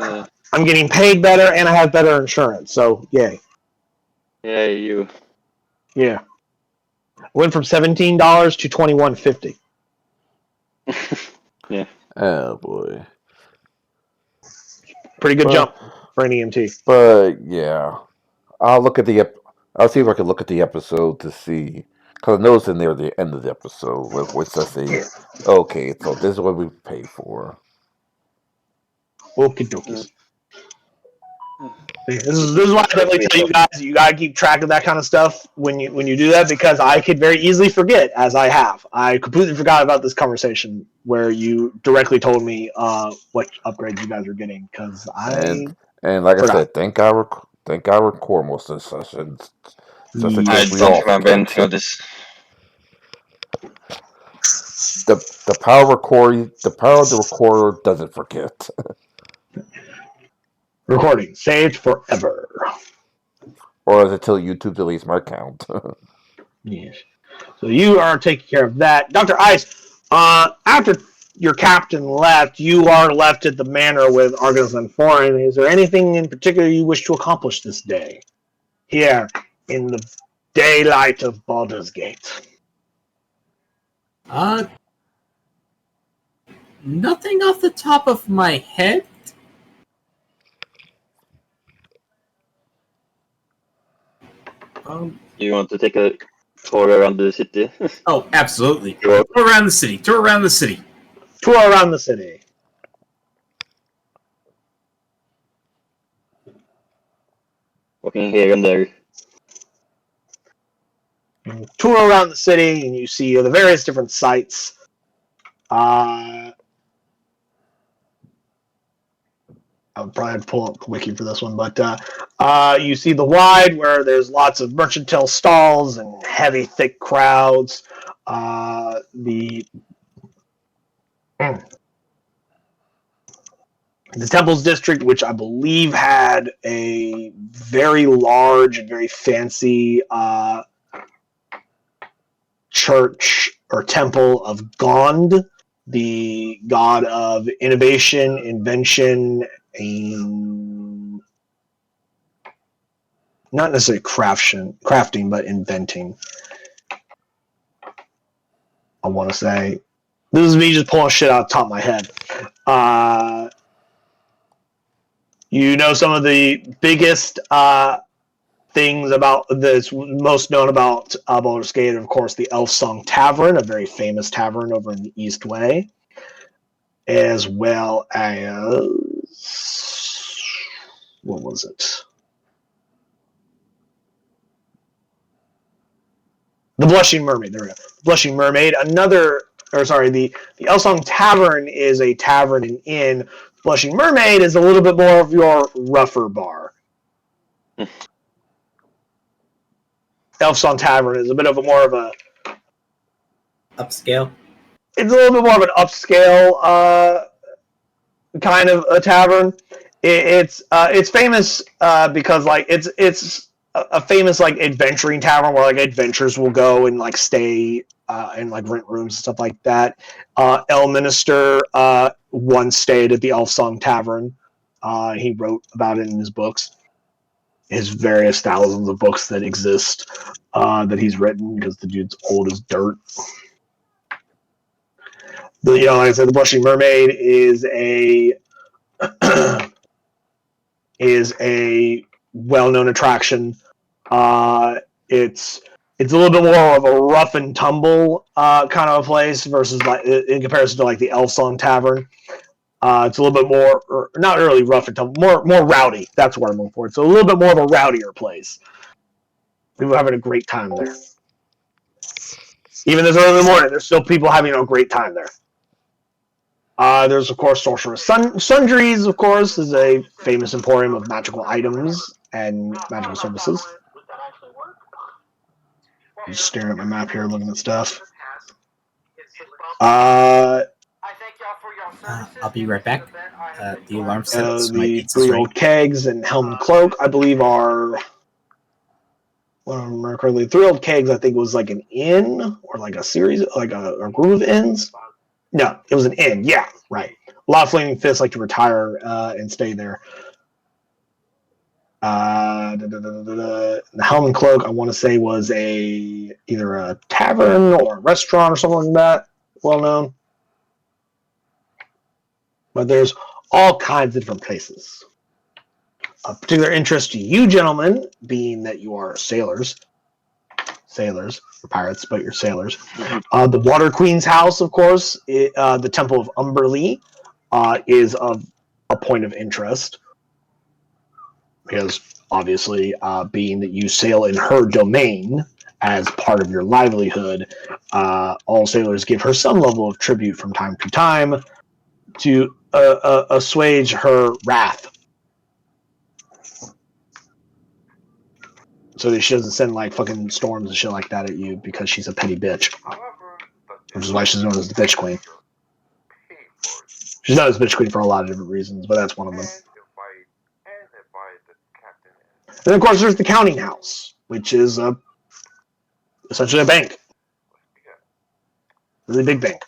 I'm getting paid better and I have better insurance, so yay. Yeah, you. Yeah. Went from $17 to $21.50. Yeah. Oh boy. Pretty good jump for an EMT. But yeah, I'll see if I can look at the episode to see, because I noticed in there at the end of the episode which I say, okay, so this is what we pay for. Okie dokies. This is why I definitely tell you guys you gotta keep track of that kind of stuff when you do that, because I could very easily forget, as I have. I completely forgot about this conversation where you directly told me what upgrades you guys are getting, because and like forgot. I said, thank God I record most of the sessions, just in I case we don't all remember forget. anything of this. the power of the recorder doesn't forget. Recording saved forever. Or until YouTube deletes my account. Yes. So you are taking care of that. Dr. Ice, after your captain left, you are left at the manor with Argus and Foreign. Is there anything in particular you wish to accomplish this day? Here, in the daylight of Baldur's Gate. Nothing off the top of my head. You want to take a tour around the city? Oh, absolutely. Sure. Tour around the city. Tour around the city. Tour around the city. Walking here and there. Tour around the city, and you see the various different sites. I would probably have to pull up the wiki for this one, but you see the wide where there's lots of mercantile stalls and heavy, thick crowds. The Temples District, which I believe had a very large and very fancy church or temple of Gond, the god of innovation, invention, and not necessarily crafting, but inventing. I want to say. This is me just pulling shit out of the top of my head. You know some of the biggest things about that's most known about Baldur's Gate, of course, the Elf Song Tavern, a very famous tavern over in the East Way, as well as what was it? The Blushing Mermaid. There we go. Blushing Mermaid. The Elf Song Tavern is a tavern and inn. Blushing Mermaid is a little bit more of your rougher bar. Elf Song Tavern is a bit of a more of a Upscale. It's a little bit more of an upscale kind of a tavern. It's famous because like it's a famous like adventuring tavern where like adventurers will go and like stay and like rent rooms and stuff like that. Elminster once stayed at the Elf Song Tavern. He wrote about it in his books, his various thousands of books that exist that he's written because the dude's old as dirt. Like I said, the Blushing Mermaid is a well-known attraction. It's a little bit more of a rough and tumble kind of a place versus like in comparison to like the Elf Song Tavern. It's a little bit more, not really rough and tumble, more rowdy. That's what I'm looking for. It's a little bit more of a rowdier place. People are having a great time there. Even this early in the morning, there's still people having a great time there. There's, of course, Sorcerer's Sundries, of course, is a famous emporium of magical items and magical services. I'm just staring at my map here, looking at stuff. I'll be right back. The alarm set. So the Three Old Kegs and Helm and Cloak, I believe, are... Well, I remember correctly, Three Old Kegs, I think, was like an inn, or like a series, like a group of inns. No, it was an inn. Yeah, right. A lot of Flaming Fists like to retire and stay there. The Helm and Cloak, I want to say, was either a tavern or a restaurant or something like that. Well known. But there's all kinds of different places. Of particular interest to you, gentlemen, being that you are sailors, you're pirates, but you're sailors. The Water Queen's house, of course, the Temple of Umberlee, is of a point of interest. Because, obviously, being that you sail in her domain as part of your livelihood, all sailors give her some level of tribute from time to time to assuage her wrath. So that she doesn't send like fucking storms and shit like that at you because she's a petty bitch. which is why she's known as the Bitch Queen. She's known as Bitch Queen for a lot of different reasons, but that's one of them. And of course, there's the counting house, which is essentially a bank. Really big bank.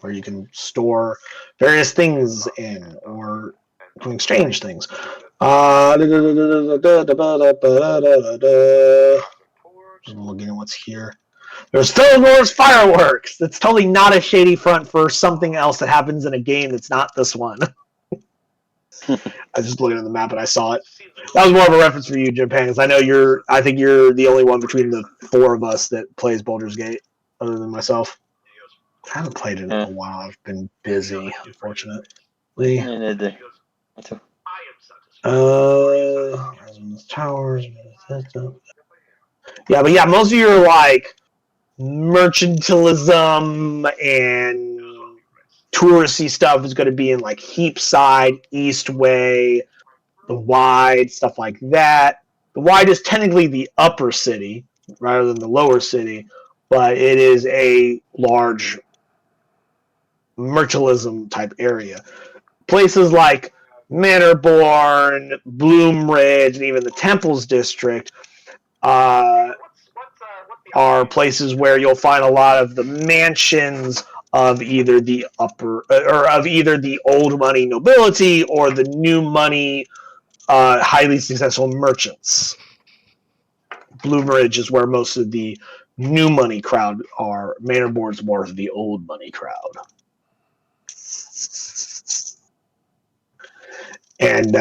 Where you can store various things in, or can exchange things. Just looking at what's here. There's Fillmore's fireworks. That's totally not a shady front for something else that happens in a game that's not this one. I was just looking at the map and I saw it. That was more of a reference for you, Jim Pang, because I think you're the only one between the four of us that plays Baldur's Gate, other than myself. I haven't played it in a while. I've been busy, unfortunately. Towers. Yeah, but yeah, most of your like mercantilism and touristy stuff is going to be in like Heapside, Eastway, the Wide, stuff like that. The Wide is technically the upper city rather than the lower city, but it is a large mercantilism type area. Places like Manorborn, Bloomridge, and even the Temples District are places where you'll find a lot of the mansions of either the old money nobility or the new money highly successful merchants. Bloomridge is where most of the new money crowd are. Manorborn's more of the old money crowd. And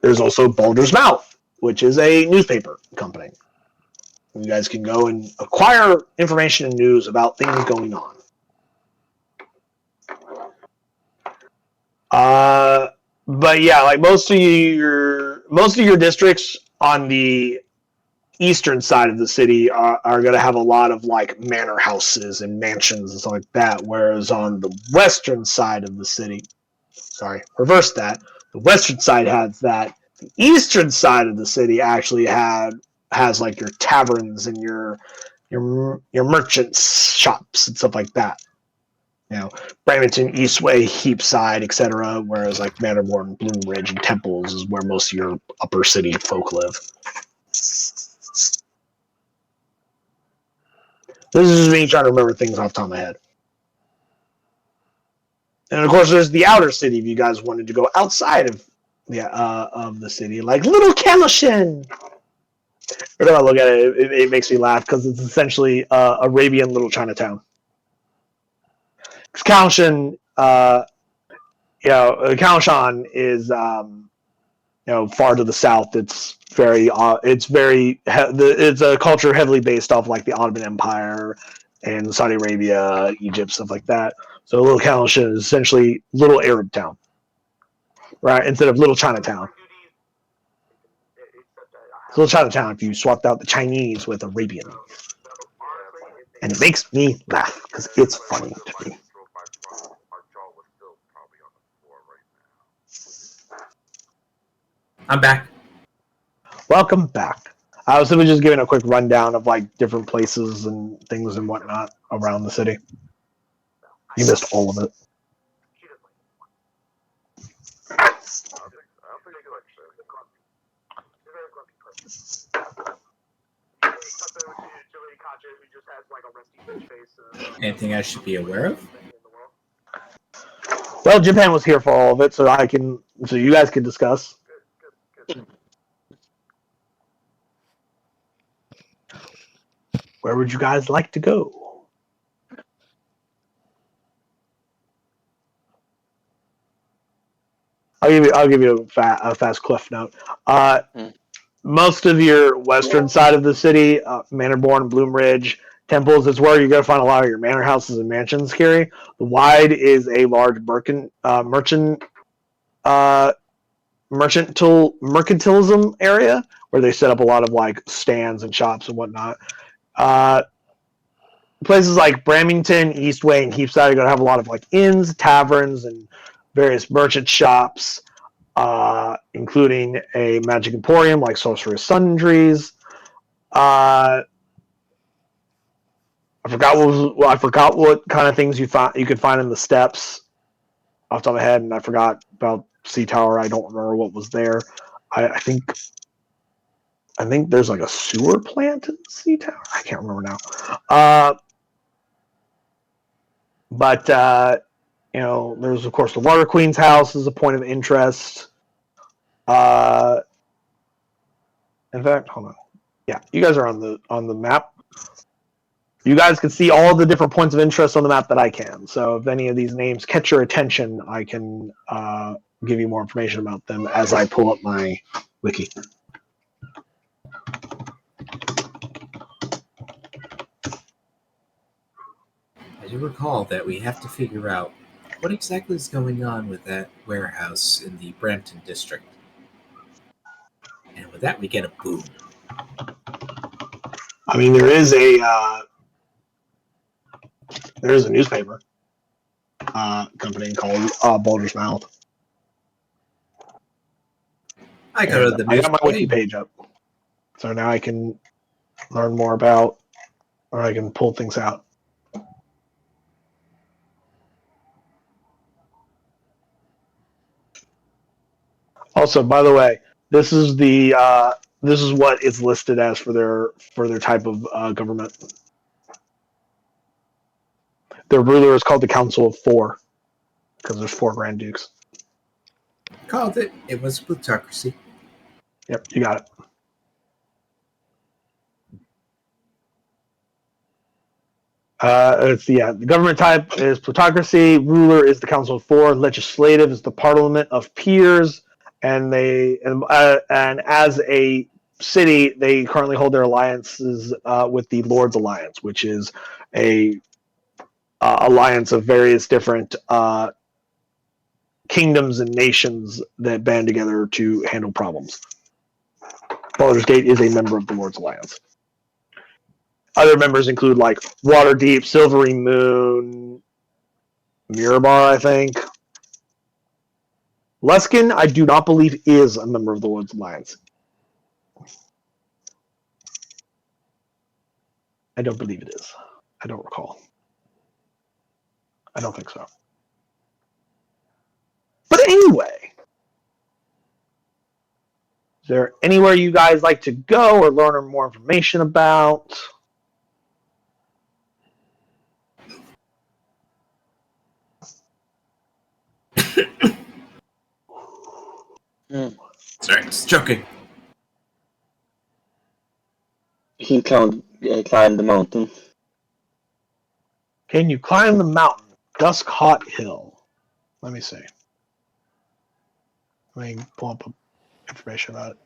there's also Baldur's Mouth, which is a newspaper company. You guys can go and acquire information and news about things going on. But yeah, like most of your districts on the eastern side of the city are going to have a lot of like manor houses and mansions and stuff like that, whereas on the western side of the city, reverse that. The western side has that. The eastern side of the city actually has like your taverns and your merchants shops and stuff like that. You know, Brampton, Eastway, Heapside, etc. Whereas like Manorborn, Bloomridge, and Temples is where most of your upper city folk live. This is just me trying to remember things off the top of my head. And of course, there's the outer city if you guys wanted to go outside of the city, like Little Camishan. Every time I look at it, it makes me laugh because it's essentially Arabian Little Chinatown. Camishan, Camishan is far to the south. It's it's a culture heavily based off like the Ottoman Empire and Saudi Arabia, Egypt, stuff like that. So Little Camishan is essentially Little Arab Town, right? Instead of Little Chinatown. It's Little Chinatown if you swapped out the Chinese with Arabian. And it makes me laugh because it's funny to me. I'm back. Welcome back. I was simply just giving a quick rundown of like different places and things and whatnot around the city. You missed all of it. Anything I should be aware of? Well, Japan was here for all of it, so you guys can discuss. Where would you guys like to go? I'll give you a fast cliff note. Most of your western side of the city, Manorborn, Bloomridge, Temples, is where you're going to find a lot of your manor houses and mansions, Kerry. The Wide is a large mercantilism area where they set up a lot of like stands and shops and whatnot. Places like Bramington, Eastway, and Heapside are going to have a lot of like inns, taverns, and various merchant shops. including a magic emporium like Sorcerer's Sundries. I forgot what kind of things you could find in the steps off the top of my head, and I forgot about Sea Tower. I don't remember what was there. I think there's like a sewer plant in the Sea Tower. I can't remember now. But there's of course the Water Queen's house is a point of interest. In fact, hold on. Yeah, you guys are on the map. You guys can see all the different points of interest on the map that I can. So if any of these names catch your attention, I can give you more information about them as I pull up my wiki. I do recall that we have to figure out what exactly is going on with that warehouse in the Brampton district. And with that, we get a boom. I mean, there is a newspaper company called Boulder's Mouth. I go to the I got my wiki newspaper. page up, so now I can learn more about, or I can pull things out. Also, by the way, this is what is listed as for their type of government. Their ruler is called the Council of Four because there's 4 Grand Dukes. Called it. It was plutocracy. Yep, you got it. The government type is plutocracy. Ruler is the Council of Four. Legislative is the Parliament of Peers, and as a city, they currently hold their alliances with the Lords Alliance, which is a alliance of various different kingdoms and nations that band together to handle problems. Baldur's Gate is a member of the Lords Alliance. Other members include like Waterdeep, Silvery Moon, Mirabar, I think. Luskin, I do not believe is a member of the Lords Alliance. I don't believe it is. I don't recall. I don't think so. But anyway, is there anywhere you guys like to go or learn more information about? Sorry, just joking. He can't climb the mountain. Can you climb the mountain? Dusk Hot Hill. Let me see. Let me pull up information about it.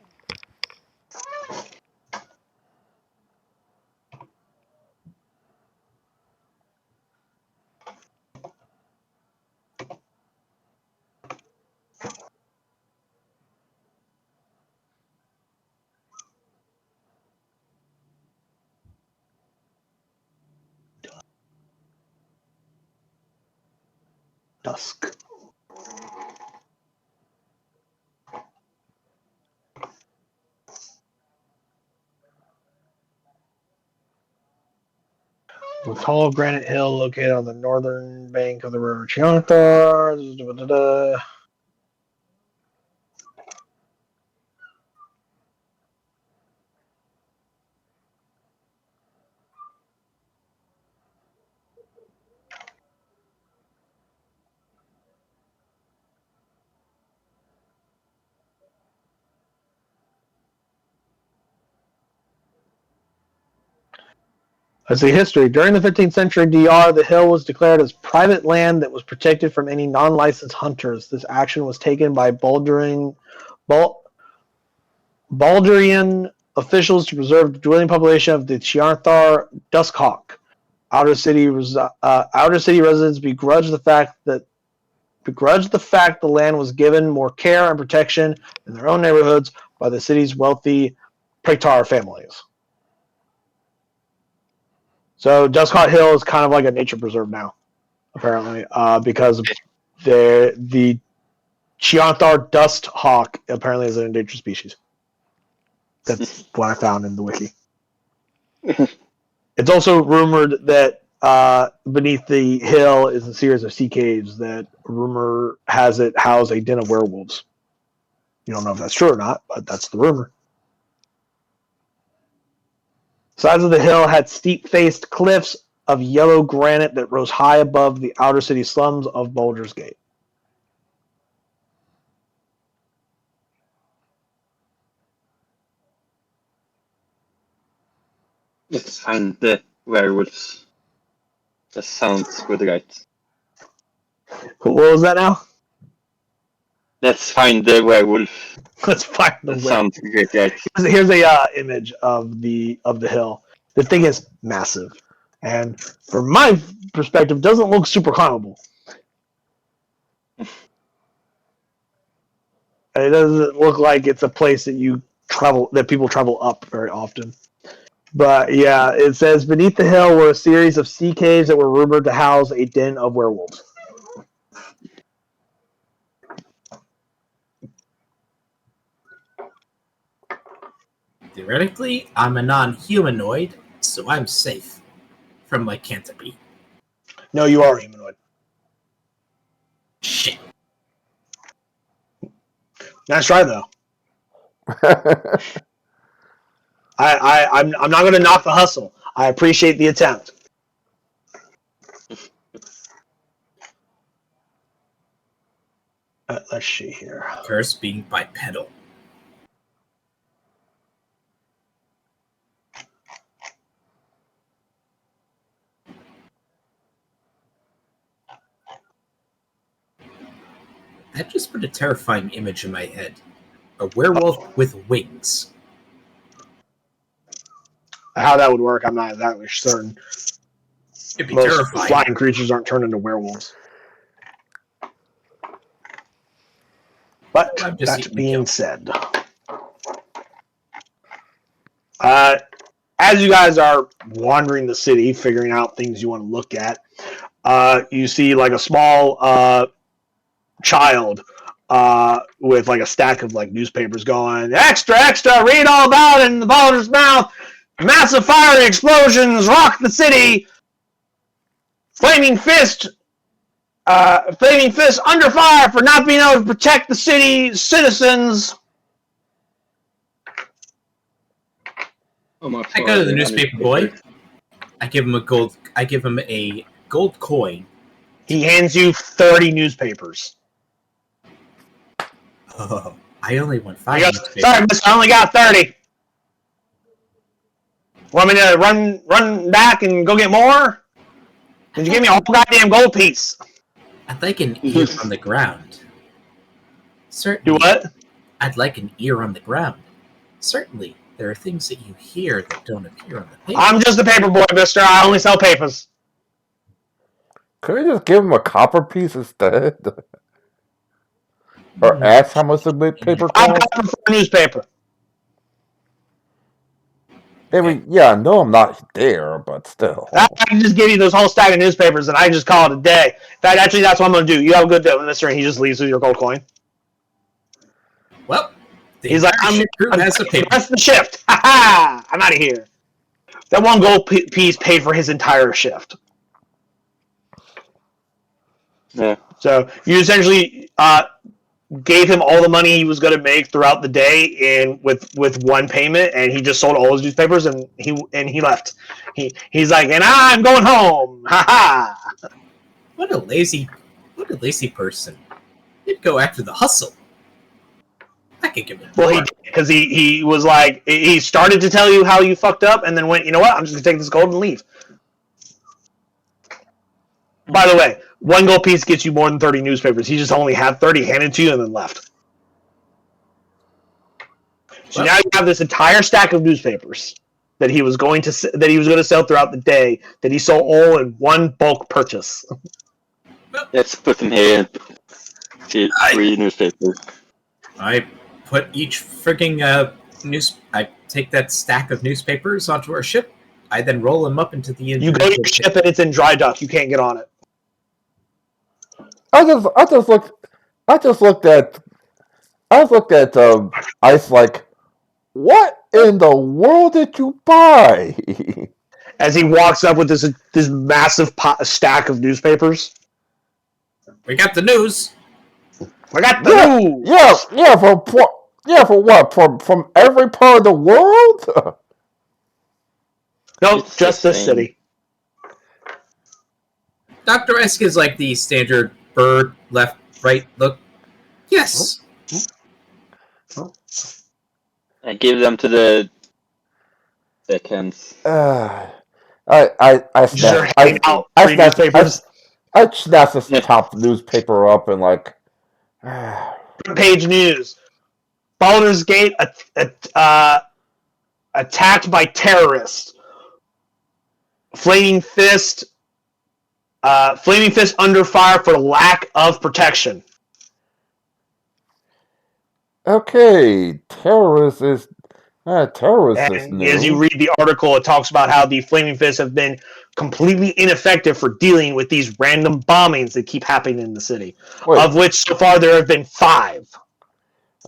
Dusk. The tall granite hill located on the northern bank of the river Chiantar. Let's see history. During the 15th century DR, the hill was declared as private land that was protected from any non-licensed hunters. This action was taken by Baldurian officials to preserve the dwelling population of the Chiarthar Duskhawk. Outer city residents begrudged the fact the land was given more care and protection in their own neighborhoods by the city's wealthy Praetor families. So Duskhawk Hill is kind of like a nature preserve now, apparently, because the Chianthar dust hawk apparently is an endangered species. That's what I found in the wiki. It's also rumored that beneath the hill is a series of sea caves that rumor has it house a den of werewolves. You don't know if that's true or not, but that's the rumor. Sides of the hill had steep-faced cliffs of yellow granite that rose high above the outer city slums of Baldur's Gate. Let's find the werewolves. That sounds good, right? What was that now? Let's find the werewolf. Let's find the That werewolf. sounds great, right? Here's a image of the hill. The thing is massive, and from my perspective, doesn't look super climbable. It doesn't look like it's a place that people travel up very often. But yeah, it says beneath the hill were a series of sea caves that were rumored to house a den of werewolves. Theoretically, I'm a non-humanoid, so I'm safe from lycanthropy. No, you are a humanoid. Shit. Nice try though. I'm not going to knock the hustle. I appreciate the attempt. Let's see here. Curse being bipedal. That just put a terrifying image in my head. A werewolf with wings. How that would work, I'm not exactly certain. It'd be Most terrifying. flying creatures aren't turned into werewolves. But that being said, as you guys are wandering the city, figuring out things you want to look at, you see like a small child with like a stack of like newspapers going, extra, read all about it in the Baldur's Mouth. Massive fiery explosions rock the city. Flaming Fist under fire for not being able to protect the city's citizens. I go to the newspaper boy. I give him a gold coin. He hands you 30 newspapers. Oh, I only want 5 Goes, newspapers. sorry, mister, I only got 30. Want me to run back and go get more? Did you give me a whole goddamn gold piece? I'd like an ear on the ground. Certainly. Do what? I'd like an ear on the ground. Certainly, there are things that you hear that don't appear on the paper. I'm just a paper boy, mister. I only sell papers. Could we just give him a copper piece instead? Or ask how much the paper I'm costs? copper for a newspaper. I mean, yeah, I know I'm not there, but still. I can just give you this whole stack of newspapers and I just call it a day. In fact, actually, that's what I'm going to do. You have a good day, mister, and he just leaves with your gold coin. Well, He's like, I'm has a the paper. rest of the shift. Ha ha! I'm out of here. That one gold piece paid for his entire shift. Yeah. So you essentially gave him all the money he was going to make throughout the day, and with one payment, and he just sold all his newspapers, and he left. He's like, and I'm going home. Ha ha! What a lazy person. He'd go after the hustle. I could give him Well, more. because he was like, he started to tell you how you fucked up, and then went, you know what? I'm just gonna take this gold and leave. By the way, one gold piece gets you more than 30 newspapers. He just only had 30 handed to you and then left. So now you have this entire stack of newspapers that he was going to sell throughout the day that he sold all in one bulk purchase. Let's put them here. See, 3 newspapers. I put each frigging I take that stack of newspapers onto our ship. I then roll them up into the You go to your ship and it's in dry dock. You can't get on it. I just looked. I just looked at Ice like, what in the world did you buy? As he walks up with this massive stack of newspapers. We got the news. I got the yeah, news. for what? From every part of the world? Nope, It's the just this same. city. Dr. Esk is like the standard bird, left, right look. Yes. I give them to the deckhands. I Just are snap handing out free newspapers. I snap this top newspaper up and like. Page news. Baldur's Gate attacked by terrorists. Flaming Fist under fire for lack of protection. Okay, terrorists is And new. as you read the article, it talks about how the Flaming Fists have been completely ineffective for dealing with these random bombings that keep happening in the city. Wait. Of which so far there have been 5.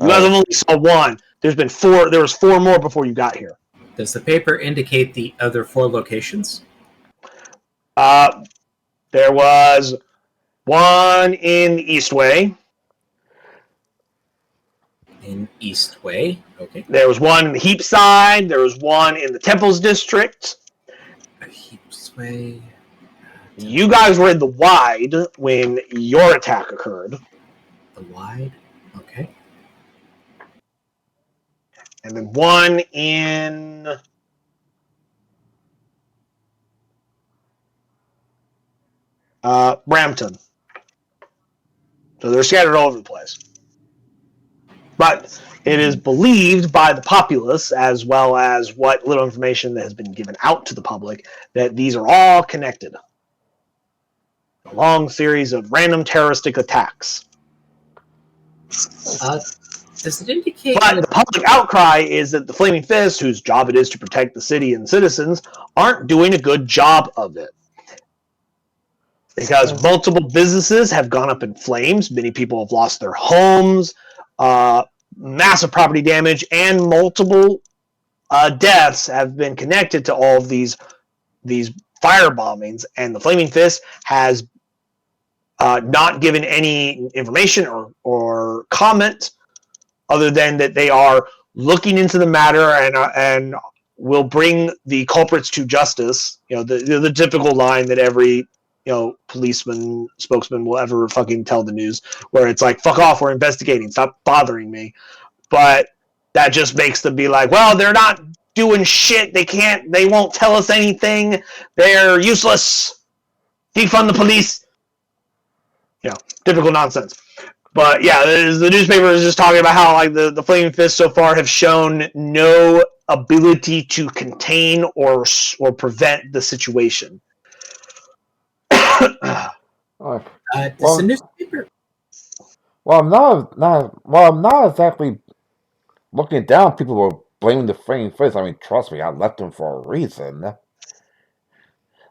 You guys have only saw 1. There's been 4. There was 4 more before you got here. Does the paper indicate the other 4 locations? There was 1 in Eastway. In Eastway, okay. There was 1 in the Heapside. There was 1 in the Temples District. Heapsway. You guys were in the Wide when your attack occurred. The Wide, okay. And then 1 in Brampton. So they're scattered all over the place. But it is believed by the populace, as well as what little information that has been given out to the public, that these are all connected. A long series of random terroristic attacks. Does it indicate... But the public outcry is that the Flaming Fist, whose job it is to protect the city and citizens, aren't doing a good job of it. Because multiple businesses have gone up in flames, many people have lost their homes, massive property damage, and multiple deaths have been connected to all of these firebombings, and the Flaming Fist has not given any information or comment other than that they are looking into the matter and will bring the culprits to justice. You know, the typical line that every policeman, spokesman will ever fucking tell the news, where it's like, fuck off, we're investigating, stop bothering me. But that just makes them be like, well, they're not doing shit, they won't tell us anything, they're useless, defund the police. Typical nonsense. But yeah, the newspaper is just talking about how like the Flaming Fists so far have shown no ability to contain or prevent the situation. Does the newspaper... Well, I'm not exactly looking down. People were blaming the Flaming Fist. I mean, trust me, I left them for a reason.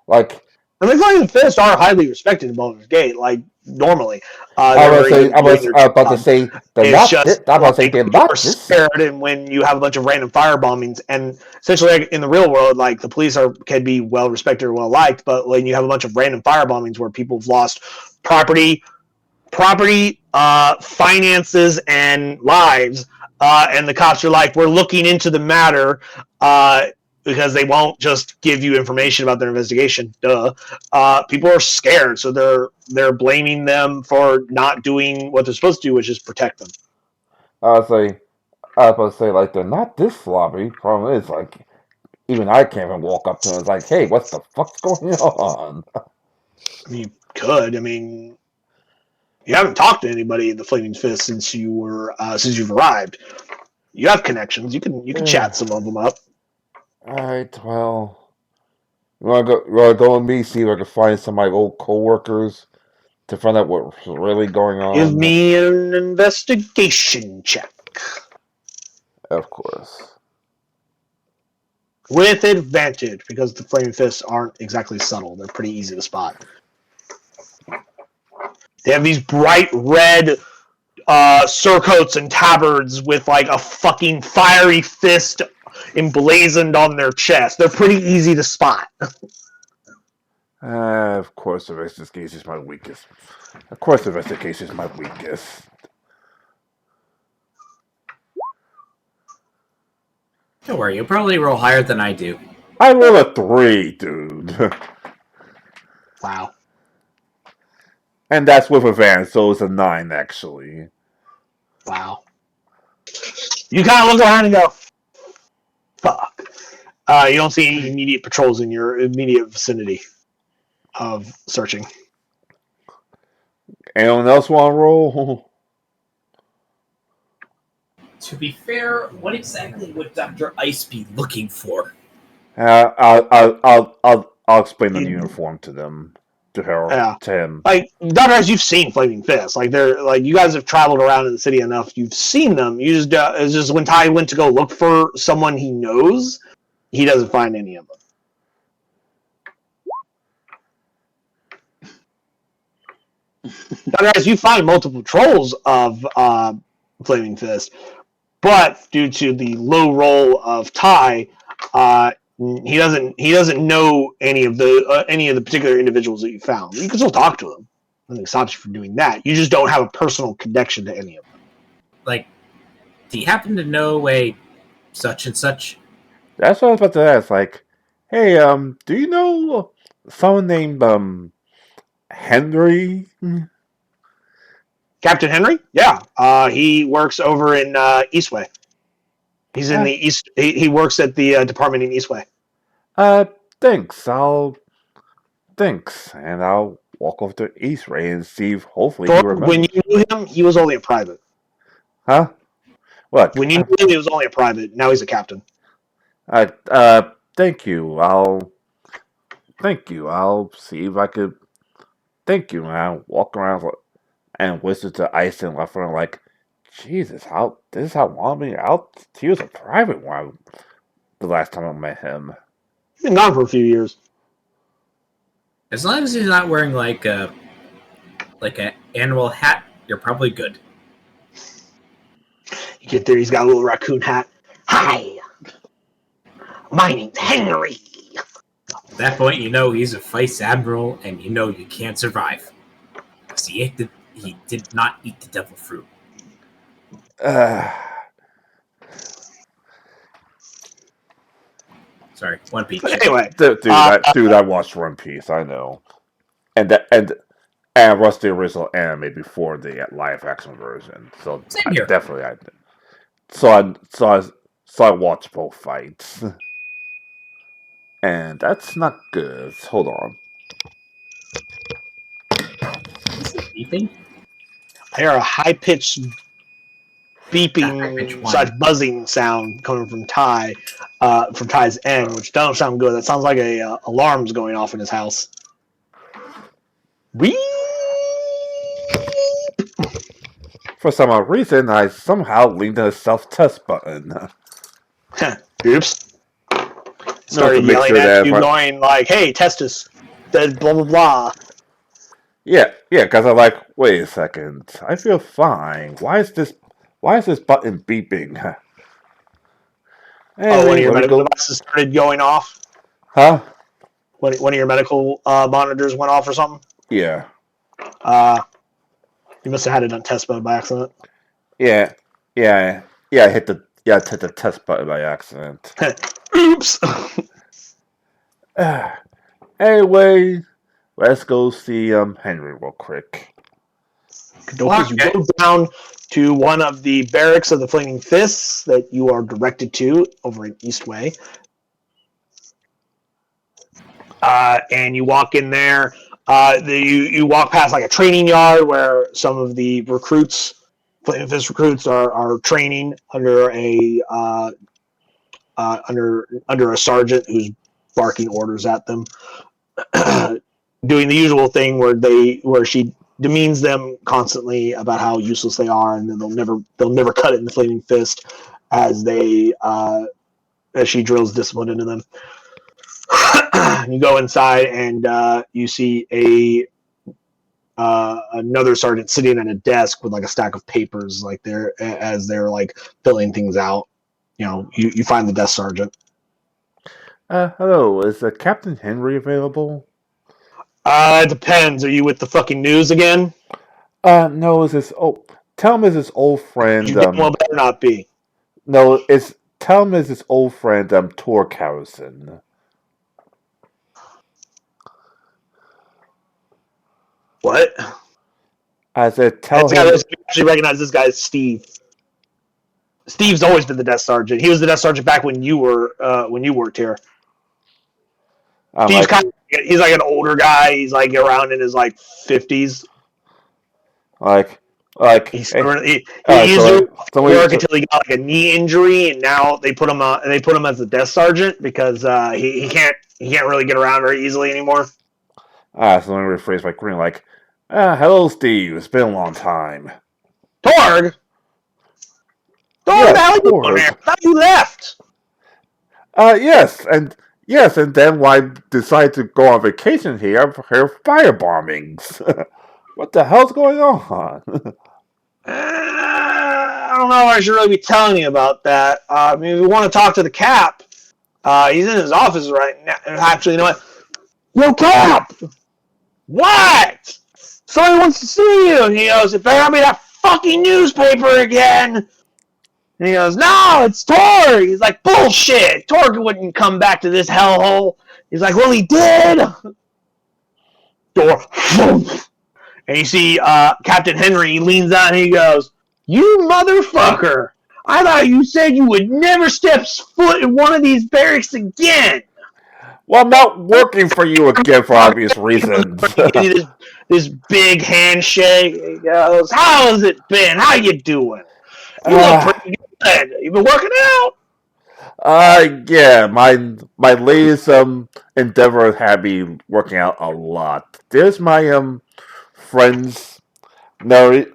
Like, and the Flaming Fists are highly respected in Baldur's Gate, like normally. I was about to say they're not. I'm about to say they're not scared, and when you have a bunch of random firebombings, and essentially like, in the real world, like the police can be well respected or well liked, but when you have a bunch of random firebombings where people have lost property, finances, and lives, and the cops are like, we're looking into the matter, because they won't just give you information about their investigation. Duh. People are scared, so they're blaming them for not doing what they're supposed to do, which is protect them. I was about to say, like, they're not this sloppy. Problem is, like, even I can't even walk up to them. It's like, hey, what the fuck's going on? I mean, you could. I mean, you haven't talked to anybody in the Flaming Fist since you've arrived. You have connections. You can chat some of them up. Alright, well, you wanna go with me, see if I can find some of my old coworkers to find out what's really going on? Give me an investigation check. Of course. With advantage, because the Flaming Fists aren't exactly subtle. They're pretty easy to spot. They have these bright red surcoats and tabards with like a fucking fiery fist emblazoned on their chest. They're pretty easy to spot. Of course, investigation is my weakest. Of course, investigation is my weakest. Don't worry, you'll probably roll higher than I do. I roll a 3, dude. Wow. And that's with advantage, so it's a 9, actually. Wow. You kind of look around and go, fuck. You don't see any immediate patrols in your immediate vicinity of searching. Anyone else want to roll? To be fair, what exactly would Dr. Ice be looking for? I'll explain the uniform to them, to her, to him. Like Dr. Ice, you've seen Flaming Fists. Like they're like you guys have traveled around in the city enough. You've seen them. You just it's just when Ty went to go look for someone he knows, he doesn't find any of them. Dr. Ice, you find multiple trolls of Flaming Fist, but due to the low roll of Ty, he doesn't know any of the particular individuals that you found. You can still talk to them. Nothing stops you from doing that. You just don't have a personal connection to any of them. Like, do you happen to know a such and such? That's what I was about to ask. Like, hey, do you know someone named Henry? Captain Henry? Yeah. He works over in Eastway. He's in the East. He works at the department in Eastway. Thanks. Thanks. And I'll walk over to Eastway and see if hopefully he remembers. When you knew him, he was only a private. Huh? What? When you knew him, he was only a private. Now he's a captain. Thank you. I'll see if I could. Thank you. And I'll walk around and whisper to Ice and left front like, Jesus, this is how long he was a private one the last time I met him. He's been gone for a few years. As long as he's not wearing like an animal hat, you're probably good. You get there, he's got a little raccoon hat. Hi, my name's Henry. At that point, you know he's a vice admiral, and you know you can't survive. Because he did not eat the devil fruit. Sorry, One Piece. But anyway, dude, I watched One Piece. I know, and I watched the original anime before the live action version. So Same here. Definitely I did. So I watched both fights, and that's not good. Hold on. Is it beeping? I hear a high-pitched beeping / buzzing sound coming from Ty's end, which doesn't sound good. That sounds like alarms going off in his house. Whee! For some odd reason, I somehow leaned on the self-test button. Oops. Started yelling at you, going like, "Hey, test us." Blah blah blah. Yeah, because I'm like, wait a second, I feel fine. Why is this button beeping? Anyway, one of your medical devices started going off? Huh? One of your medical monitors went off or something? Yeah. You must have had it on test mode by accident. Yeah, I hit the test button by accident. Oops! Anyway, let's go see Henry real quick. You go down to one of the barracks of the Flaming Fists that you are directed to over in Eastway. And you walk in there. You walk past like a training yard where some of the recruits, Flaming Fist recruits, are training under a sergeant who's barking orders at them, doing the usual thing where she demeans them constantly about how useless they are, and then they'll never cut it in the Flaming Fist as she drills discipline into them. You go inside and you see another sergeant sitting at a desk with like a stack of papers, like as they're like filling things out. You find the desk sergeant. Hello, is Captain Henry available? It depends. Are you with the fucking news again? No, it's his tell him it's his old friend, You damn well better not be. no, tell him it's his old friend, Tor Harrison. What? I said, tell him. You actually recognize this guy as Steve. Steve's always been the desk sergeant. He was the desk sergeant back when you worked here. Steve's he's like an older guy. He's like around in his like 50s. He's doing work until he got like a knee injury, and now they put him as the desk sergeant because he can't really get around very easily anymore. So let me rephrase my greeting like, hello, Steve. It's been a long time. Torg, yes, how you doing there? I thought you left. Yes, and then when I decided to go on vacation here, I've heard firebombings. What the hell's going on? I don't know if I should really be telling you about that. I mean, if we want to talk to the Cap, he's in his office right now. Actually, you know what? Yo, Cap! What? Somebody wants to see you. And he goes, it better not be that fucking newspaper again. And he goes, no, it's Torg. He's like, bullshit. Torg wouldn't come back to this hellhole. He's like, well, he did. Door. And you see Captain Henry leans out and he goes, you motherfucker. I thought you said you would never step foot in one of these barracks again. Well, I'm not working for you again for obvious reasons. this big handshake. He goes, how has it been? How you doing? You look pretty good. You been working out? Yeah, my latest endeavor had me working out a lot. There's my friends Naria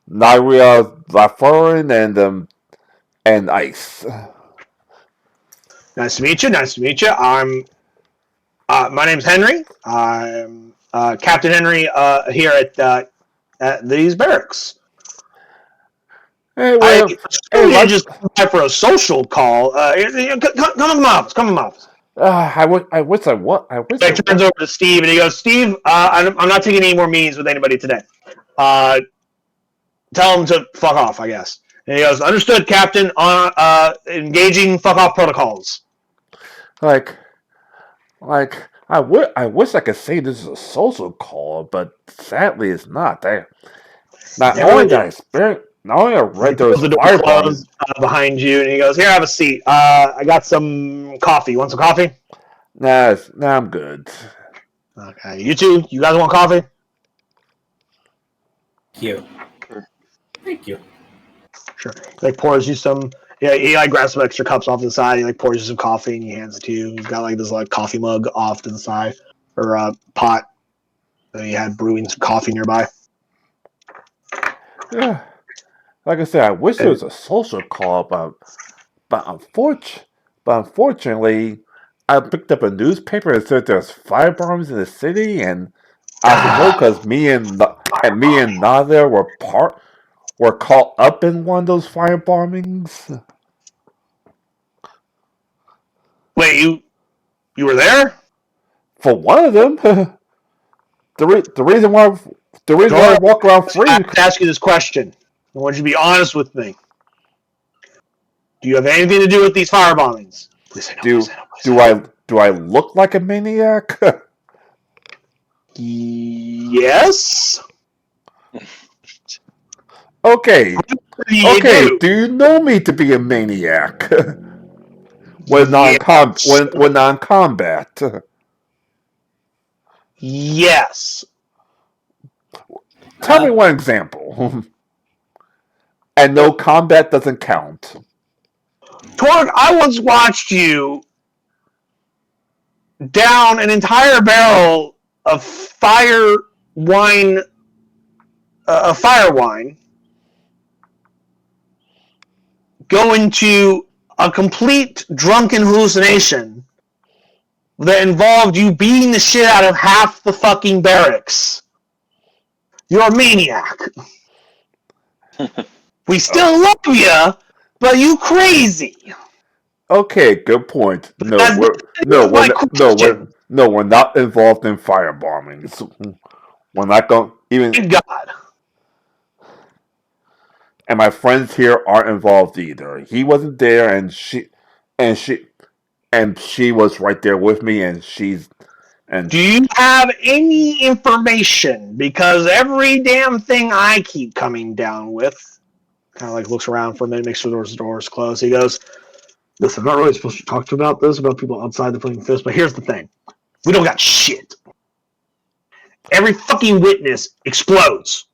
Laforin and Ice. Nice to meet you. I'm my name's Henry. I'm Captain Henry here at these barracks. Hey, well, I just come by for a social call. Come in my office. I wish I turns over to Steve and he goes, Steve, I'm not taking any more meetings with anybody today. Tell him to fuck off, I guess. And he goes, understood, Captain. Engaging fuck off protocols. I wish I could say this is a social call, but sadly it's not. Not only I read those firebombs behind you, and he goes, "Here, have a seat. I got some coffee. You want some coffee?" Nah, I'm good. Okay, you two. You guys want coffee? Thank you. Sure. He like pours you some. Yeah, he like grabs some extra cups off to the side. He like pours you some coffee and he hands it to you. He's got like this like coffee mug off to the side or pot. And he had brewing some coffee nearby. Yeah. Like I said, I wish there was a social call, but unfortunately, I picked up a newspaper and said there's firebombs in the city, and I know because me and Nadia were caught up in one of those firebombings. Wait, you were there? For one of them, the reason why I walk around free. I have to ask you this question. I want you to be honest with me. Do you have anything to do with these firebombings? Please say no. Do I look like a maniac? Yes. Okay. Do you know me to be a maniac? When non-combat. Yes. Tell me one example. And no, combat doesn't count. Torg, I once watched you down an entire barrel of fire wine, go into a complete drunken hallucination that involved you beating the shit out of half the fucking barracks. You're a maniac. We still love you, but you crazy. Okay, good point. That's my question. We're not involved in firebombing. So we're not going even, Thank God. and my friends here aren't involved either. He wasn't there, and she, and she was right there with me, and Do you have any information? Because every damn thing I keep coming down with, kind of like looks around for a minute, makes sure the door's closed. He goes, listen, I'm not really supposed to talk to you about this, about people outside the fucking fist, but here's the thing. We don't got shit. Every fucking witness explodes.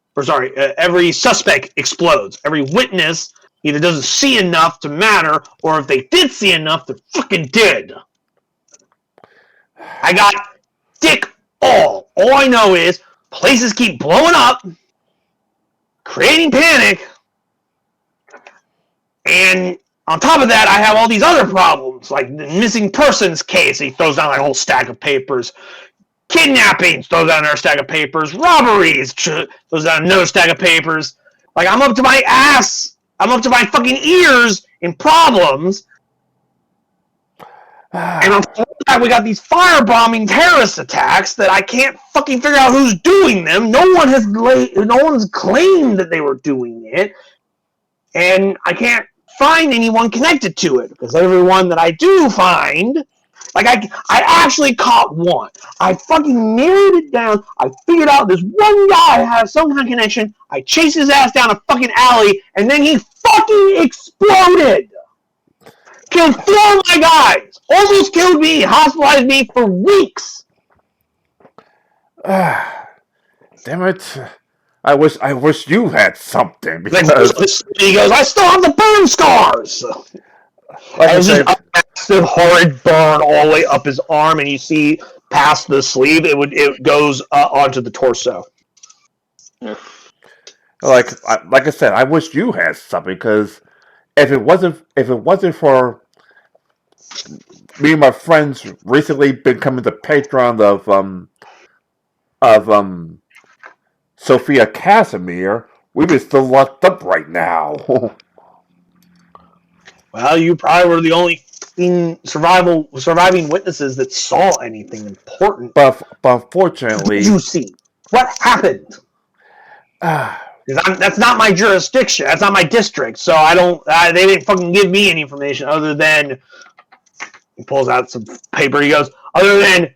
Every suspect explodes. Every witness either doesn't see enough to matter, or if they did see enough, they're fucking dead. I got dick all. All I know is places keep blowing up, creating panic, and on top of that, I have all these other problems, like the missing persons case. He throws down like a whole stack of papers. Kidnappings, throws down another stack of papers. Robberies, throws down another stack of papers. Like, I'm up to my ass. I'm up to my fucking ears in problems. And on top of that, we got these firebombing terrorist attacks that I can't fucking figure out who's doing them. No one's claimed that they were doing it. And I can't find anyone connected to it, because everyone that I do find, like I actually caught one. I fucking narrowed it down. I figured out this one guy has some kind of connection. I chased his ass down a fucking alley, and then he fucking exploded. Killed 4 of my guys. Almost killed me. Hospitalized me for weeks. damn it! I wish you had something because He goes, I still have the burn scars. like I There's just said, a massive horrid burn all the way up his arm, and you see past the sleeve, it goes onto the torso. like I said, I wish you had something because if it wasn't for me and my friends recently becoming the patron of Sophia Casimir, we'd be still locked up right now. Well, you probably were the only surviving witnesses that saw anything important. but unfortunately, What did you see? What happened? That's not my jurisdiction. That's not my district. So I don't. They didn't fucking give me any information other than he pulls out some paper. He goes, other than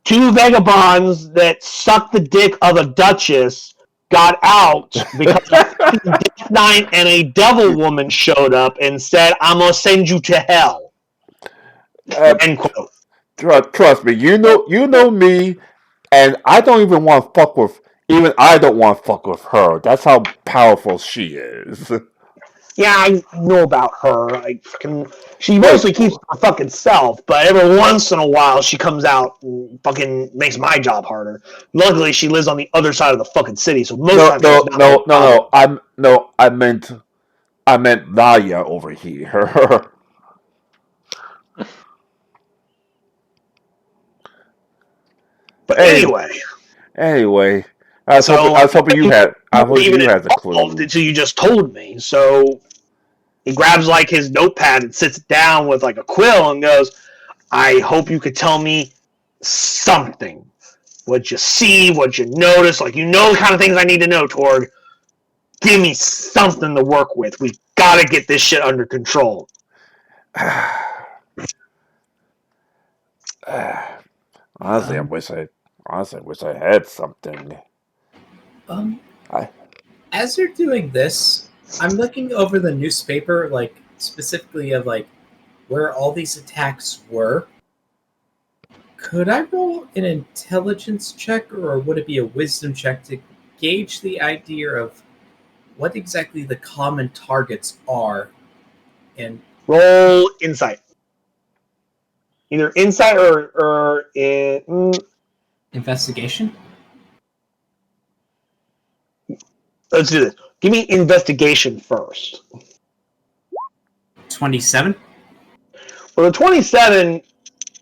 2 vagabonds that sucked the dick of a duchess got out because Death Knight and a devil woman showed up and said, "I'm gonna send you to hell." End quote. trust me, you know me, and I don't even want to fuck with. Even I don't want to fuck with her. That's how powerful she is. Yeah, I know about her. She mostly keeps her fucking self, but every once in a while she comes out and fucking makes my job harder. Luckily, she lives on the other side of the fucking city, so most times she's not No. I meant Naya over here. But anyway, I was hoping you had the clue. until you just told me. So he grabs like his notepad and sits down with like a quill and goes, "I hope you could tell me something. What'd you see? What'd you notice? Like, the kind of things I need to know, Torg. Give me something to work with. We've got to get this shit under control." Honestly, I wish I had something. As you're doing this, I'm looking over the newspaper, like specifically of like where all these attacks were. Could I roll an intelligence check, or would it be a wisdom check to gauge the idea of what exactly the common targets are? And roll insight. Either insight or investigation. Let's do this. Give me investigation first. 27. For the 27,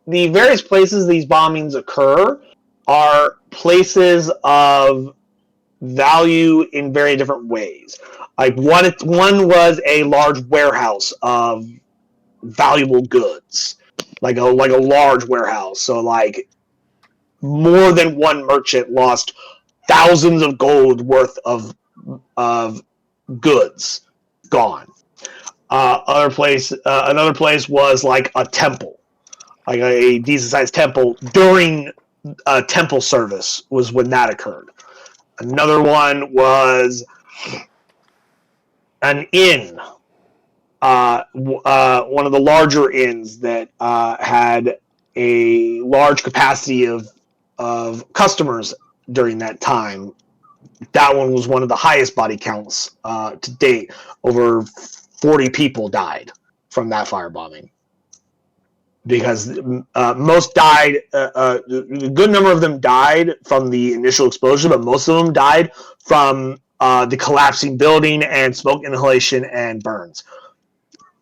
the various places these bombings occur are places of value in very different ways. Like one was a large warehouse of valuable goods, like a large warehouse. So like more than one merchant lost thousands of gold worth of goods gone. Another place was like a temple, like a decent sized temple during a temple service was when that occurred. Another one was an inn, one of the larger inns that had a large capacity of customers during that time. That one was one of the highest body counts to date. Over 40 people died from that firebombing because most died. A good number of them died from the initial explosion, but most of them died from the collapsing building and smoke inhalation and burns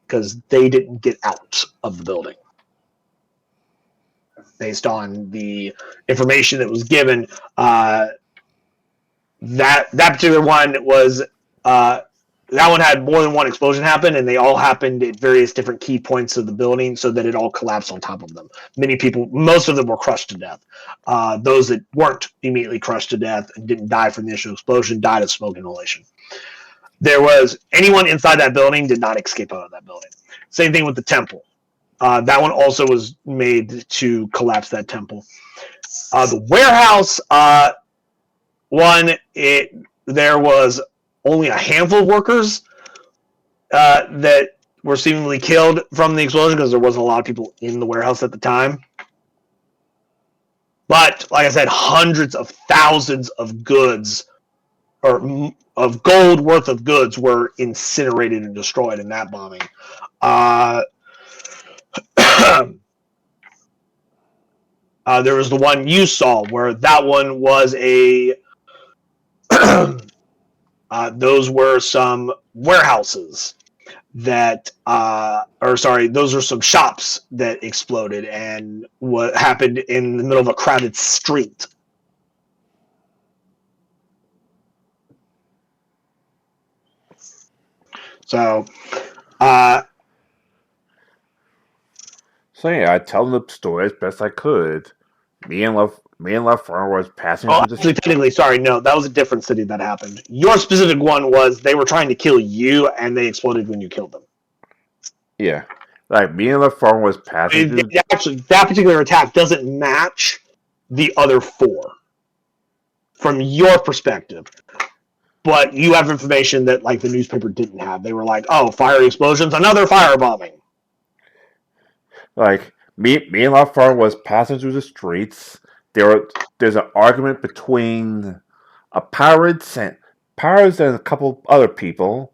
because they didn't get out of the building. Based on the information that was given, that particular one was that one had more than one explosion happen, and they all happened at various different key points of the building, so that it all collapsed on top of them. Many people, most of them, were crushed to death. Those that weren't immediately crushed to death and didn't die from the initial explosion died of smoke inhalation. There was anyone inside that building did not escape out of that building. Same thing with the temple. That one also was made to collapse that temple. The warehouse there was only a handful of workers that were seemingly killed from the explosion because there wasn't a lot of people in the warehouse at the time. But like I said, hundreds of thousands of goods or of gold worth of goods were incinerated and destroyed in that bombing. There was the one you saw where that one was a those were some warehouses that those are some shops that exploded and what happened in the middle of a crowded street. So So yeah, I tell them the story as best I could. Me and LaFarge was passing through the. actually, technically, sorry, no, that was a different city that happened. Your specific one was they were trying to kill you and they exploded when you killed them. Yeah, like me and LaFarge was passing through. Actually, that particular attack doesn't match the other four from your perspective. But you have information that like the newspaper didn't have. They were like, "Oh, fiery explosions, another firebombing." Like me and LaFarge was passing through the streets. There's an argument between pirates and a couple other people.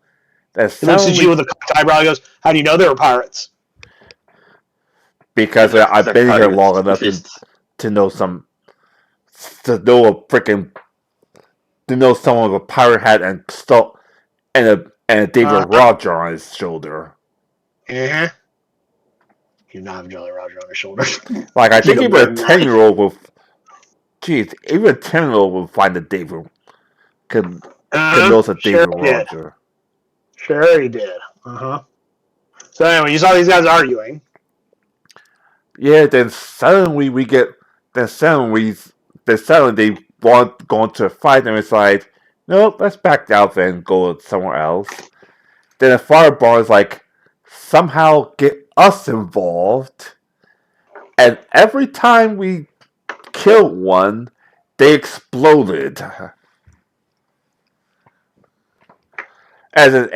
That He looks at you suddenly, with a cocked eyebrow. He goes, "How do you know they were pirates?" because I've been here long enough to know to know someone with a pirate hat and a David Roger on his shoulder. Uh-huh. You not have Jolly Roger on your shoulder. Like I think even a 10-year-old even a 10-year-old would find that David could know a David Roger. Sure he did. So anyway, you saw these guys arguing. Yeah, then suddenly they want to go into a fight, and it's like, nope, let's back out and go somewhere else. Then a fireball is like, somehow get us involved, and every time we killed one, they exploded. As in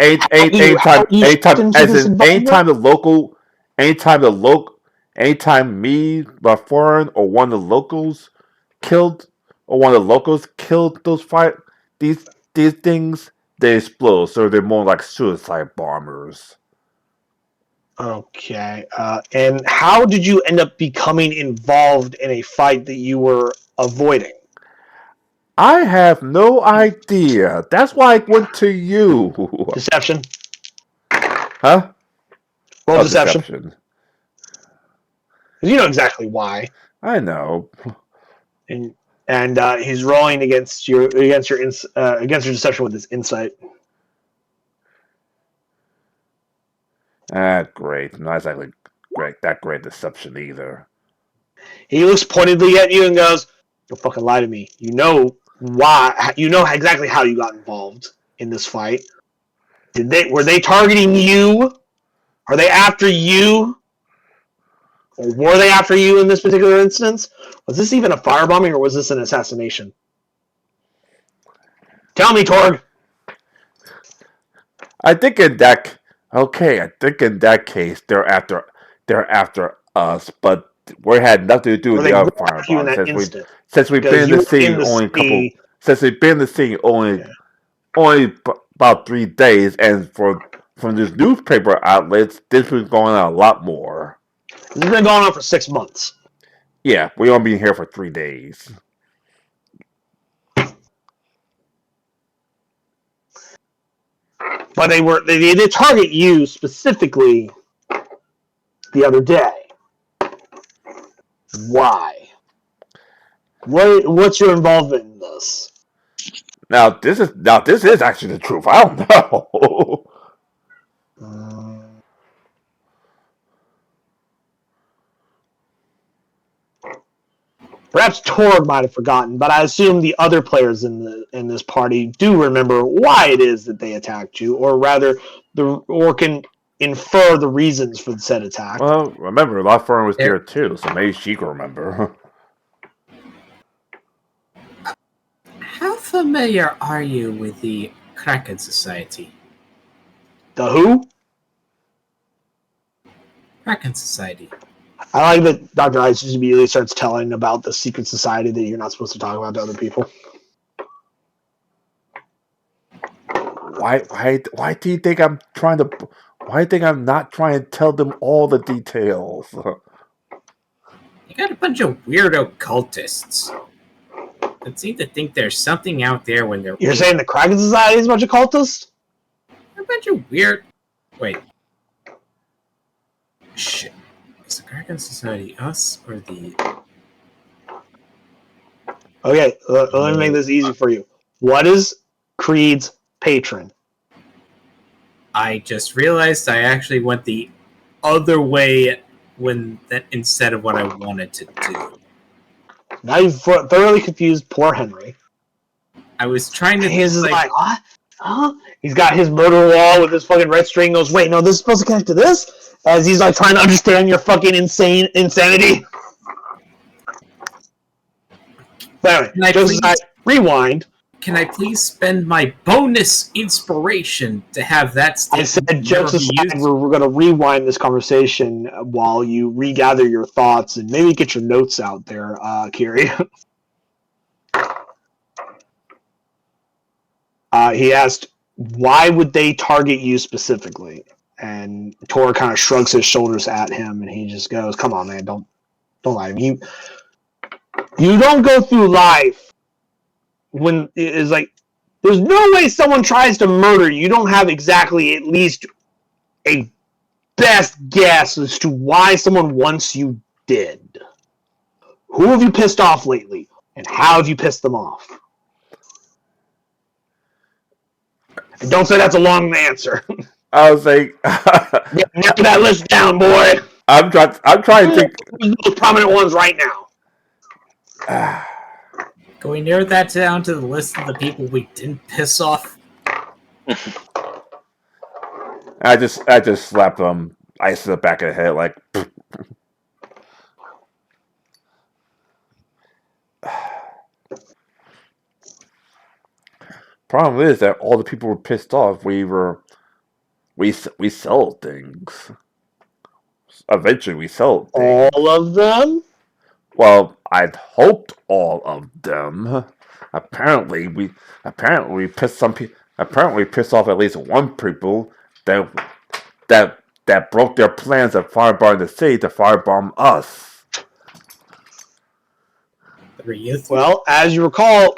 anytime me, my foreign, or one of the locals killed these things, they explode. So they're more like suicide bombers. Okay. And how did you end up becoming involved in a fight that you were avoiding? I have no idea. That's why I went to you. Deception. Huh? Roll deception. You know exactly why. I know. And and he's rolling against your deception with his insight. Great. Not exactly great deception either. He looks pointedly at you and goes, "Don't fucking lie to me. You know why? You know exactly how you got involved in this fight. Were they targeting you? Are they after you? Or were they after you in this particular instance? Was this even a firebombing or was this an assassination? Tell me, Torg." I think in that case they're after us, but we had nothing to do Or with they the other were after you in firebomb that instant? since we've Because been in you the were in scene the only a couple city. since we've been in the scene only about 3 days, and from these newspaper outlets, this was going on a lot more. This has been going on for 6 months. Yeah, we only been here for 3 days. But they target you specifically the other day. Why? What's your involvement in this? Now this is actually the truth. I don't know. Perhaps Torg might have forgotten, but I assume the other players in this party do remember why it is that they attacked you, or rather, or can infer the reasons for the said attack. Well, remember, Lafern was there too, so maybe she can remember. How familiar are you with the Kraken Society? The who? Kraken Society. I like that Dr. Ice just immediately starts telling about the secret society that you're not supposed to talk about to other people. Why do you think I'm trying to? Why do you think I'm not trying to tell them all the details? You got a bunch of weirdo cultists that seem to think there's something out there when they're. You're saying the Kraken Society is a bunch of cultists? They're a bunch of weird. Wait. Shit. Is the Kraken Society us or the. Okay, let me make this easy for you. What is Creed's patron? I just realized I actually went the other way instead of what I wanted to do. Now you've thoroughly confused poor Henry. I was trying to. He's like, what? Huh? He's got his murder wall with his fucking red string. Goes, wait, no, this is supposed to connect to this? As he's like trying to understand your fucking insanity. But anyway, just rewind. Can I please spend my bonus inspiration to have that I said, jokes aside, we're going to rewind this conversation while you regather your thoughts and maybe get your notes out there, Kiri. He asked, why would they target you specifically? And Tor kind of shrugs his shoulders at him, and he just goes, come on, man, don't lie to me. You don't go through life when it's like, there's no way someone tries to murder you. You don't have exactly at least a best guess as to why someone wants you dead. Who have you pissed off lately? And how have you pissed them off? And don't say that's a long answer. I was like, narrow that list down, boy. I'm trying to think. Those prominent ones right now. Can we narrow that down to the list of the people we didn't piss off? I just slapped him ice in the back of the head, like. Problem is that all the people were pissed off. We sell things. Eventually, we sell things. All of them? Well, I'd hoped all of them. Apparently, we pissed some people. Apparently, we pissed off at least one people that broke their plans of firebomb the city to firebomb us. Well, as you recall,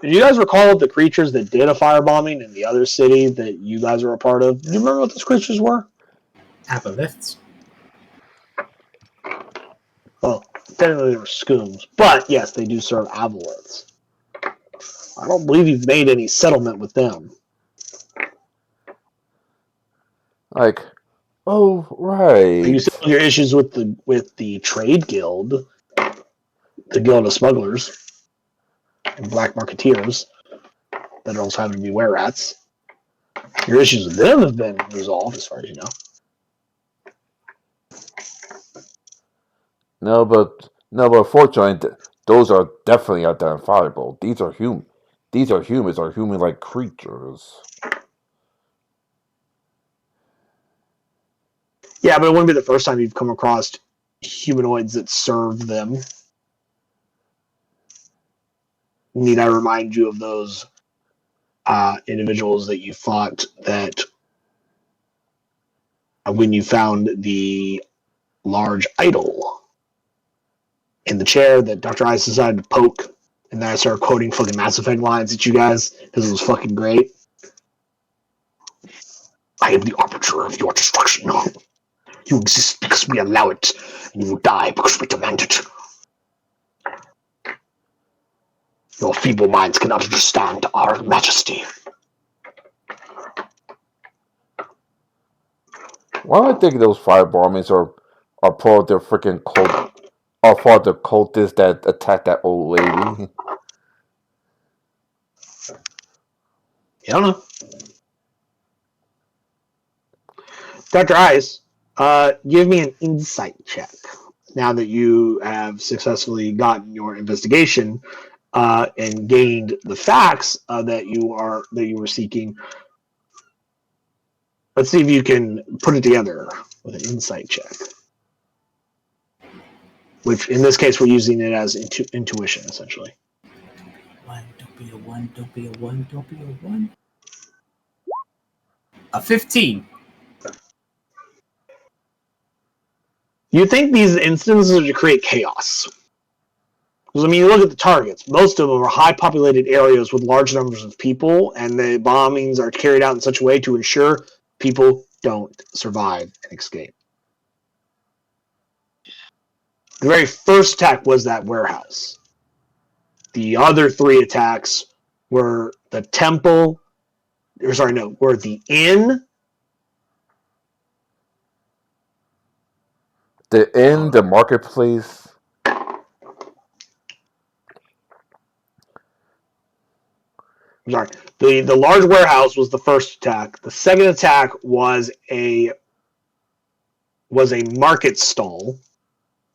do you guys recall the creatures that did a firebombing in the other city that you guys were a part of? Do you remember what those creatures were? Aboliths. Well, Technically, they were scooms, but yes, they do serve aboleths. I don't believe you've made any settlement with them. Like, oh right. You still have your issues with the trade guild, the guild of smugglers and black marketeers that also happen to be were rats. Your issues with them have been resolved, as far as you know. No, but fortunately, those are definitely identifiable. These are human. These are humans. Are human-like creatures. Yeah, but it wouldn't be the first time you've come across humanoids that serve them. Need I remind you of those individuals that you fought that when you found the large idol in the chair that Dr. Ice decided to poke, and then I started quoting fucking Mass Effect lines at you guys because it was fucking great. I am the arbiter of your destruction. You exist because we allow it, and you will die because we demand it. Your feeble minds cannot understand our majesty. Why do I think those firebombings are part of the freaking cult? Are part of the cultists that attacked that old lady? You don't know. Dr. Ice, give me an insight check. Now that you have successfully gotten your investigation and gained the facts that you were seeking, let's see if you can put it together with an insight check. Which, in this case, we're using it as intuition, essentially. One, don't be a one, don't be a one, don't be a one. A 15. You think these instances are to create chaos. Because, I mean, you look at the targets. Most of them are high-populated areas with large numbers of people, and the bombings are carried out in such a way to ensure people don't survive and escape. The very first attack was that warehouse. The other three attacks were the temple, were the inn. The inn, the marketplace. Sorry, the large warehouse was the first attack. The second attack was a market stall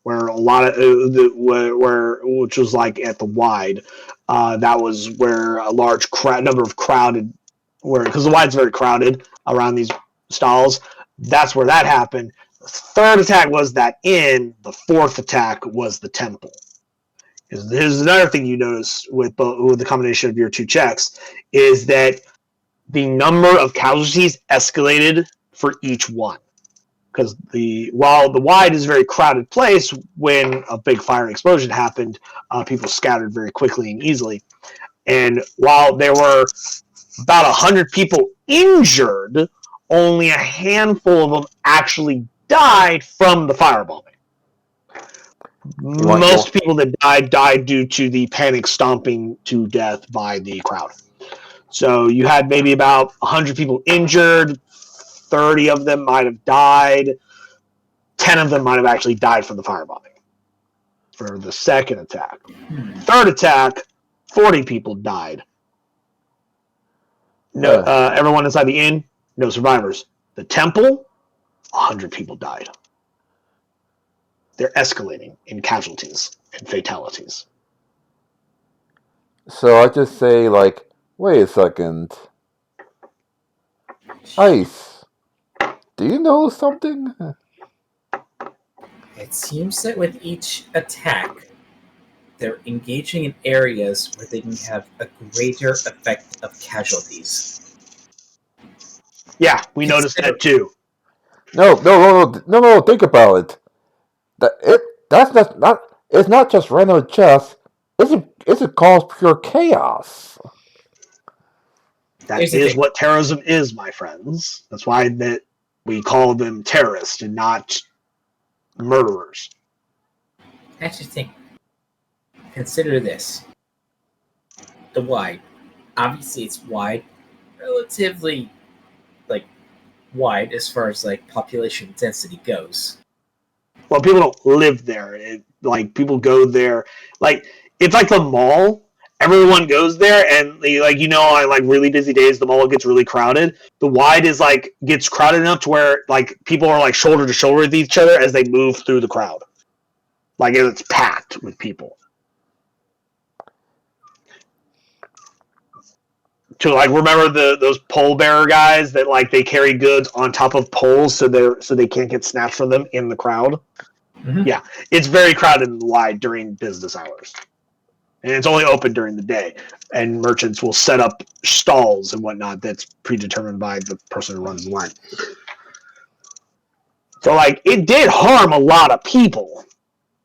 where a lot of which was like at the wide. That was where a large number of crowded, because the wide's very crowded around these stalls. That's where that happened. The third attack was that inn. The fourth attack was the temple. Here's another thing you notice with the combination of your two checks is that the number of casualties escalated for each one. Because while the wide is a very crowded place, when a big fire explosion happened, people scattered very quickly and easily. And while there were about 100 people injured, only a handful of them actually died from the firebombing. Most people that died due to the panic stomping to death by the crowd. So you had maybe about 100 people injured, 30 of them might have died, 10 of them might have actually died from the firebombing for the second attack. Third attack, 40 people died. No, everyone inside the inn, no survivors. The temple, 100 people died. They're escalating in casualties and fatalities. So I just say, like, wait a second. Ice, do you know something? It seems that with each attack, they're engaging in areas where they can have a greater effect of casualties. Yeah, we noticed that too. No. Think about it. It's not just random chess. It's a cause pure chaos. That is what terrorism is, my friends. That's why we call them terrorists and not murderers. actually think, consider this: the wide. Obviously, it's wide, relatively like wide as far as like population density goes. Well, people don't live there. Like people go there. Like it's like the mall. Everyone goes there, and on like really busy days, the mall gets really crowded. The wide is like gets crowded enough to where like people are like shoulder to shoulder with each other as they move through the crowd. Like it's packed with people. To like remember those pole bearer guys that like they carry goods on top of poles so they can't get snatched from them in the crowd. Mhm. Yeah, it's very crowded and wide during business hours. And it's only open during the day. And merchants will set up stalls and whatnot that's predetermined by the person who runs the line. So, like, it did harm a lot of people,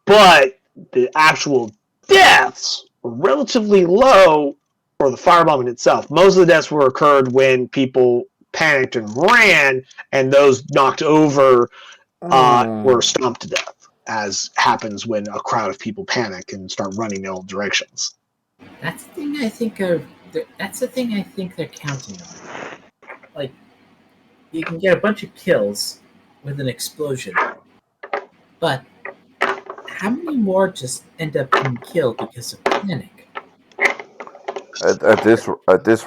but the actual deaths were relatively low for the firebombing itself. Most of the deaths were occurred when people panicked and ran, and those knocked over were stomped to death, as happens when a crowd of people panic and start running in all directions. That's the thing I think of. That's the thing I think they're counting on. Like, you can get a bunch of kills with an explosion, but how many more just end up being killed because of panic? At this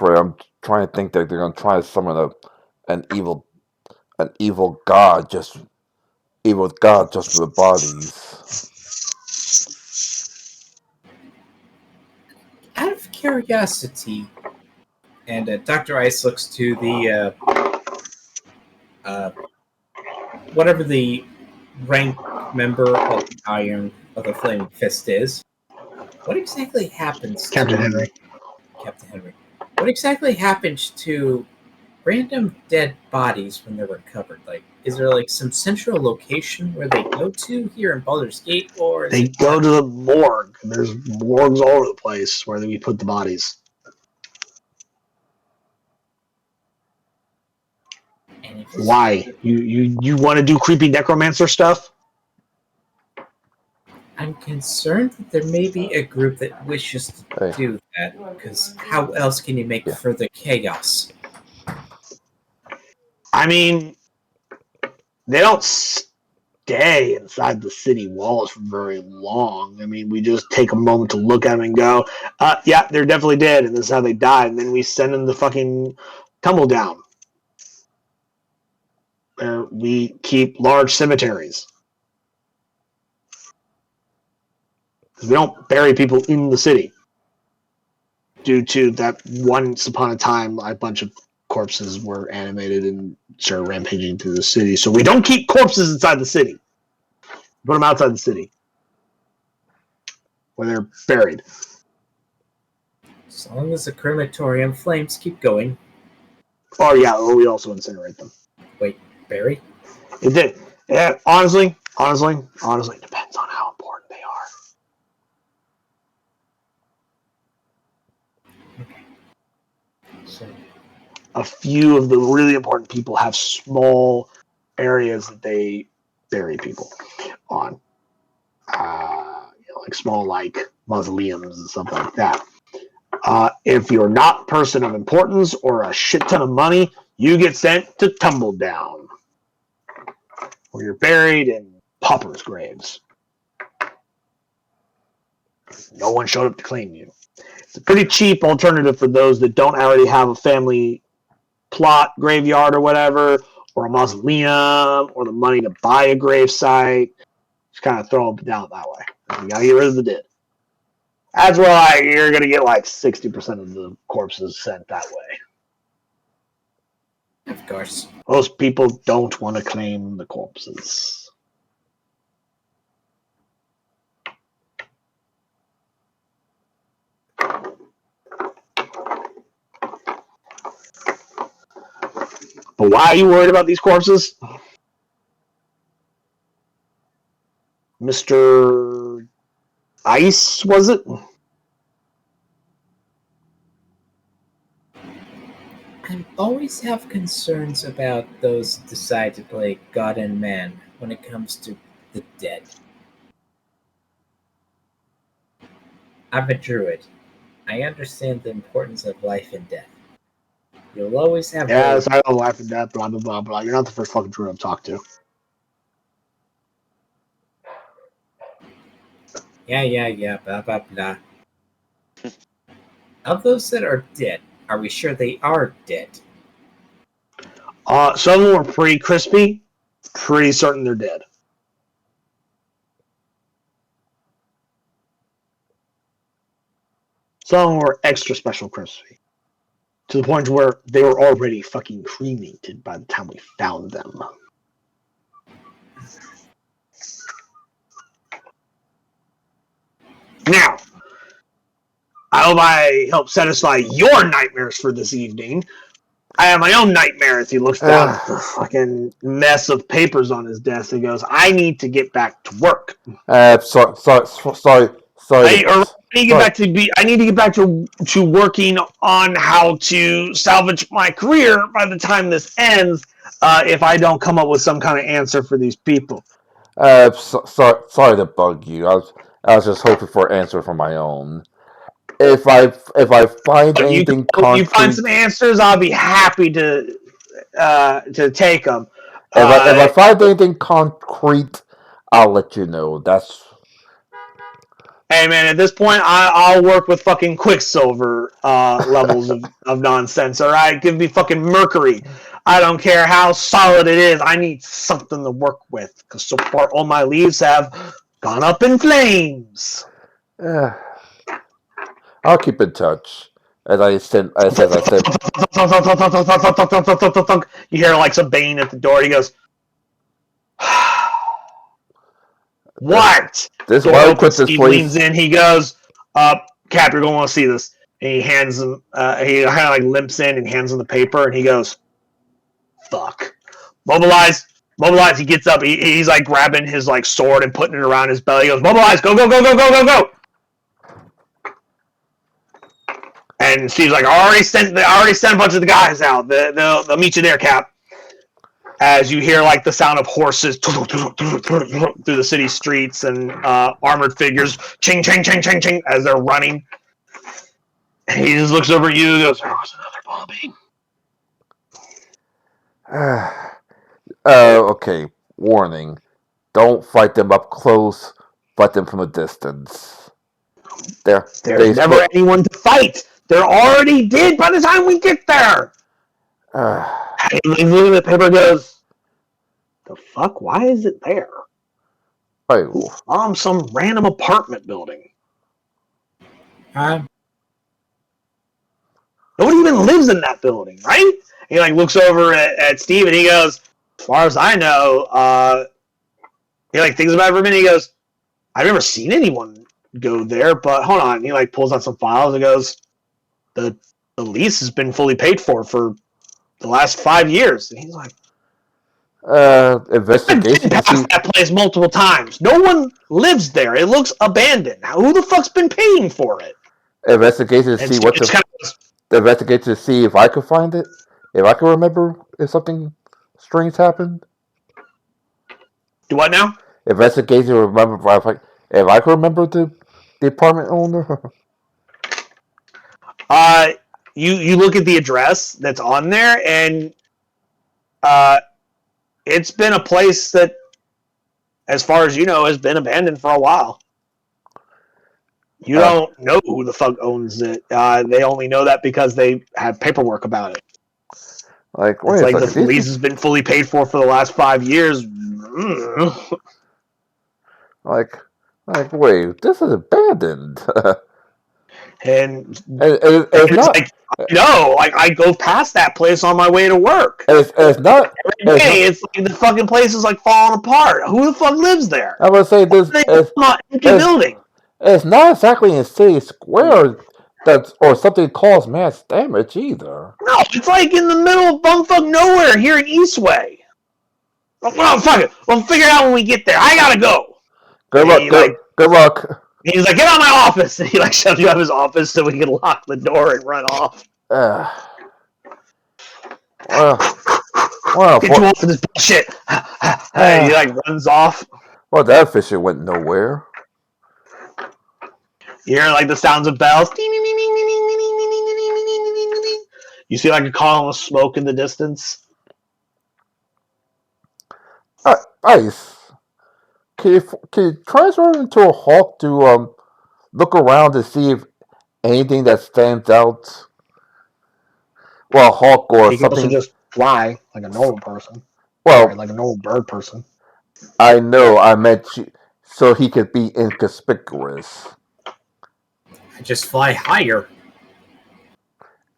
rate, I'm trying to think that they're gonna try to summon an evil evil god just with bodies. Out of curiosity, and Dr. Ice looks to the whatever the rank member of the Iron of the Flaming Fist is. What exactly happens Captain to Henry. Captain Henry? What exactly happens to random dead bodies when they're recovered? Like, is there like some central location where they go to here in Baldur's Gate, or is They it go to the morgue. There's morgues all over the place where we put the bodies. Why? You want to do creepy necromancer stuff? I'm concerned that there may be a group that wishes to Hey, do that, because how else can you make yeah. further chaos? I mean, they don't stay inside the city walls for very long. I mean, we just take a moment to look at them and go, yeah, they're definitely dead, and this is how they died. And then we send them the fucking tumble down. We keep large cemeteries. Because we don't bury people in the city. Due to that once upon a time, a bunch of corpses were animated and started rampaging through the city. So we don't keep corpses inside the city. Put them outside the city. Where they're buried. As long as the crematorium flames keep going. Oh, yeah, we also incinerate them. Wait, Barry? It did. Yeah, honestly, it depends on how important they are. Okay. So, A few of the really important people have small areas that they bury people on. Like small, like mausoleums and stuff like that. If you're not a person of importance or a shit ton of money, you get sent to Tumbledown, where you're buried in paupers' graves. No one showed up to claim you. It's a pretty cheap alternative for those that don't already have a family plot, graveyard, or whatever, or a mausoleum, or the money to buy a gravesite. Just kind of throw them down that way. You gotta get rid of the dead. That's why you're gonna get like 60% of the corpses sent that way. of course. Most people don't want to claim the corpses. But why are you worried about these corpses? Mr. Ice, was it? I always have concerns about those who decide to play God and Man when it comes to the dead. I'm a druid. I understand the importance of life and death. You'll always have Yes, those. I know life and death, blah, blah, blah, blah. You're not the first fucking druid I've talked to. Yeah, blah, blah, blah. Of those that are dead, are we sure they are dead? Some of them are pretty crispy. Pretty certain they're dead. Some of them were extra special crispy. To the point where they were already fucking cremated by the time we found them. Now, I hope I help satisfy your nightmares for this evening. I have my own nightmares. He looks down at the fucking mess of papers on his desk and goes, I need to get back to work. Sorry. I need to get back to working on how to salvage my career by the time this ends. If I don't come up with some kind of answer for these people. Sorry to bug you. I was just hoping for an answer from my own. If I find anything You find concrete, some answers, I'll be happy to take them. if I find anything concrete, I'll let you know. That's Hey man, at this point, I'll work with fucking Quicksilver levels of nonsense. All right, give me fucking mercury. I don't care how solid it is. I need something to work with because so far all my leaves have gone up in flames. I'll keep in touch. As I said, You hear like some banging at the door. He goes, "What?" this Door why I opens. quit this Steve place. leans in. He goes, "Cap, you're gonna want to see this." And he hands him. He kind of like limps in and hands him the paper. And he goes, "Fuck, mobilize." Mobilize. He gets up. He's like grabbing his like sword and putting it around his belly. He goes, "Mobilize! Go, go, go, go, go, go, go!" And Steve's like, I already sent a bunch of the guys out. They'll meet you there, Cap. As you hear like the sound of horses through the city streets and armored figures, ching, ching, ching, ching, ching, as they're running. And he just looks over at you and goes, "There was another bombing." Okay. Warning: don't fight them up close. Fight them from a distance. There's never anyone to fight. They're already dead by the time we get there. He looks at the paper and goes, "The fuck? Why is it there? Who bombed some random apartment building? Nobody even lives in that building, right?" He like looks over at Steve and he goes, "As far as I know," he like thinks about it for a minute. He goes, "I've never seen anyone go there, but hold on." He like pulls out some files and goes, "The lease has been fully paid for the last 5 years." And he's like, investigation. I've been past that place multiple times. No one lives there. It looks abandoned. Who the fuck's been paying for it? Investigation to see what investigation to see if I could find it. If I can remember if something strange happened. Do what now? Investigation to remember if I can remember the apartment owner. You look at the address that's on there, and it's been a place that, as far as you know, has been abandoned for a while. You don't know who the fuck owns it. They only know that because they have paperwork about it. Like, wait, it's like the lease has been fully paid for the last 5 years. like, wait, this is abandoned. and it's not. Like, no, like I go past that place on my way to work. It's not. Every day, it's like the fucking place is like falling apart. Who the fuck lives there? I would say this. It's not an empty building. It's not exactly in City Square or something caused mass damage either. No, it's like in the middle of bumfuck nowhere here in Eastway. Well, fuck it. We'll figure it out when we get there. I gotta go. Good luck. Good luck. He's like, "Get out of my office!" And he like shoves you out of his office so we can lock the door and run off. Get you off of this bullshit. And he like runs off. Well, that fishing went nowhere. You hear like the sounds of bells. You see like a column of smoke in the distance. Ice. Can you transfer into a hawk to look around to see if anything that stands out? Well, a hawk or He can also something. just fly like a normal person. Sorry, Well, like a normal bird person. I know I meant so he could be inconspicuous I just fly higher.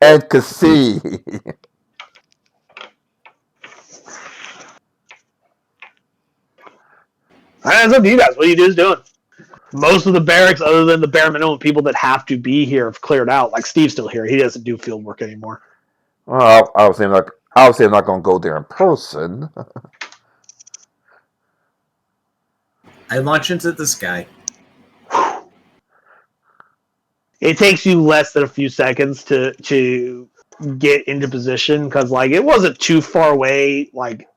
and could see. That's up to you guys. What are you dudes doing? Most of the barracks, other than the bare minimum people that have to be here, have cleared out. Like Steve's still here. He doesn't do field work anymore. Well, obviously I'm not going to go there in person. I launch into the sky. It takes you less than a few seconds to get into position because like it wasn't too far away, like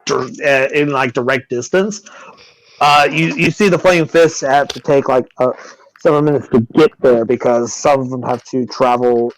in like direct distance. You see the Flaming Fists have to take like several minutes to get there because some of them have to travel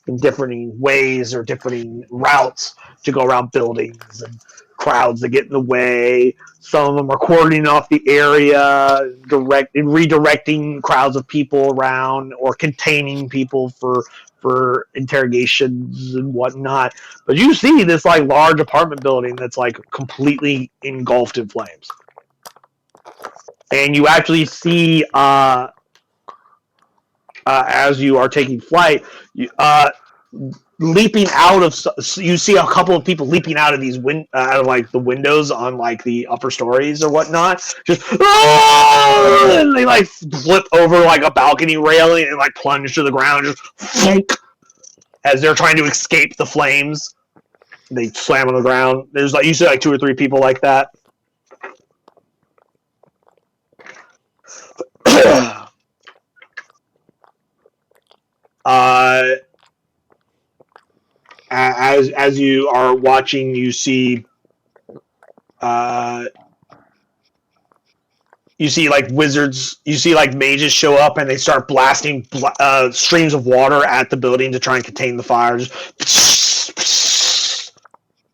in different ways or different routes to go around buildings and crowds that get in the way. Some of them are cordoning off the area, redirecting crowds of people around, or containing people for interrogations and whatnot. But you see this like large apartment building that's like completely engulfed in flames. And you actually see as you are taking flight, leaping out of. You see a couple of people leaping out of these out of like the windows on like the upper stories or whatnot. Just and they like flip over like a balcony railing and like plunge to the ground. Just funk, as they're trying to escape the flames. They slam on the ground. There's like you see like 2 or 3 people like that. As you are watching, you see like wizards, you see like mages show up and they start blasting streams of water at the building to try and contain the fire. Just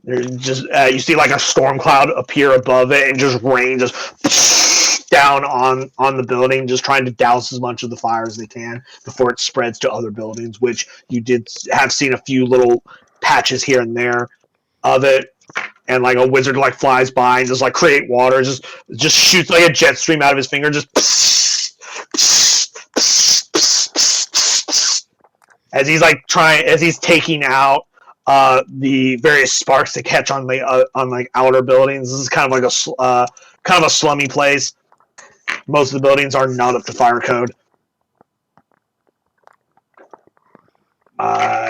you see like a storm cloud appear above it and just rain just down on the building, just trying to douse as much of the fire as they can before it spreads to other buildings, which you did have seen a few little patches here and there of it. And like a wizard like flies by and just like create water, just shoots like a jet stream out of his finger, just as he's taking out the various sparks to catch on the on like outer buildings. This is kind of like a slummy place. Most of the buildings are not up to fire code.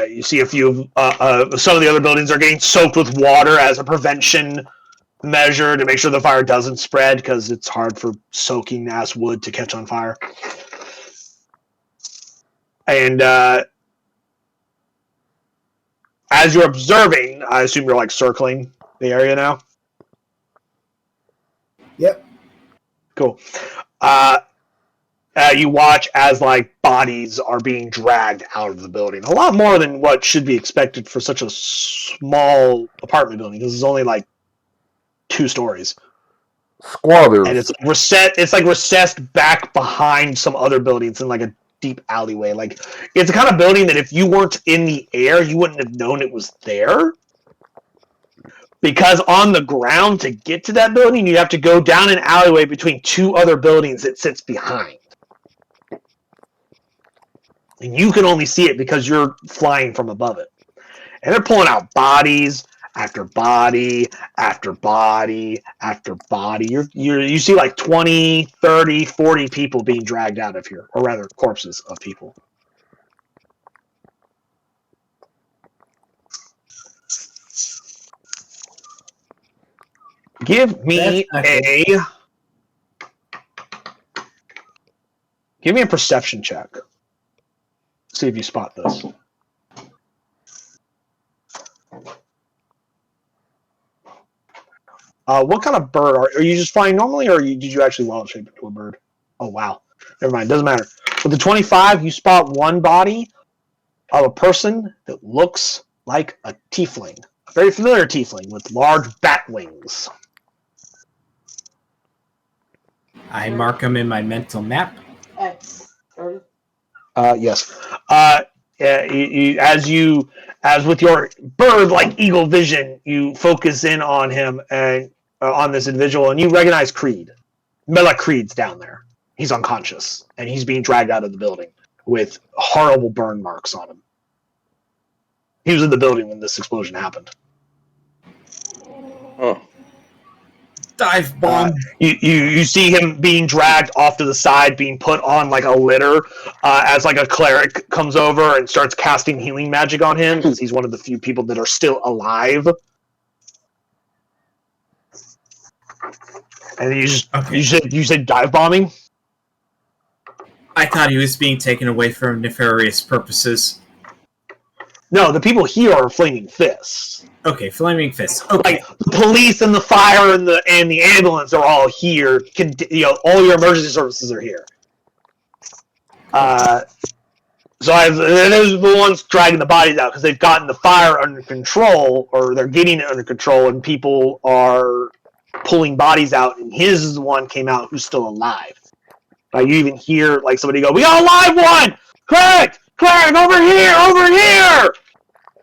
You see a few some of the other buildings are getting soaked with water as a prevention measure to make sure the fire doesn't spread because it's hard for soaking ass wood to catch on fire. And as you're observing, I assume you're like circling the area now. Yep. Cool. You watch as like bodies are being dragged out of the building. A lot more than what should be expected for such a small apartment building. This is only like 2 stories. Squatters. And it's like recessed back behind some other buildings in like a deep alleyway. Like it's the kind of building that if you weren't in the air, you wouldn't have known it was there. Because on the ground to get to that building, you have to go down an alleyway between 2 other buildings that sits behind. And you can only see it because you're flying from above it. And they're pulling out bodies after body after body after body. You see like 20, 30, 40 people being dragged out of here. Or rather, corpses of people. Give me a perception check. See if you spot this. What kind of bird are you just flying normally, or did you actually wild shape into a bird? Oh wow, never mind. Doesn't matter. With the 25, you spot one body of a person that looks like a tiefling. A very familiar tiefling with large bat wings. I mark him in my mental map. Yes. As with your bird-like eagle vision, you focus in on him and on this individual, and you recognize Creed. Mela Creed's down there. He's unconscious, and he's being dragged out of the building with horrible burn marks on him. He was in the building when this explosion happened. Oh. Dive bomb. You see him being dragged off to the side, being put on like a litter, as like a cleric comes over and starts casting healing magic on him because he's one of the few people that are still alive. And you said dive bombing? I thought he was being taken away for nefarious purposes. No, the people here are flaming fists. Okay, flaming fists. Okay. Like the police and the fire and the ambulance are all here. All your emergency services are here. So those are the ones dragging the bodies out because they've gotten the fire under control, or they're getting it under control, and people are pulling bodies out. And his is the one came out who's still alive. Like you even hear like somebody go, "We got a live one! Cleric, over here!"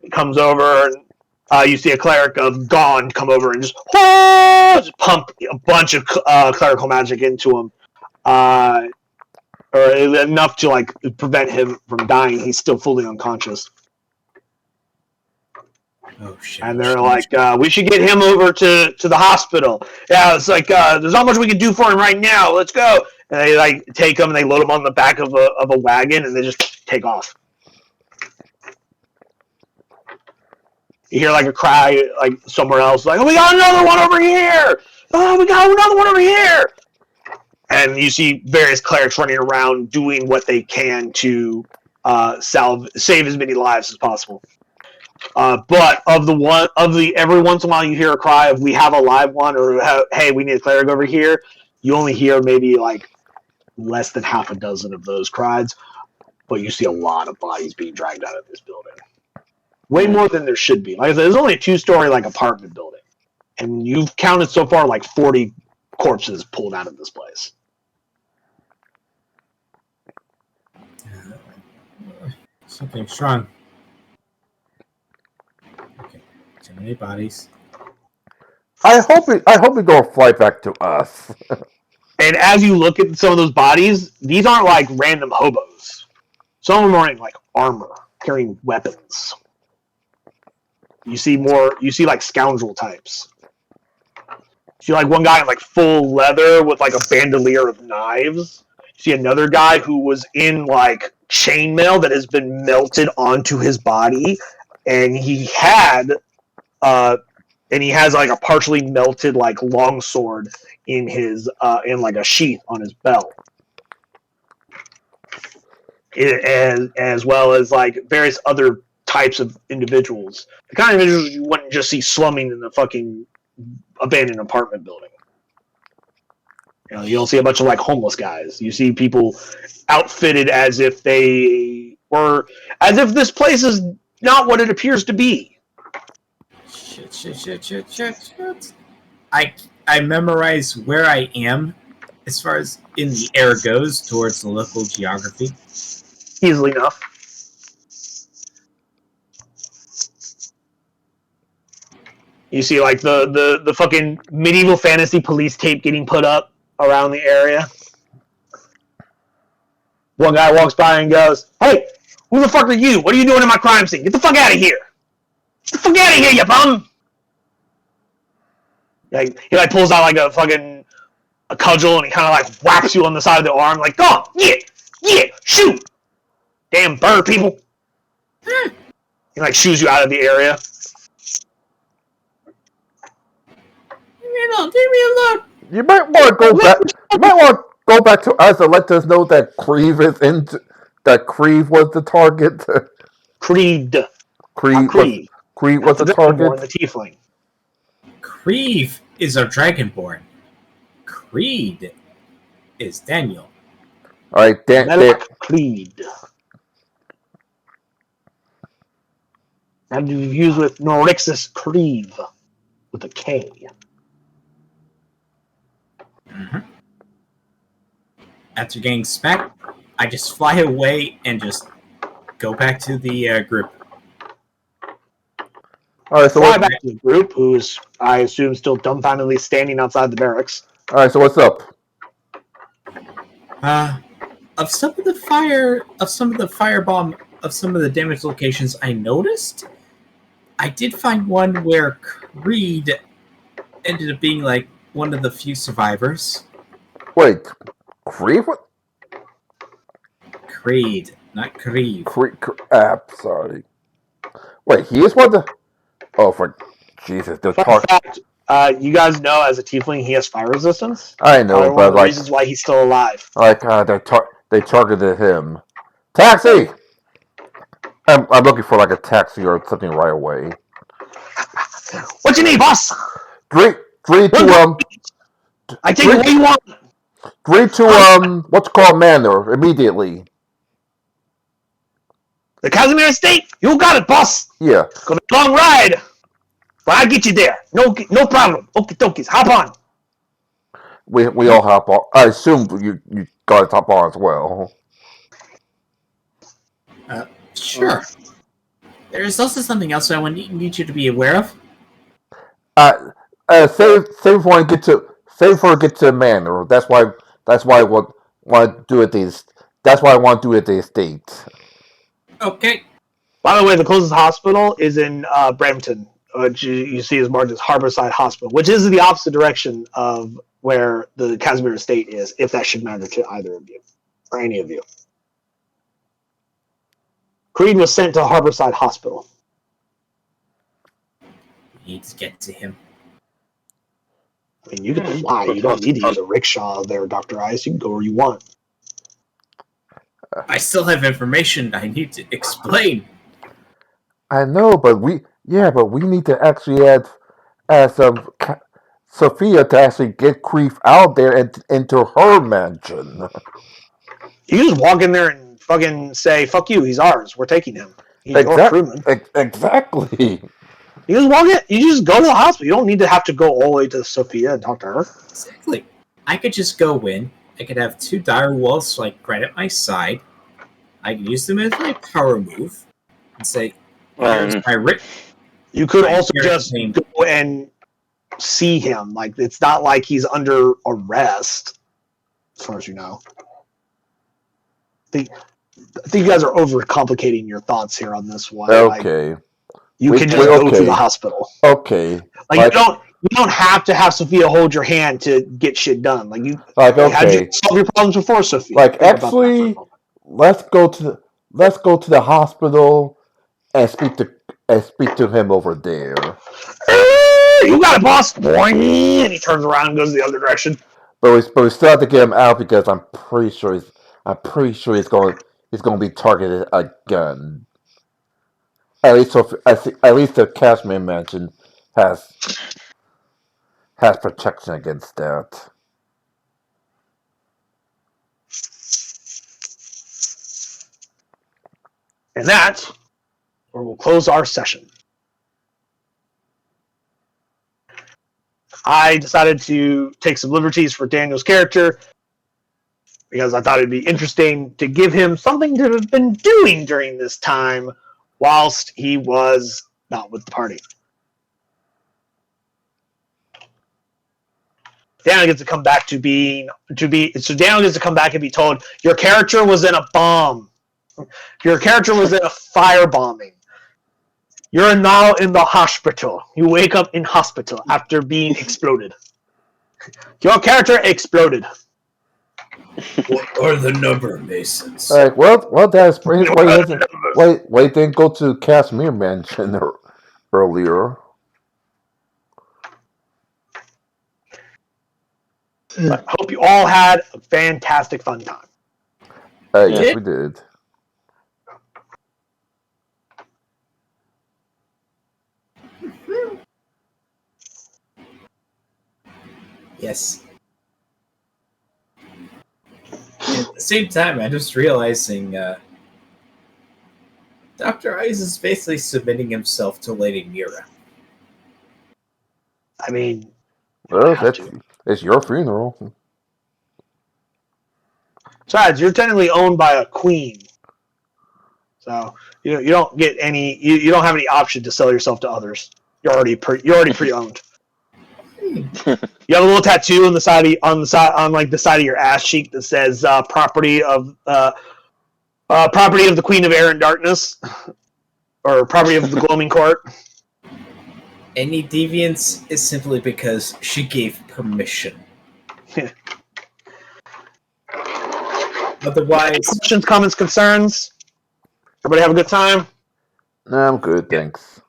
He comes over and you see a cleric of Gone come over and just pump a bunch of clerical magic into him, or enough to like prevent him from dying. He's still fully unconscious. Oh shit! And they're like, "We should get him over to the hospital." Yeah, it's like there's not much we can do for him right now. Let's go. And they like take him and they load him on the back of a wagon and they just take off. You hear like a cry like somewhere else, like, "Oh, we got another one over here! Oh, we got another one over here!" And you see various clerics running around doing what they can to save as many lives as possible. But every once in a while you hear a cry of "We have a live one," or "Hey, we need a cleric over here." You only hear maybe like less than half a dozen of those cries, but you see a lot of bodies being dragged out of this building. Way more than there should be. Like I said, there's only a 2-story like apartment building, and you've counted so far like 40 corpses pulled out of this place. Something strong. Okay, too many bodies. I hope it don't fly back to us. And as you look at some of those bodies, these aren't like random hobos. Some of them are wearing like armor, carrying weapons. You see like scoundrel types. You see like one guy in like full leather with like a bandolier of knives. You see another guy who was in like chainmail that has been melted onto his body, and he has like a partially melted like longsword in his in like a sheath on his belt. As well as like various other types of individuals. The kind of individuals you wouldn't just see slumming in the fucking abandoned apartment building. You don't see a bunch of like homeless guys. You see people outfitted as if this place is not what it appears to be. Shit. I memorize where I am as far as in the air goes towards the local geography. Easily enough. You see like the fucking medieval fantasy police tape getting put up around the area. One guy walks by and goes, "Hey, who the fuck are you? What are you doing in my crime scene? Get the fuck out of here! Get the fuck out of here, you bum!" Like, he like pulls out like a cudgel and he kind of like whaps you on the side of the arm, like, "Go, yeah, shoot, damn bird people!" He like shoos you out of the area. Give me a look. You might want to go back. You might want to go back to us and let us know that Creve was the target. Creed was the target. The tiefling. Creve is our dragonborn. Creed is Daniel. All right, Melak Creed. And you've used with Norixus Creed with a K. Mhm. After getting smacked, I just fly away and just go back to the group. all right. So Fly what? back to the group, who's, I assume, still dumbfoundedly standing outside the barracks. All right. So what's up? Of some of the firebomb, of some of the damaged locations I noticed, I did find one where Creed ended up being like one of the few survivors. Wait, Creed? What? Creed, not Creve. Sorry. Wait, he is one of the. Oh, for Jesus, they're Fun talking. fact, you guys know as a tiefling he has fire resistance. I know, Probably one of but the like, reasons why he's still alive. they targeted him. Taxi! I'm looking for like a taxi or something right away. What you need, boss? Three to I take it three what you want. what's called Manor immediately. The Casimir Estate? You got it, boss. Yeah, It's gonna be a long ride. But I'll get you there. No problem. Okie dokies. Hop on. we all hop on. I assume you guys hop on as well. Sure. There is also something else I need you to be aware of. Save for get to Manor. That's why I want to do it these. That's why I want to do it the estate. Okay. By the way, the closest hospital is in Brampton, which you see as marked as Harborside Hospital, which is the opposite direction of where the Casimir Estate is, if that should matter to either of you or any of you. Creed was sent to Harborside Hospital. We need to get to him. I mean, you can fly. You don't need to use a rickshaw there, Dr. Ice. You can go where you want. I still have information I need to explain. I know, but we need to actually add some Sophia to actually get Creef out there and into her mansion. You can just walk in there and fucking say, fuck you, he's ours. We're taking him. He's your crewman. Exactly. You just walk in. You just go to the hospital. You don't need to have to go all the way to Sophia and talk to her. Exactly. I could just go in. I could have two dire wolves like right at my side. I can use them as my power move and say, "Here's my Rick." You could also Here's just the name. go and see him. Like, it's not like he's under arrest, as far as you know. I think you guys are overcomplicating your thoughts here on this one. Okay. Like, you can just go to the hospital. Okay. Like, you don't have to have Sophia hold your hand to get shit done. Like, you how'd you solve your problems before, Sophia? Like, actually, let's go to the hospital and speak to him over there. You got it, boss. Boing, and he turns around and goes the other direction. But we still have to get him out because I'm pretty sure he's going to be targeted again. At least the Cashman Mansion has protection against that. And that's where we'll close our session. I decided to take some liberties for Daniel's character because I thought it'd be interesting to give him something to have been doing during this time whilst he was not with the party. Daniel gets to come back so Daniel gets to come back and be told, your character was in a bomb. Your character was in a firebombing. You're now in the hospital. You wake up in hospital after being exploded. Your character exploded. What are the number, Masons? All right. Well, that explains why he didn't go to Casimir Mansion earlier. But I hope you all had a fantastic fun time. Yes, we did. Yes. And same time, I'm just realizing Dr. Ice is basically submitting himself to Lady Mira. I mean, you Well, don't have to. it's your funeral. Besides, you're technically owned by a queen, so you don't get any. You don't have any option to sell yourself to others. You're already pre-owned. You have a little tattoo on the side on like the side of your ass cheek that says property of the Queen of Air and Darkness, or property of the Gloaming Court. Any deviance is simply because she gave permission. Otherwise, Questions, comments, concerns. Everybody have a good time. Nah, I'm good, thanks.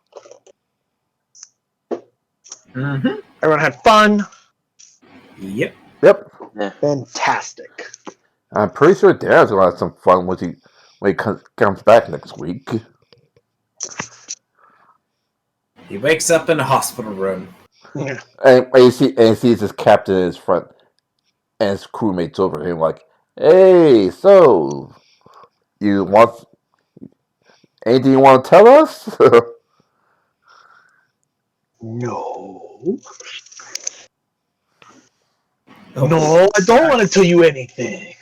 mm-hmm. Everyone had fun. Yep. Yep. Fantastic. I'm pretty sure Dad's gonna have some fun when he comes back next week. He wakes up in a hospital room. Yeah. And he sees his captain in his front, and his crewmates over him like, "Hey, so you want anything you want to tell us?" No. Oh, No, I don't want to tell you anything.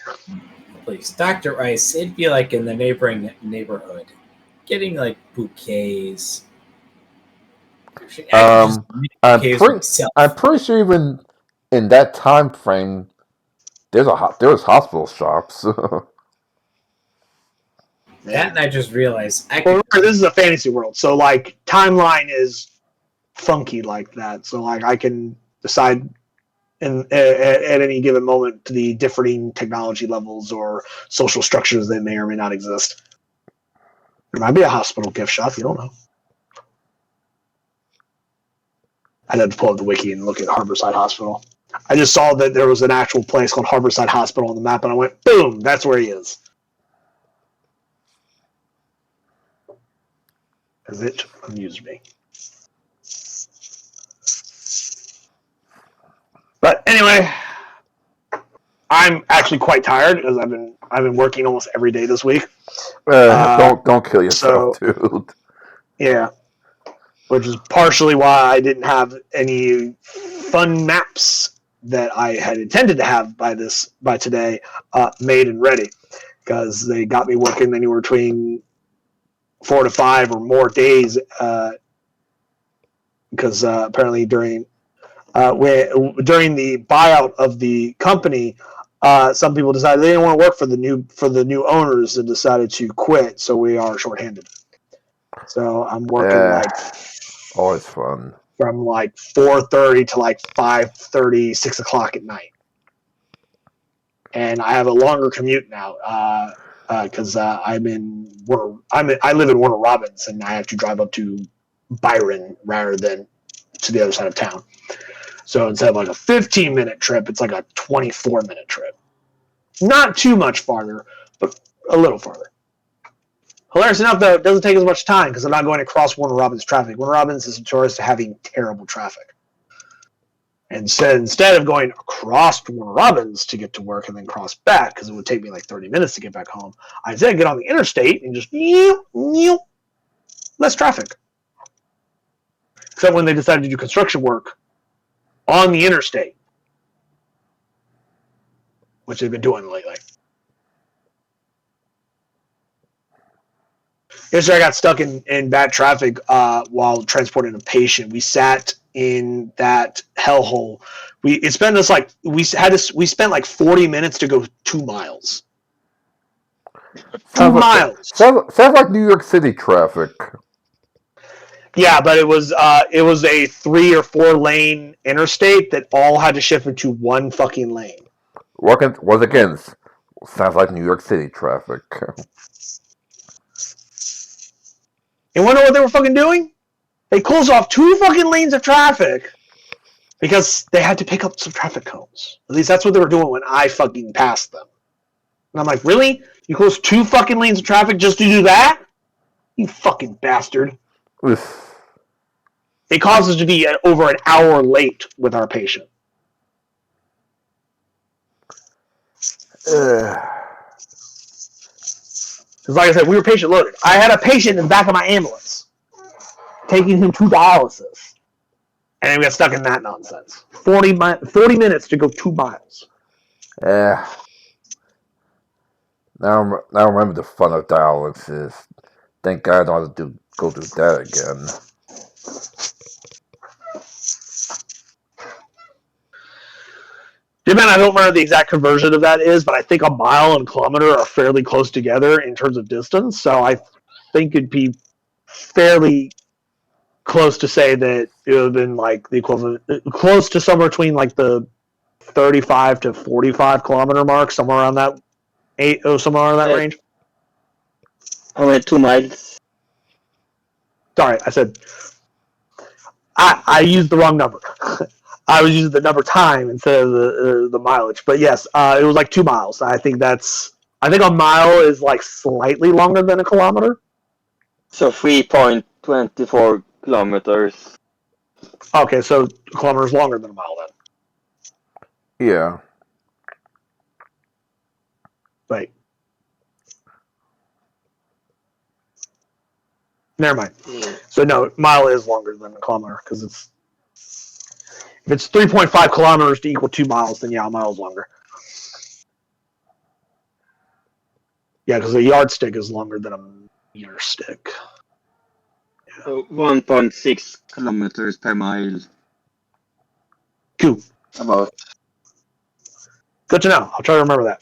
please, Dr. Ice, it'd be like in the neighboring neighborhood, getting like bouquets. Actually, I just make bouquets myself. I'm pretty sure even in that time frame, there's hospital shops. That, and I just realized I Well, could. remember, this is a fantasy world, so like timeline is funky like that. So like I can decide at any given moment the differing technology levels or social structures that may or may not exist. There might be a hospital gift shop. You don't know. I'd have to pull up the wiki and look at Harborside Hospital. I just saw that there was an actual place called Harborside Hospital on the map, and I went, boom, that's where he is. Because it amused me. But anyway, I'm actually quite tired because I've been working almost every day this week. Don't kill yourself, dude. Yeah, which is partially why I didn't have any fun maps that I had intended to have by today made and ready, because they got me working anywhere between 4 to 5 or more days, because apparently during the buyout of the company, some people decided they didn't want to work for the new owners and decided to quit. So we are shorthanded. So I'm working always fun. from like 4:30 to like 5:30, 6 o'clock at night, and I have a longer commute now because I live in Warner Robins, and I have to drive up to Byron rather than to the other side of town. So instead of like a 15-minute trip, it's like a 24-minute trip. Not too much farther, but a little farther. Hilarious enough, though, it doesn't take as much time because I'm not going across Warner Robins traffic. Warner Robins is notorious for having terrible traffic. And so instead of going across Warner Robins to get to work and then cross back, because it would take me like 30 minutes to get back home, I instead get on the interstate and just less traffic. Except when they decided to do construction work on the interstate, which they've been doing lately. Yesterday, I got stuck in bad traffic while transporting a patient. We sat in that hellhole. We spent like 40 minutes to go 2 miles. 2 miles. Sounds like New York City traffic. Yeah, but it was a 3 or 4 lane interstate that all had to shift into one fucking lane. Once again, sounds like New York City traffic. You wanna know what they were fucking doing? They closed off 2 fucking lanes of traffic because they had to pick up some traffic cones. At least that's what they were doing when I fucking passed them. And I'm like, really? You closed 2 fucking lanes of traffic just to do that? You fucking bastard. It caused us to be over an hour late with our patient. Because, like I said, we were patient loaded. I had a patient in the back of my ambulance taking him to dialysis, and we got stuck in that nonsense. 40 minutes to go 2 miles. Yeah. Now I remember the fun of dialysis. Thank God I don't have to go through that again. Yeah, man, I don't remember the exact conversion of that is, but I think a mile and a kilometer are fairly close together in terms of distance. So I think it'd be fairly close to say that it would have been like the equivalent, close to somewhere between like the 35 to 45 kilometer mark, somewhere around that somewhere around that range. Only 2 miles. Sorry, I said I used the wrong number. I was using the number time instead of the mileage. But yes, it was like 2 miles. I think a mile is like slightly longer than a kilometer. So 3.24 kilometers. Okay, so a kilometer is longer than a mile then. Yeah. Right. Never mind. So no, mile is longer than a kilometer because if it's 3.5 kilometers to equal 2 miles, then yeah, a mile is longer. Yeah, because a yardstick is longer than a meter stick. Yeah. So 1.6 kilometers per mile. Cool. About. Good to know. I'll try to remember that.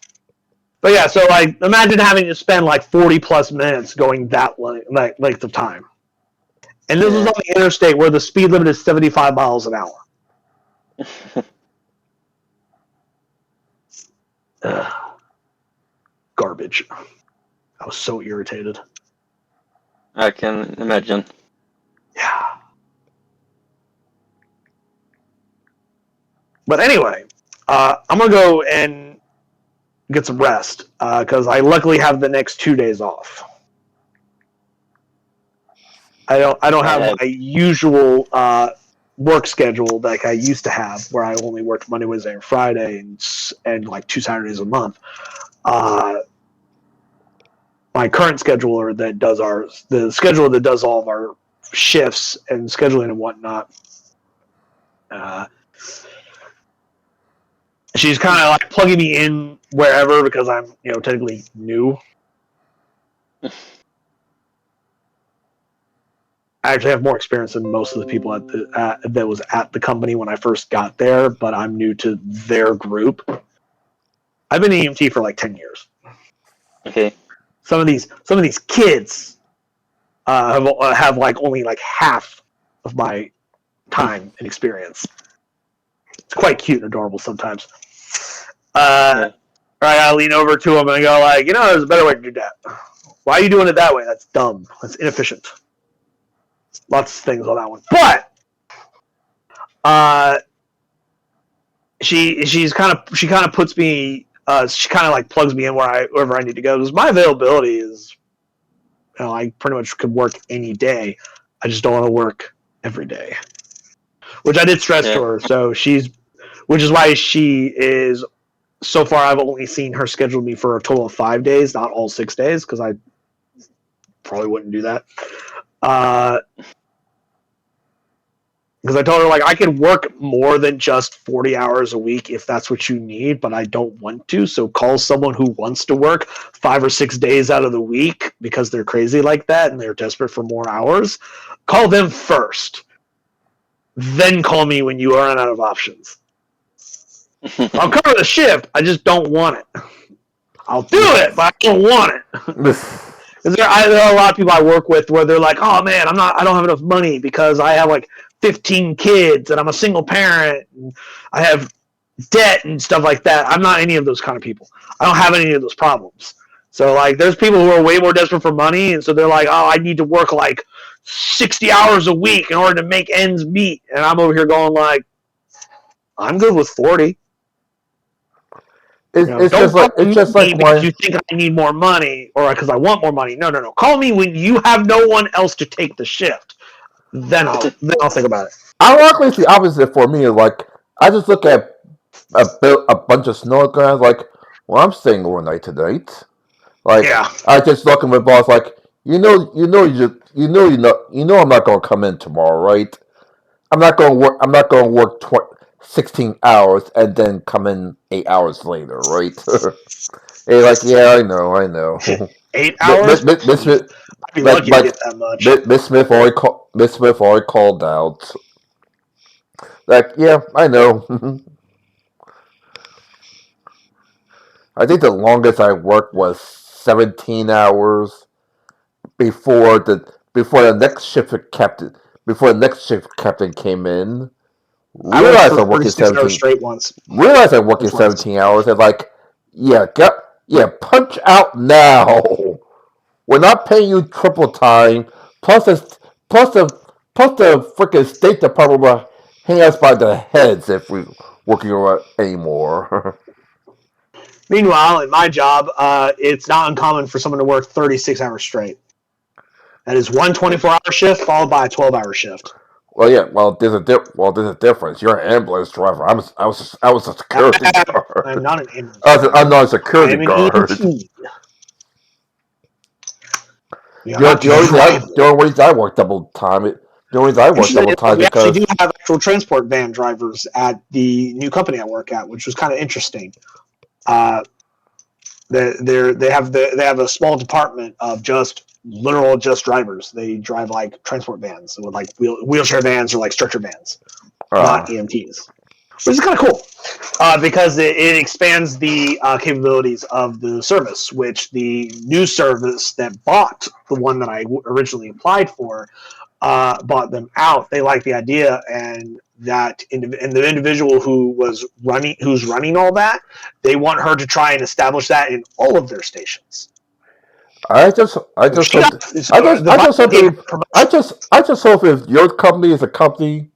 But yeah, so like imagine having to spend like 40 plus minutes going that length of time. And this was on the interstate where the speed limit is 75 miles an hour. Garbage. I was so irritated. I can imagine. Yeah. But anyway, I'm going to go and get some rest because I luckily have the next 2 days off. I don't have my usual work schedule like I used to have, where I only worked Monday, Wednesday, and Friday, and like 2 Saturdays a month. My current scheduler that does the scheduler that does all of our shifts and scheduling and whatnot. She's kind of like plugging me in wherever because I'm technically new. I actually have more experience than most of the people that was at the company when I first got there, but I'm new to their group. I've been in EMT for like 10 years. Okay. Some of these kids have like only like half of my time and experience. It's quite cute and adorable sometimes. Right, I lean over to them and I go like, there's a better way to do that. Why are you doing it that way? That's dumb. That's inefficient. Lots of things on that one, but she kind of puts me. She kind of like plugs me in wherever I need to go. Because my availability is, I pretty much could work any day. I just don't want to work every day, which I did stress to her. So which is why she is. So far, I've only seen her schedule me for a total of 5 days, not all 6 days, because I probably wouldn't do that. Because I told her, like, I could work more than just 40 hours a week if that's what you need, but I don't want to. So call someone who wants to work 5 or 6 days out of the week because they're crazy like that and they're desperate for more hours. Call them first. Then call me when you run out of options. I'll cover the shift. I just don't want it. I'll do it, but I don't want it. Because there are a lot of people I work with where they're like, "Oh man, I don't have enough money because I have like 15 kids and I'm a single parent and I have debt and stuff like that." I'm not any of those kind of people. I don't have any of those problems. So like, there's people who are way more desperate for money, and so they're like, "Oh, I need to work like 60 hours a week in order to make ends meet," and I'm over here going like, "I'm good with 40." It's just like because you think I need more money or because I want more money. No. Call me when you have no one else to take the shift. Then I'll think about it. Ironically, it's the opposite for me. Like, I just look at a bunch of snow guys like, well, I'm staying overnight tonight. Like Yeah. I just look at my boss like, I'm not gonna come in tomorrow, right? I'm not gonna work 16 hours and then come in 8 hours later, right? Hey, like, yeah, I know. 8 hours? Miss Smith, I'd be lucky to get that much. Miss Smith already called out. Like, yeah, I know. I think the longest I worked was 17 hours before the next shift captain came in. I worked Realized for I'm working 36 hours 17. straight once. Realized I'm working That's less. 17 hours and like, punch out now. We're not paying you triple time. Plus the plus the plus the freaking State Department will hang us by the heads if we working anymore. Meanwhile, in my job, it's not uncommon for someone to work 36 hours straight. That is one 24-hour shift followed by a 12-hour shift. Well, yeah. There's a difference. You're an ambulance driver. I was a security I'm guard. not an ambulance driver. I'm not a I security am an guard. EMT. We are not The only reason I work double time. The only reason I work Interesting double time we actually do because have actual transport van drivers at the new company I work at, which was kind of interesting. They have a small department of just drivers. They drive like transport vans with like wheelchair vans or like stretcher vans, not EMTs, which is kind of cool because it expands the capabilities of the service. Which the new service that bought the one that I originally applied for bought them out. They like the idea, and the individual who's running all that, they want her to try and establish that in all of their stations. I just hope if your company is a company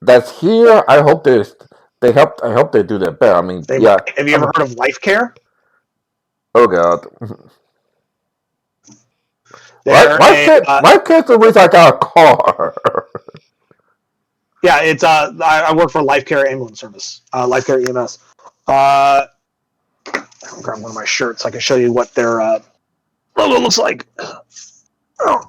that's here, I hope they do that better. I mean, yeah. Have you ever heard of Life Care? Oh God. Life Care's the reason I got a car. Yeah, it's I work for Life Care ambulance service, Life Care EMS. I'll grab one of my shirts. I can show you what their logo looks like. Oh.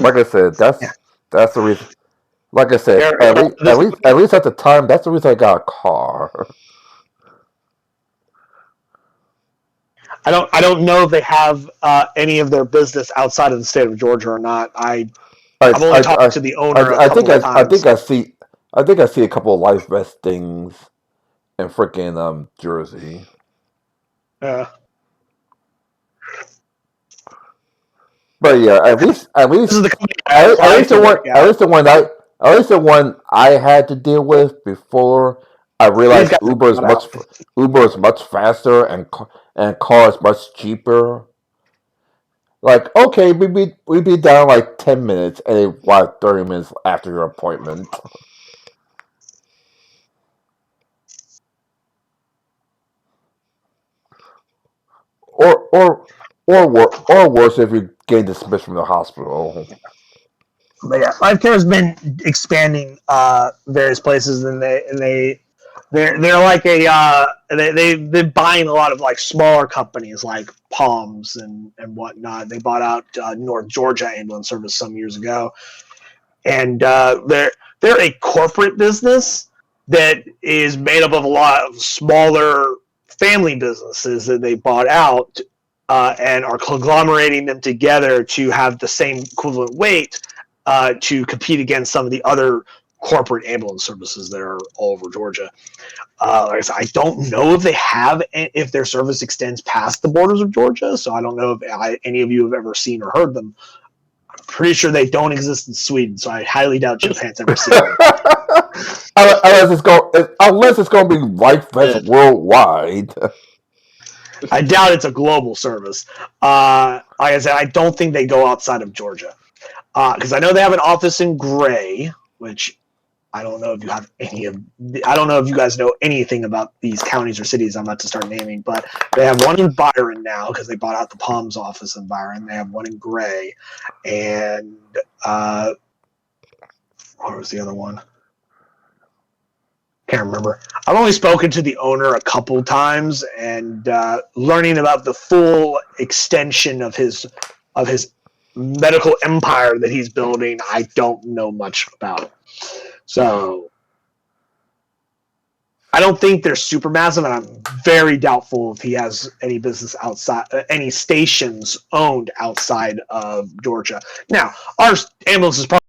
Like I said, that's the reason. Like I said, at least at the time, that's the reason I got a car. I don't know if they have any of their business outside of the state of Georgia or not. I've only talked to the owner a couple of times. I think I see a couple of life vest things in freaking Jersey. Yeah. But yeah, at least the one I had to deal with before I realized Uber is much faster and car is much cheaper. Like, okay, we'd be down like 10 minutes and like 30 minutes after your appointment. Or worse if you get dismissed from the hospital. But yeah, Life Care has been expanding various places, and they're like they've been buying a lot of like smaller companies like Palms and whatnot. They bought out North Georgia Ambulance Service some years ago, and they're a corporate business that is made up of a lot of smaller family businesses that they bought out and are conglomerating them together to have the same equivalent weight to compete against some of the other corporate ambulance services that are all over Georgia. I don't know if their service extends past the borders of Georgia, so I don't know if any of you have ever seen or heard them. I'm pretty sure they don't exist in Sweden, so I highly doubt Japan's ever seen them. Unless it's going to be Life Vest worldwide. I doubt it's a global service. Like I said, I don't think they go outside of Georgia. Because I know they have an office in Gray, which I don't know if you have I don't know if you guys know anything about these counties or cities I'm about to start naming, but they have one in Byron now because they bought out the Palms office in Byron. They have one in Gray, and what was the other one? Can't remember. I've only spoken to the owner a couple times, and learning about the full extension of his medical empire that he's building, I don't know much about it. So I don't think they're super massive, and I'm very doubtful if he has any business outside, any stations owned outside of Georgia. Now, our ambulance is probably